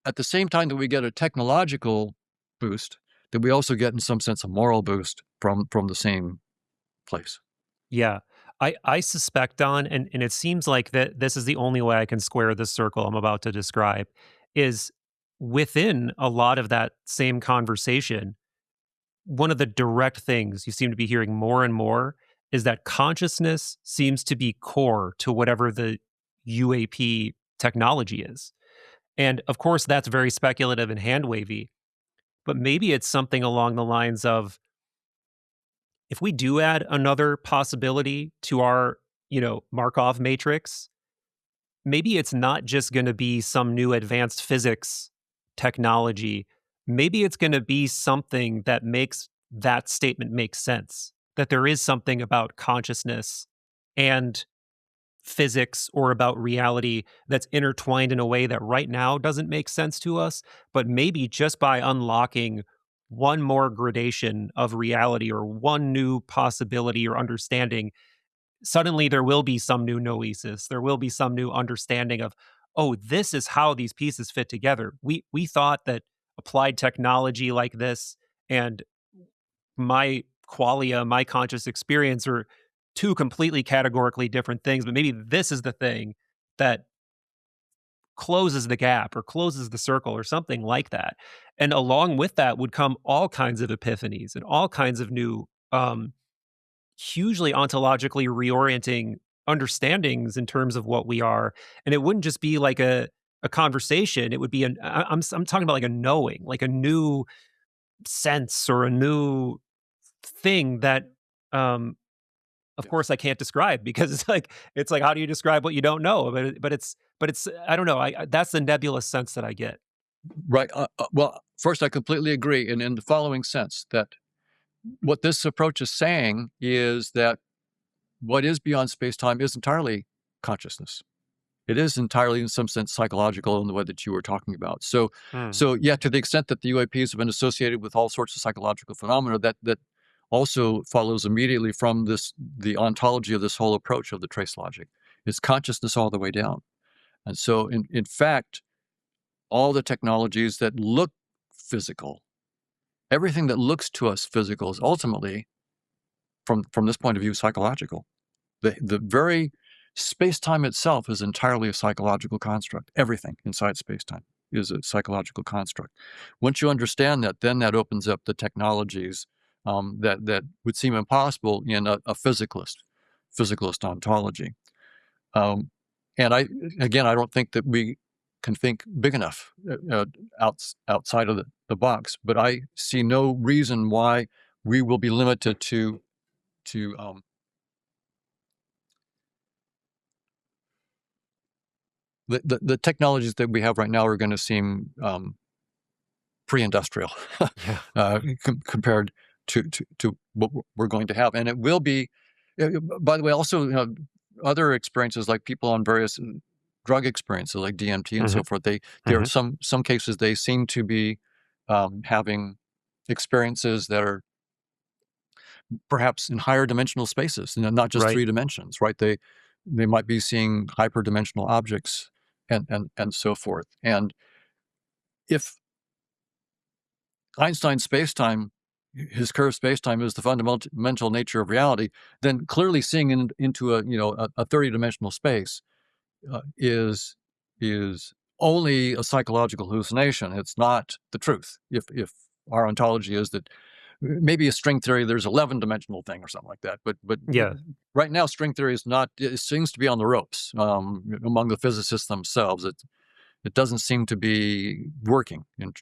at the same time that we get a technological boost, that we also get in some sense a moral boost from the same place. Yeah. I suspect, Don, and it seems like that this is the only way I can square this circle I'm about to describe, is within a lot of that same conversation, one of the direct things you seem to be hearing more and more is that consciousness seems to be core to whatever the UAP technology is. And of course, that's very speculative and hand wavy, but maybe it's something along the lines of, if we do add another possibility to our, Markov matrix, maybe it's not just going to be some new advanced physics technology. Maybe it's going to be something that makes that statement make sense, that there is something about consciousness and physics or about reality that's intertwined in a way that right now doesn't make sense to us. But maybe just by unlocking one more gradation of reality or one new possibility or understanding, suddenly there will be some new noesis. There will be some new understanding of, oh, this is how these pieces fit together. We thought that applied technology like this and my qualia, my conscious experience, are two completely categorically different things, but maybe this is the thing that closes the gap or closes the circle or something like that. And along with that would come all kinds of epiphanies and all kinds of new, hugely ontologically reorienting understandings in terms of what we are. And it wouldn't just be like a conversation. It would be I'm talking about like a knowing, like a new sense or a new thing that, of course I can't describe, because it's like how do you describe what you don't know? But it's I don't know. That's the nebulous sense that I get. Right. Well, first, I completely agree, and in the following sense, that what this approach is saying is that what is beyond space-time is entirely consciousness. It is entirely, in some sense, psychological in the way that you were talking about. So yeah, to the extent that the UAPs have been associated with all sorts of psychological phenomena, that also follows immediately from the ontology of this whole approach of the trace logic. It's consciousness all the way down. And so, in fact, all the technologies that look physical, everything that looks to us physical, is ultimately from this point of view, psychological. The very space-time itself is entirely a psychological construct. Everything inside space-time is a psychological construct. Once you understand that, then that opens up the technologies that would seem impossible in a physicalist ontology. And I don't think that we can think big enough outside of the box, but I see no reason why we will be limited to the technologies that we have right now are going to seem pre-industrial compared to what we're going to have, and it will be. By the way, also other experiences like people on various drug experiences like DMT and so forth. There are some cases they seem to be having experiences that are perhaps in higher dimensional spaces, not just 3 dimensions, right? They might be seeing hyperdimensional objects and so forth. And if Einstein's spacetime, his curved spacetime, is the fundamental nature of reality, then clearly seeing into a 30-dimensional space is only a psychological hallucination. It's not the truth. If our ontology is that maybe a string theory, there's 11-dimensional thing or something like that. But right now, string theory is not. It seems to be on the ropes among the physicists themselves. It doesn't seem to be working. And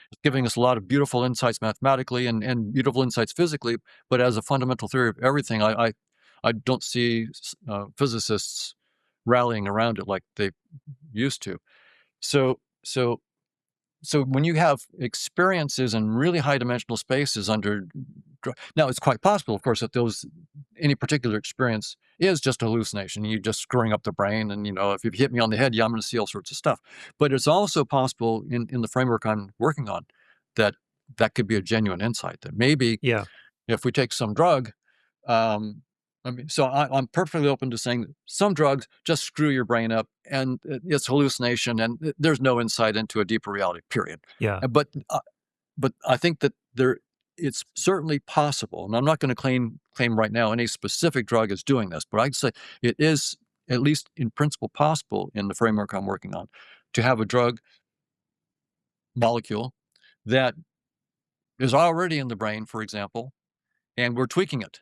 it's giving us a lot of beautiful insights mathematically and beautiful insights physically, but as a fundamental theory of everything, I don't see physicists rallying around it like they used to. So when you have experiences in really high dimensional spaces now it's quite possible, of course, that any particular experience is just a hallucination. You're just screwing up the brain, and if you hit me on the head, I'm going to see all sorts of stuff. But it's also possible in the framework I'm working on that could be a genuine insight. That maybe if we take some drug, I'm perfectly open to saying that some drugs just screw your brain up, and it's hallucination, and there's no insight into a deeper reality. Period. But I think that it's certainly possible, and I'm not going to claim right now any specific drug is doing this, but I'd say it is at least in principle possible in the framework I'm working on to have a drug molecule that is already in the brain, for example, and we're tweaking it.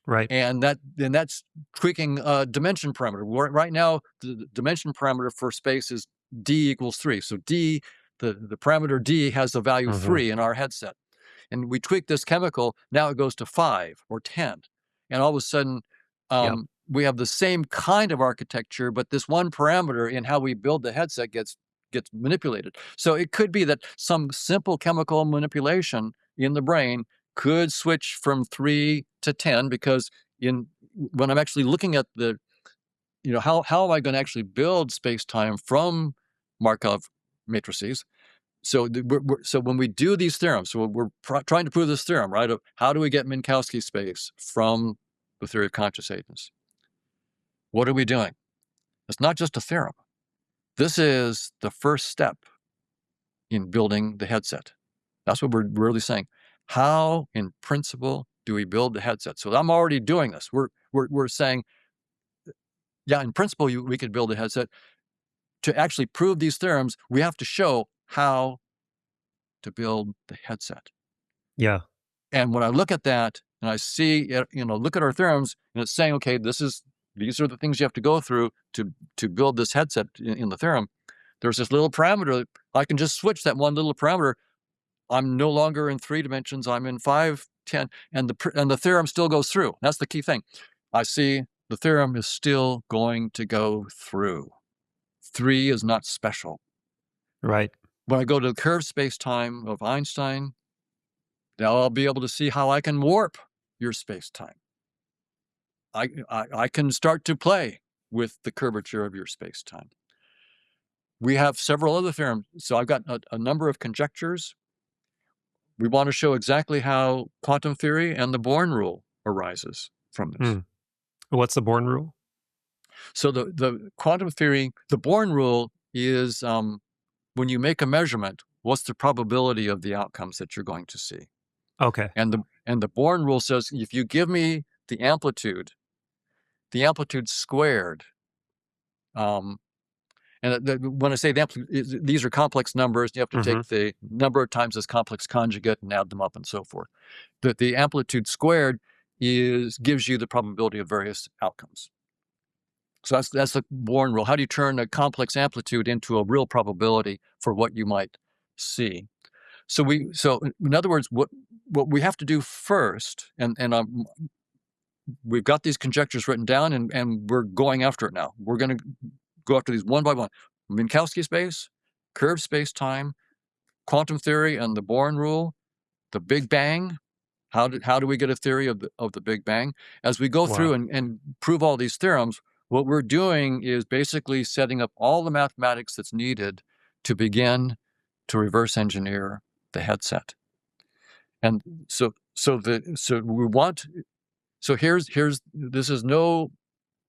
Right. And that's tweaking a dimension parameter. Right now, the dimension parameter for space is d equals 3. So d, the parameter d has the value 3 in our headset. And we tweak this chemical, now it goes to 5 or 10. And all of a sudden, we have the same kind of architecture, but this one parameter in how we build the headset gets manipulated. So it could be that some simple chemical manipulation in the brain could switch from 3 to 10, because when I'm actually looking at how am I going to actually build space-time from Markov matrices? So when we do these theorems, so we're trying to prove this theorem, right, of how do we get Minkowski space from the theory of conscious agents? What are we doing? It's not just a theorem. This is the first step in building the headset. That's what we're really saying. How, in principle, do we build the headset? So I'm already doing this. We're saying, in principle, we could build a headset. To actually prove these theorems, we have to show how to build the headset. Yeah. And when I look at that and I see, look at our theorems, and it's saying, okay, these are the things you have to go through to build this headset in the theorem. There's this little parameter. I can just switch that one little parameter. I'm no longer in 3 dimensions. I'm in 5, 10, and the theorem still goes through. That's the key thing. I see the theorem is still going to go through. 3 is not special. Right. When I go to the curved space-time of Einstein, now I'll be able to see how I can warp your space-time. I can start to play with the curvature of your space-time. We have several other theorems. So I've got a number of conjectures. We want to show exactly how quantum theory and the Born rule arises from this. What's the Born rule? So the quantum theory, the Born rule is when you make a measurement, what's the probability of the outcomes that you're going to see? Okay. And the Born rule says if you give me the amplitude squared, and when I say the amplitude, these are complex numbers. You have to take the number of times this complex conjugate and add them up and so forth. The amplitude squared gives you the probability of various outcomes. So that's the Born rule. How do you turn a complex amplitude into a real probability for what you might see? So in other words, what we have to do first, and we've got these conjectures written down, and we're going after it now. We're going to go after these one by one. Minkowski space, curved space-time, quantum theory, and the Born rule, the Big Bang. How do we get a theory of the Big Bang? As we go through and prove all these theorems, what we're doing is basically setting up all the mathematics that's needed to begin to reverse engineer the headset. And so here's this is no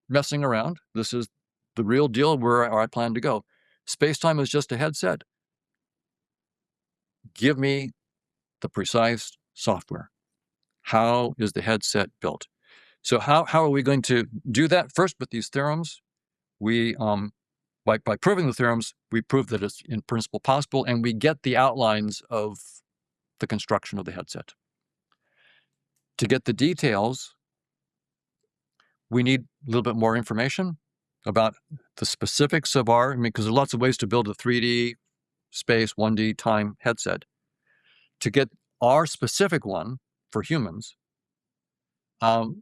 messing around. This is the real deal where I plan to go. Space-time is just a headset. Give me the precise software. How is the headset built? So how are we going to do that? First, with these theorems, we by proving the theorems, we prove that it's in principle possible, and we get the outlines of the construction of the headset. To get the details, we need a little bit more information about the specifics of because there's lots of ways to build a 3D space, 1D time headset. To get our specific one for humans, the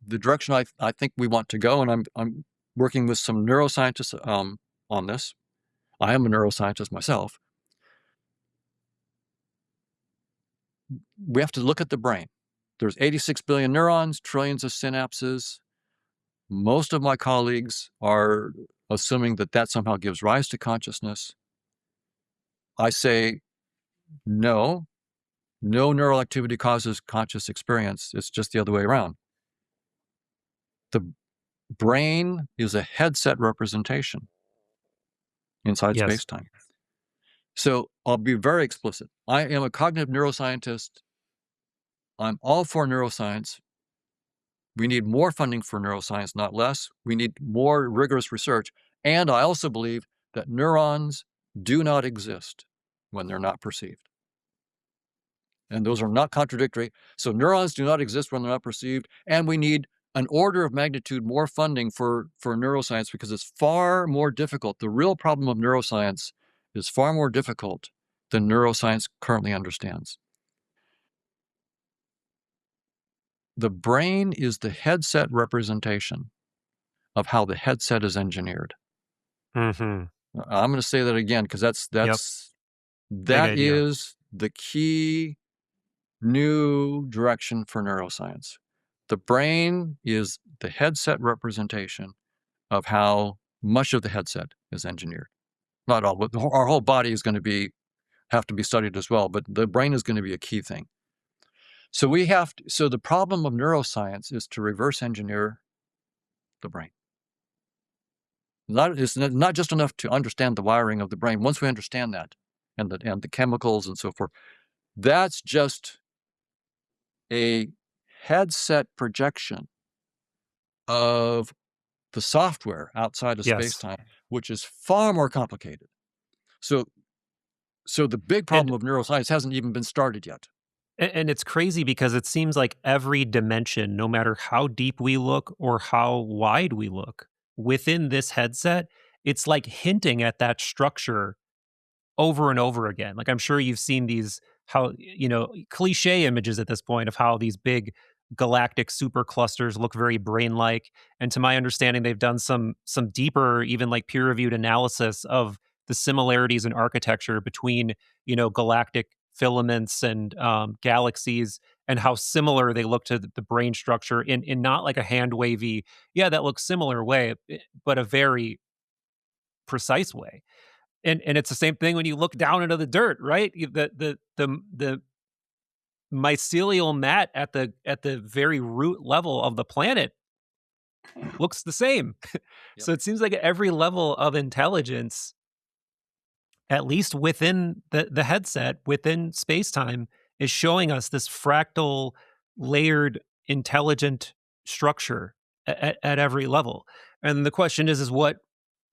direction I think we want to go, and I'm working with some neuroscientists on this. I am a neuroscientist myself. We have to look at the brain. There's 86 billion neurons, trillions of synapses. Most of my colleagues are assuming that somehow gives rise to consciousness. I say no neural activity causes conscious experience. It's just the other way around. The brain is a headset representation inside space-time. So I'll be very explicit. I am a cognitive neuroscientist. I'm all for neuroscience. We need more funding for neuroscience, not less. We need more rigorous research. And I also believe that neurons do not exist when they're not perceived. And those are not contradictory. So neurons do not exist when they're not perceived. And we need an order of magnitude more funding for neuroscience because it's far more difficult. The real problem of neuroscience is far more difficult than neuroscience currently understands. The brain is the headset representation of how the headset is engineered. I'm going to say that again because that is the key new direction for neuroscience. The brain is the headset representation of how much of the headset is engineered. Not all, but our whole body is going to have to be studied as well, but the brain is going to be a key thing. So the problem of neuroscience is to reverse engineer the brain. It's not just enough to understand the wiring of the brain. Once we understand that and the chemicals and so forth, that's just a headset projection of the software outside of space-time, which is far more complicated. So the big problem of neuroscience hasn't even been started yet. And it's crazy because it seems like every dimension, no matter how deep we look or how wide we look, within this headset, it's like hinting at that structure over and over again. Like I'm sure you've seen these cliche images at this point of how these big galactic superclusters look very brain-like. And to my understanding, they've done some deeper, even like peer-reviewed analysis of the similarities in architecture between galactic filaments and galaxies, and how similar they look to the brain structure in not like a hand wavy, that looks similar way, but a very precise way. And it's the same thing when you look down into the dirt, right? The mycelial mat at the very root level of the planet looks the same. So it seems like at every level of intelligence, at least within the headset, within space-time, is showing us this fractal, layered, intelligent structure at every level. And the question is what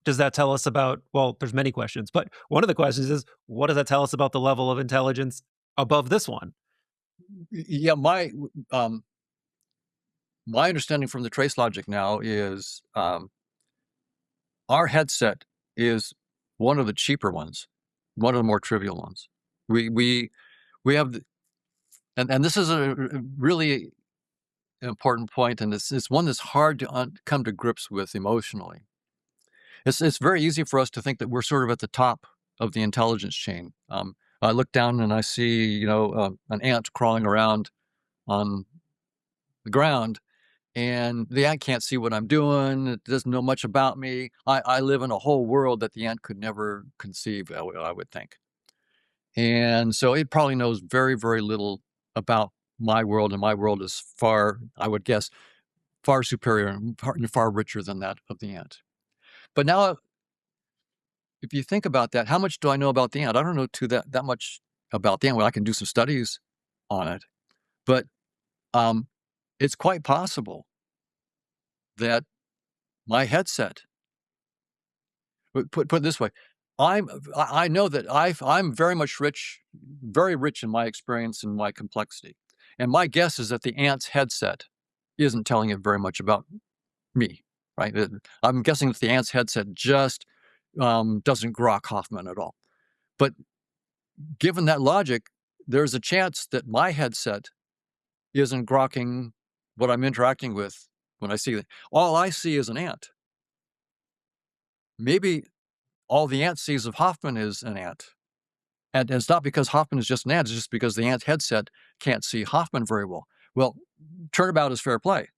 does that tell us about, well, there's many questions, but one of the questions is, what does that tell us about the level of intelligence above this one? Yeah, my understanding from the trace logic now is our headset is one of the cheaper ones, one of the more trivial ones. We have, and this is a really important point, and it's one that's hard to come to grips with emotionally. It's very easy for us to think that we're sort of at the top of the intelligence chain. I look down and I see, an ant crawling around on the ground, and the ant can't see what I'm doing. It doesn't know much about me. I live in a whole world that the ant could never conceive, I would think. And so it probably knows very, very little about my world, and my world is far, I would guess, far superior and far richer than that of the ant. But now, if you think about that, how much do I know about the ant? I don't know that much about the ant. Well, I can do some studies on it, but it's quite possible that my headset, put it this way, I know that I'm very much very rich in my experience and my complexity. And my guess is that the ant's headset isn't telling it very much about me, right? I'm guessing that the ant's headset just doesn't grok Hoffman at all. But given that logic, there's a chance that my headset isn't grokking what I'm interacting with when I see it. All I see is an ant. Maybe all the ant sees of Hoffman is an ant. And it's not because Hoffman is just an ant, it's just because the ant headset can't see Hoffman very well. Well, turnabout is fair play.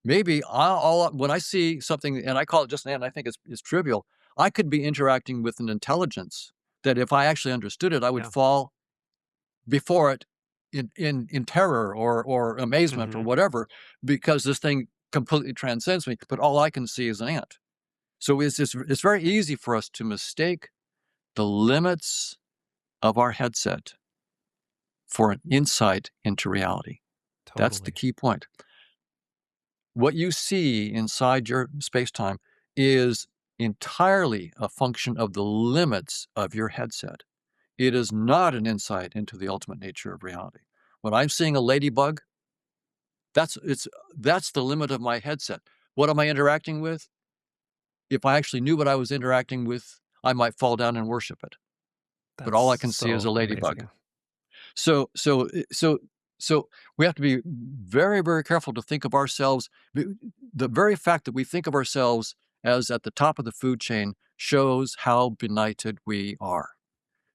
Maybe when I see something, and I call it just an ant, and I think it's trivial, I could be interacting with an intelligence that if I actually understood it, I would fall before it in terror or amazement or whatever, because this thing completely transcends me, but all I can see is an ant. So it's very easy for us to mistake the limits of our headset for an insight into reality. Totally. That's the key point. What you see inside your space-time is entirely a function of the limits of your headset. It is not an insight into the ultimate nature of reality. When I'm seeing a ladybug, that's the limit of my headset. What am I interacting with? If I actually knew what I was interacting with, I might fall down and worship it. But all I can see is a ladybug. Amazing. So we have to be very, very careful to think of ourselves. The very fact that we think of ourselves as at the top of the food chain shows how benighted we are.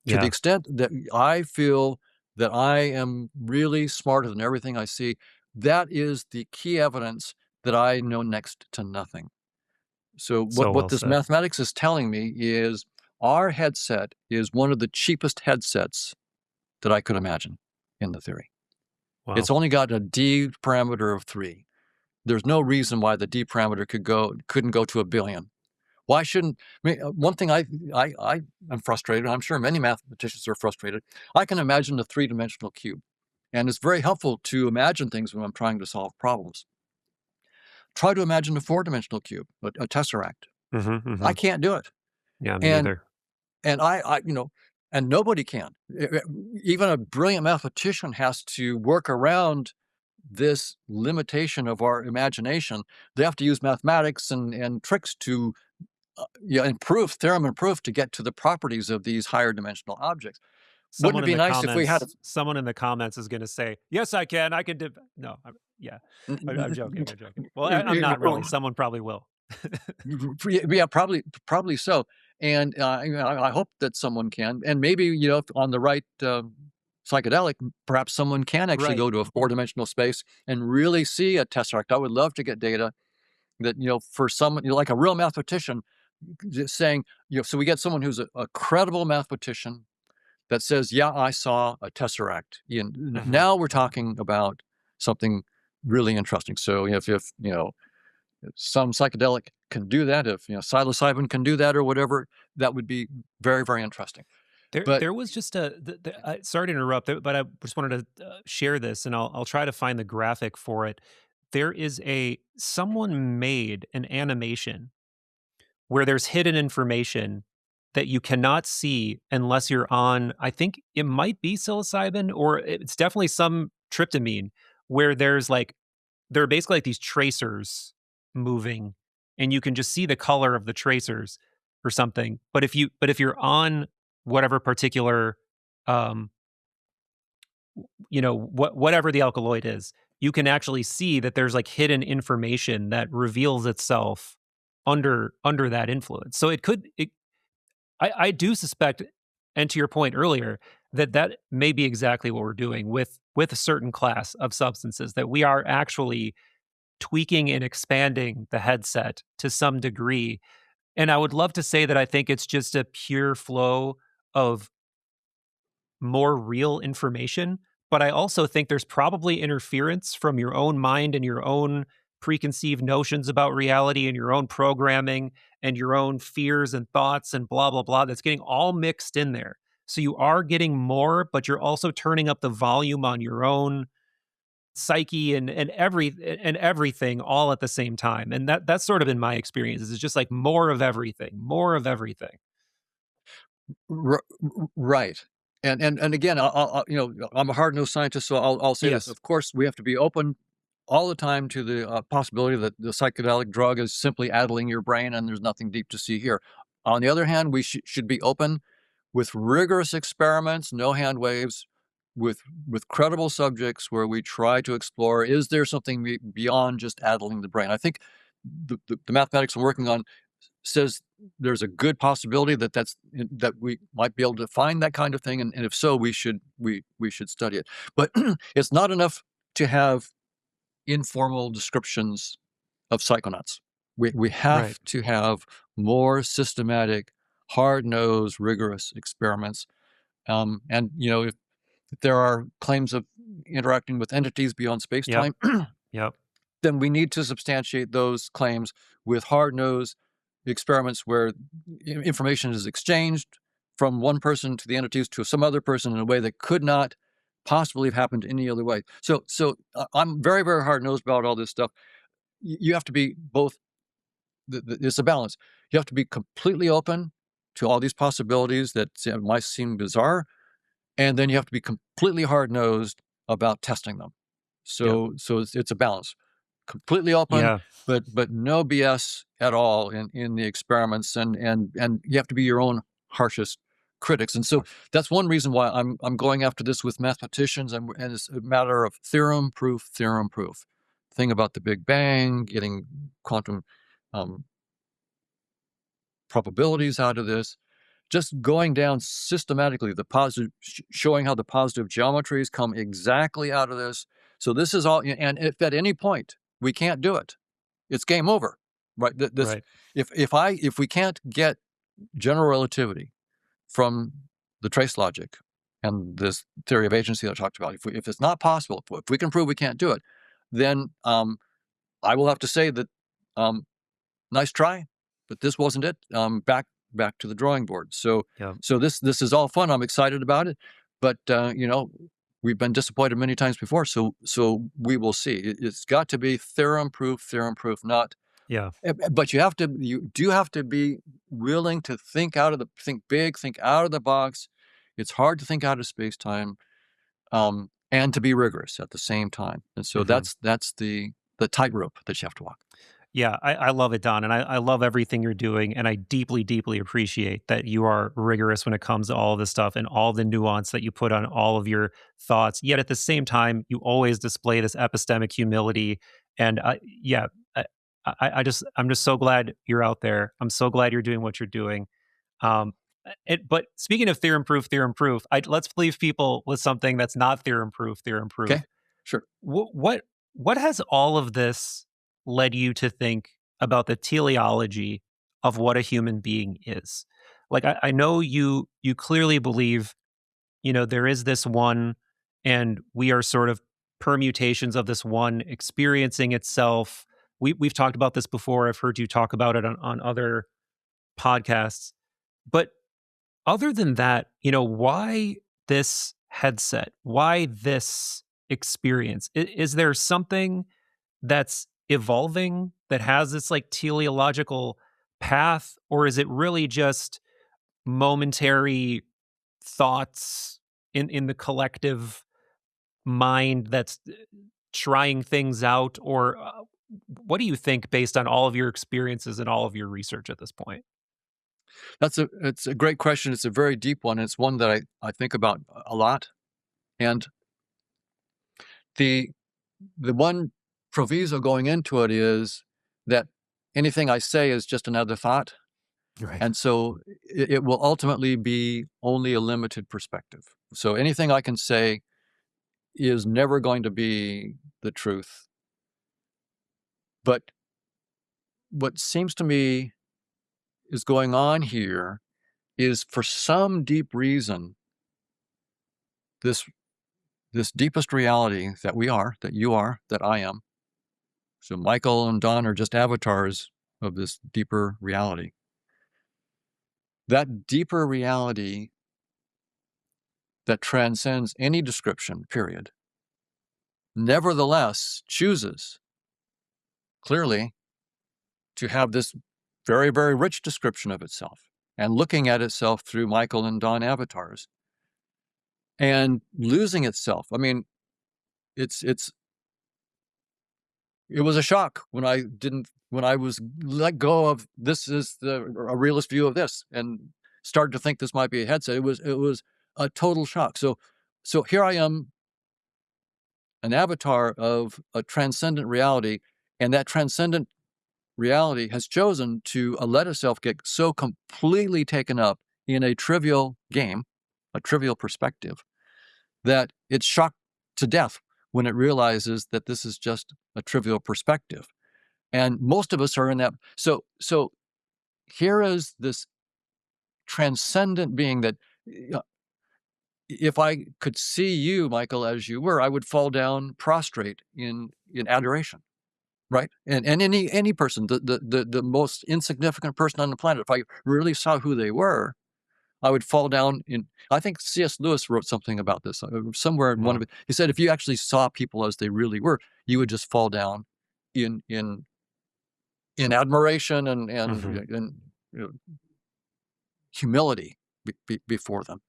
To the extent that I feel that I am really smarter than everything I see, that is the key evidence that I know next to nothing. So what this mathematics is telling me is our headset is one of the cheapest headsets that I could imagine in the theory. Wow. It's only got a D parameter of 3. There's no reason why the D parameter couldn't go to 1 billion. Why shouldn't, one thing I'm frustrated, I'm sure many mathematicians are frustrated. I can imagine a 3-dimensional cube, and it's very helpful to imagine things when I'm trying to solve problems. Try to imagine a 4-dimensional cube, a tesseract. I can't do it. Yeah, me neither. And and nobody can. Even a brilliant mathematician has to work around this limitation of our imagination. They have to use mathematics and tricks to theorem and proof to get to the properties of these higher dimensional objects. Wouldn't it be nice if we had someone in the comments is going to say, "Yes, I can. I can do." No, I'm joking. Well, I'm not really. Someone probably will. Yeah, probably so. And I hope that someone can. And maybe on the right psychedelic, perhaps someone can actually go to a 4-dimensional space and really see a tesseract. I would love to get data that for someone like a real mathematician, just saying so we get someone who's a credible mathematician that says, yeah, I saw a tesseract. Now we're talking about something really interesting. So if some psychedelic can do that, if psilocybin can do that or whatever, that would be very, very interesting. But There was just sorry to interrupt, but I just wanted to share this, and I'll try to find the graphic for it. There is someone made an animation where there's hidden information that you cannot see unless you're on, I think it might be psilocybin, or it's definitely some tryptamine, where there are basically like these tracers moving, and you can just see the color of the tracers or something. But if you're on whatever particular, um, whatever the alkaloid is, you can actually see that there's like hidden information that reveals itself under that influence. So I do suspect, and to your point earlier, that may be exactly what we're doing with a certain class of substances, that we are actually tweaking and expanding the headset to some degree. And I would love to say that I think it's just a pure flow of more real information, but I also think there's probably interference from your own mind and your own preconceived notions about reality and your own programming and your own fears and thoughts and blah blah blah that's getting all mixed in there. So you are getting more, but you're also turning up the volume on your own psyche and everything all at the same time. And that's sort of been my experience. It's just like more of everything, more of everything. Right. And again, I'm a hard-nosed scientist, so I'll say this. Yes. Of course, we have to be open all the time to the possibility that the psychedelic drug is simply addling your brain and there's nothing deep to see here. On the other hand, we should be open with rigorous experiments, no hand waves, with credible subjects where we try to explore, is there something beyond just addling the brain? I think the mathematics I'm working on says there's a good possibility that we might be able to find that kind of thing, and if so, we should study it. But it's not enough to have informal descriptions of psychonauts. We Right. have to have more systematic, hard-nosed, rigorous experiments. And if there are claims of interacting with entities beyond Yep. space-time, Yep. then we need to substantiate those claims with hard-nosed experiments where information is exchanged from one person to the entities to some other person in a way that could not possibly have happened any other way. So I'm very, very hard-nosed about all this stuff. You have to be both. It's a balance. You have to be completely open to all these possibilities that might seem bizarre, and then you have to be completely hard-nosed about testing them. Yep. So it's a balance. Completely open, Yeah. but no BS at all in the experiments, and you have to be your own harshest critics. And so that's one reason why I'm going after this with mathematicians, and it's a matter of theorem proof, theorem proof. Thing about the Big Bang, getting quantum probabilities out of this, just going down systematically the positive, showing how the positive geometries come exactly out of this. So this is all, and if at any point we can't do it, it's game over, right? This, Right. if we can't get general relativity from the trace logic and this theory of agency that I talked about, if it's not possible, if we can prove we can't do it, then I will have to say that nice try, but this wasn't it. Back to the drawing board. So Yep. this is all fun. I'm excited about it, but we've been disappointed many times before. So we will see. It's got to be theorem proof, not. Yeah. But you do have to be willing to think big, think out of the box. It's hard to think out of space time, and to be rigorous at the same time. And so Mhm. that's the tightrope that you have to walk. Yeah, I love it, Don, and I love everything you're doing, and I deeply, deeply appreciate that you are rigorous when it comes to all of this stuff and all the nuance that you put on all of your thoughts. Yet at the same time, you always display this epistemic humility. And yeah, I'm just so glad you're out there. I'm so glad you're doing what you're doing. Um, but speaking of theorem proof, let's leave people with something that's not theorem proof. Theorem Okay, proof. sure. What has all of this led you to think about the teleology of what a human being is? Like I know you clearly believe, there is this one, and we are sort of permutations of this one experiencing itself. We've talked about this before. I've heard you talk about it on other podcasts. But other than that, you know, why this headset? Why this experience? Is there something that's evolving that has this like teleological path, or is it really just momentary thoughts in the collective mind that's trying things out? Or what do you think based on all of your experiences and all of your research at this point? It's a great question. It's a very deep one. It's one that I think about a lot. And the one proviso going into it is that anything I say is just another thought. Right. And so it will ultimately be only a limited perspective. So anything I can say is never going to be the truth. But what seems to me is going on here is, for some deep reason, this deepest reality that we are, that you are, that I am. So Michael and Don are just avatars of this deeper reality. That deeper reality that transcends any description, period, nevertheless chooses clearly to have this very, very rich description of itself, and looking at itself through Michael and Don avatars, and losing itself. I mean, it was a shock when I was let go of this is a realist view of this and started to think this might be a headset. It was a total shock. So here I am, an avatar of a transcendent reality, and that transcendent reality has chosen to let itself get so completely taken up in a trivial game, a trivial perspective, that it's shocked to death when it realizes that this is just a trivial perspective. And most of us are in that. So here is this transcendent being that, if I could see you, Michael, as you were, I would fall down prostrate in adoration, right? And any person, the most insignificant person on the planet, if I really saw who they were, I would fall down in. I think C.S. Lewis wrote something about this somewhere in one of it. He said if you actually saw people as they really were, you would just fall down in admiration and humility before them.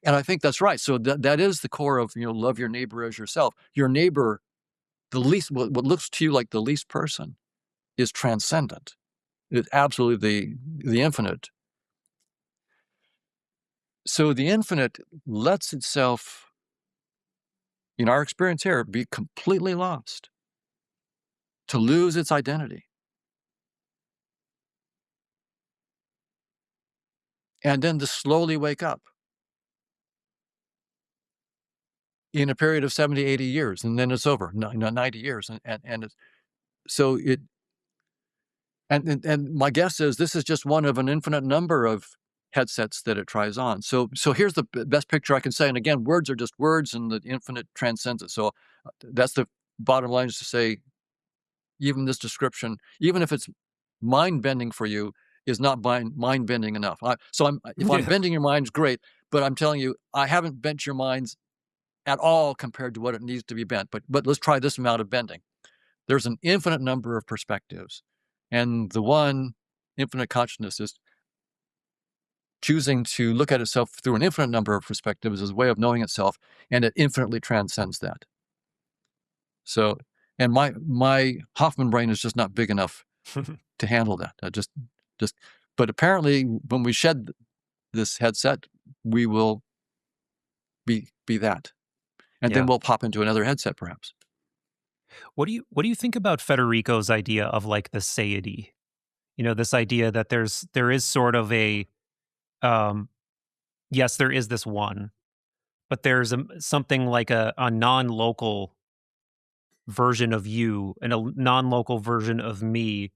And I think that's right. So that is the core of, love your neighbor as yourself. Your neighbor, the least, what looks to you like the least person, is transcendent. It's absolutely the infinite. So the infinite lets itself, in our experience here, be completely lost, to lose its identity. And then to slowly wake up in a period of 70, 80 years, and then it's over, 90 years. And it's, so it, and my guess is this is just one of an infinite number of headsets that it tries on. So here's the best picture I can say. And again, words are just words, and the infinite transcends it. So that's the bottom line, is to say, even this description, even if it's mind-bending for you, is not mind-bending enough. If I'm bending your minds, great, but I'm telling you, I haven't bent your minds at all compared to what it needs to be bent. But let's try this amount of bending. There's an infinite number of perspectives, and the one infinite consciousness is choosing to look at itself through an infinite number of perspectives as a way of knowing itself, and it infinitely transcends that. So, and my Hoffman brain is just not big enough to handle that. But apparently, when we shed this headset, we will be that, and then we'll pop into another headset, perhaps. What do you think about Federico's idea of like the seity? You know, this idea that there is sort of a yes, there is this one, but there's something like a non-local version of you and a non-local version of me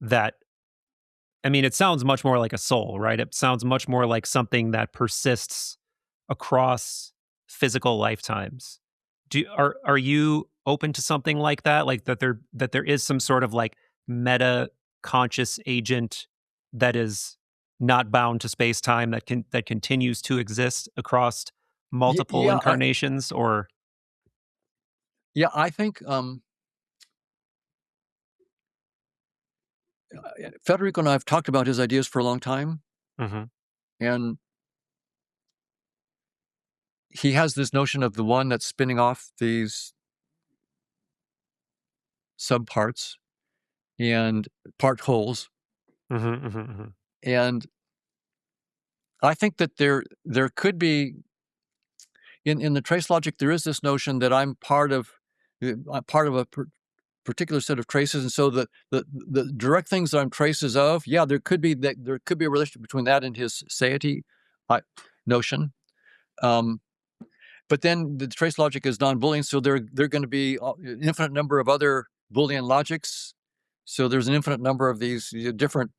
that, I mean, it sounds much more like a soul, right? It sounds much more like something that persists across physical lifetimes. Are you open to something like that? Like that there is some sort of like meta conscious agent that is not bound to space-time, that continues to exist across multiple Yeah, incarnations, or I think Federico and I have talked about his ideas for a long time, Mhm. and he has this notion of the one that's spinning off these subparts and part wholes. Mhm, mhm, mhm. And I think that there could be in the trace logic, there is this notion that I'm part of a particular set of traces, and so the direct things that I'm traces of, there could be a relationship between that and his satiety notion. Um, but then the trace logic is non-Boolean, so there are going to be an infinite number of other Boolean logics. So there's an infinite number of these different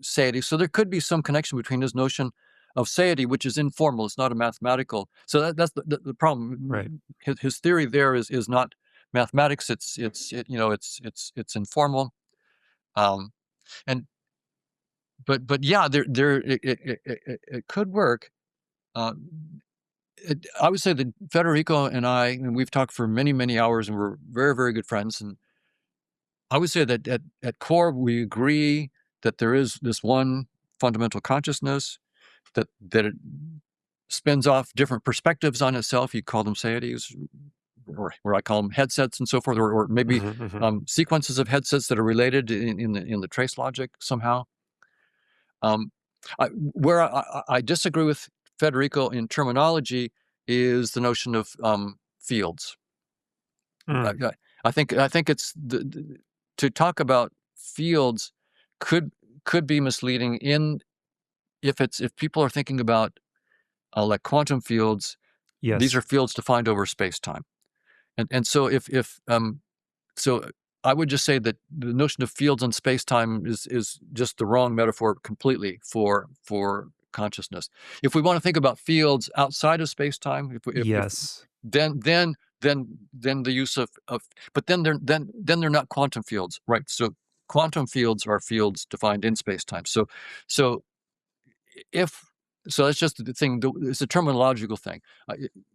satiety. So there could be some connection between his notion of satiety, which is informal. It's not a mathematical. So that's the problem. Right. His theory there is not mathematics. It's informal. Um, and but yeah, it could work. I would say that Federico and I, and we've talked for many, many hours, and we're very, very good friends. And I would say that at core, we agree that there is this one fundamental consciousness that it spins off different perspectives on itself. You call them seities, or I call them headsets and so forth, or maybe Mhm, mhm. sequences of headsets that are related in the trace logic somehow. Where I disagree with Federico in terminology is the notion of fields. Mm. I think it's to talk about fields could be misleading if people are thinking about like quantum fields. These Yes. are fields defined over space-time, and so so I would just say that the notion of fields in space-time is just the wrong metaphor completely for consciousness. If we want to think about fields outside of space-time, if Yes. then the use of but then they're not quantum fields, right? So quantum fields are fields defined in space-time. So if so that's just the thing. It's a terminological thing.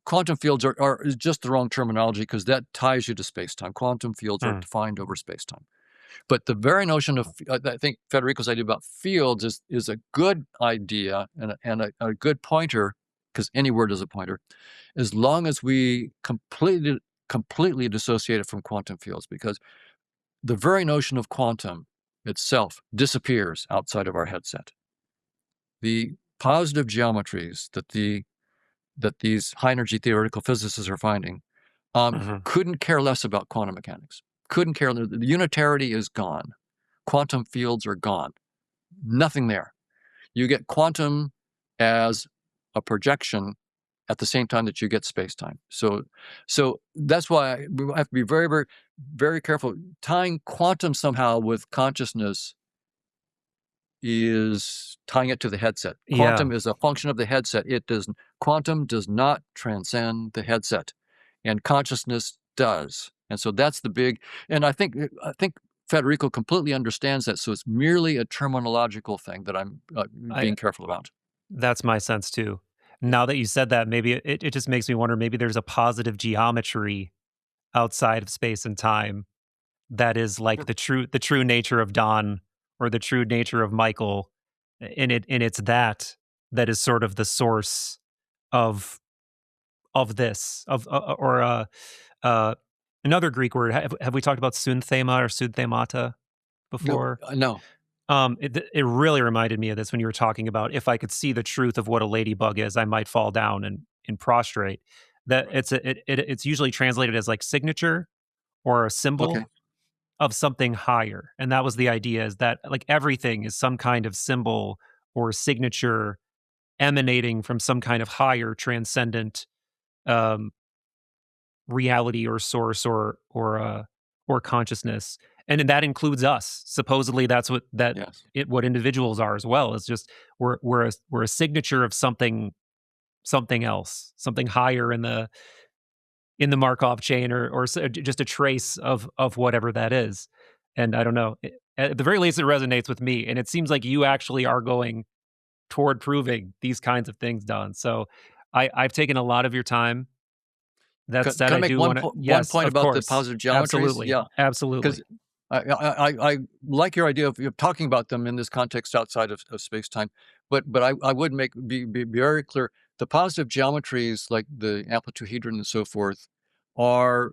Quantum fields is just the wrong terminology because that ties you to space-time. Quantum fields are Mm. defined over space-time. But the very notion of, I think Federico's idea about fields is a good idea and a good pointer, because any word is a pointer, as long as we completely dissociate it from quantum fields, because the very notion of quantum itself disappears outside of our headset. The positive geometries that these high energy theoretical physicists are finding Mhm. couldn't care less about quantum mechanics. Couldn't care. The unitarity is gone. Quantum fields are gone. Nothing there. You get quantum as a projection at the same time that you get space-time. So that's why we have to be very, very, very careful. Tying quantum somehow with consciousness is tying it to the headset. Yeah. Quantum is a function of the headset. Quantum does not transcend the headset, and consciousness does. And so that's the big. And I think Federico completely understands that. So it's merely a terminological thing that I'm I being careful about. That's my sense too. Yeah. Now that you said that, maybe it just makes me wonder, maybe there's a positive geometry outside of space and time that is like Sure. the true nature of Don, or the true nature of Michael, and it's that is sort of the source of this, of or uh another Greek word. Have we talked about synthema or synthemata No, before? no. It really reminded me of this when you were talking about, if I could see the truth of what a ladybug is, I might fall down and prostrate. That Right. it's usually translated as like signature or a Okay. symbol of something higher. And that was the idea, is that like everything is some kind of symbol or signature emanating from some kind of higher transcendent um, reality or source or consciousness, and then that includes us. Supposedly, that's Yes. what individuals are as well. It's just we're a signature of something else, something higher in the Markov chain, or just a trace of whatever that is. And I don't know. At the very least, it resonates with me, and it seems like you actually are going toward proving these kinds of things done. So I've taken a lot of your time. That said, Can I I make do want to, one yes, point of about the course. positive geometries? Absolutely. Yeah, because Absolutely. I like your idea of talking about them in this context outside of space-time, but I would be very clear, the positive geometries, like the amplituhedron and so forth, are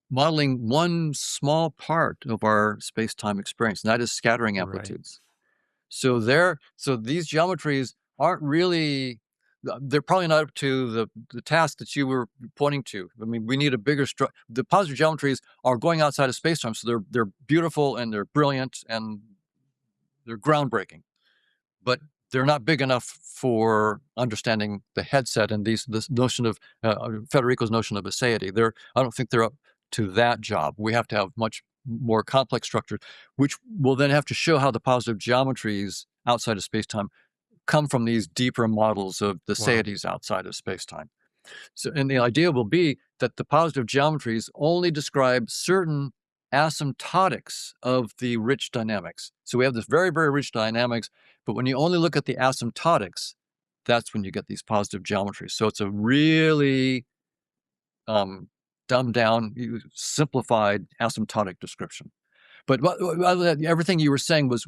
modeling one small part of our space-time experience, and that is scattering Right. amplitudes. So these geometries aren't really, they're probably not up to the task that you were pointing to. I mean, we need a bigger the positive geometries are going outside of space-time, so they're beautiful and they're brilliant and they're groundbreaking, but they're not big enough for understanding the headset and this notion of Federico's notion of aseity. I don't think they're up to that job. We have to have much more complex structures, which will then have to show how the positive geometries outside of space-time come from these deeper models of the Wow. seities outside of space-time. So, and the idea will be that the positive geometries only describe certain asymptotics of the rich dynamics. So we have this very, very rich dynamics, but when you only look at the asymptotics, that's when you get these positive geometries. So it's a really dumbed down, simplified asymptotic description. But everything you were saying was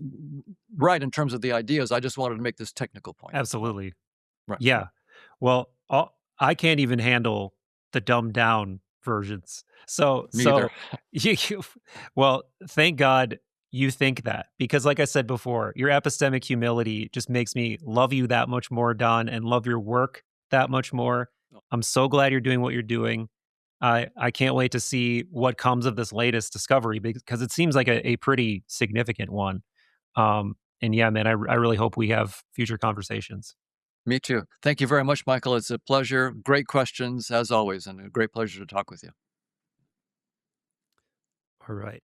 right in terms of the ideas. I just wanted to make this technical point. Absolutely. Right. Yeah. Well, I can't even handle the dumbed down versions. So, Me either. you, well, thank God you think that, because like I said before, your epistemic humility just makes me love you that much more, Don, and love your work that much more. I'm so glad you're doing what you're doing. I can't wait to see what comes of this latest discovery, because it seems like a pretty significant one. And yeah, man, I really hope we have future conversations. Me too. Thank you very much, Michael. It's a pleasure. Great questions, as always, and a great pleasure to talk with you. All right.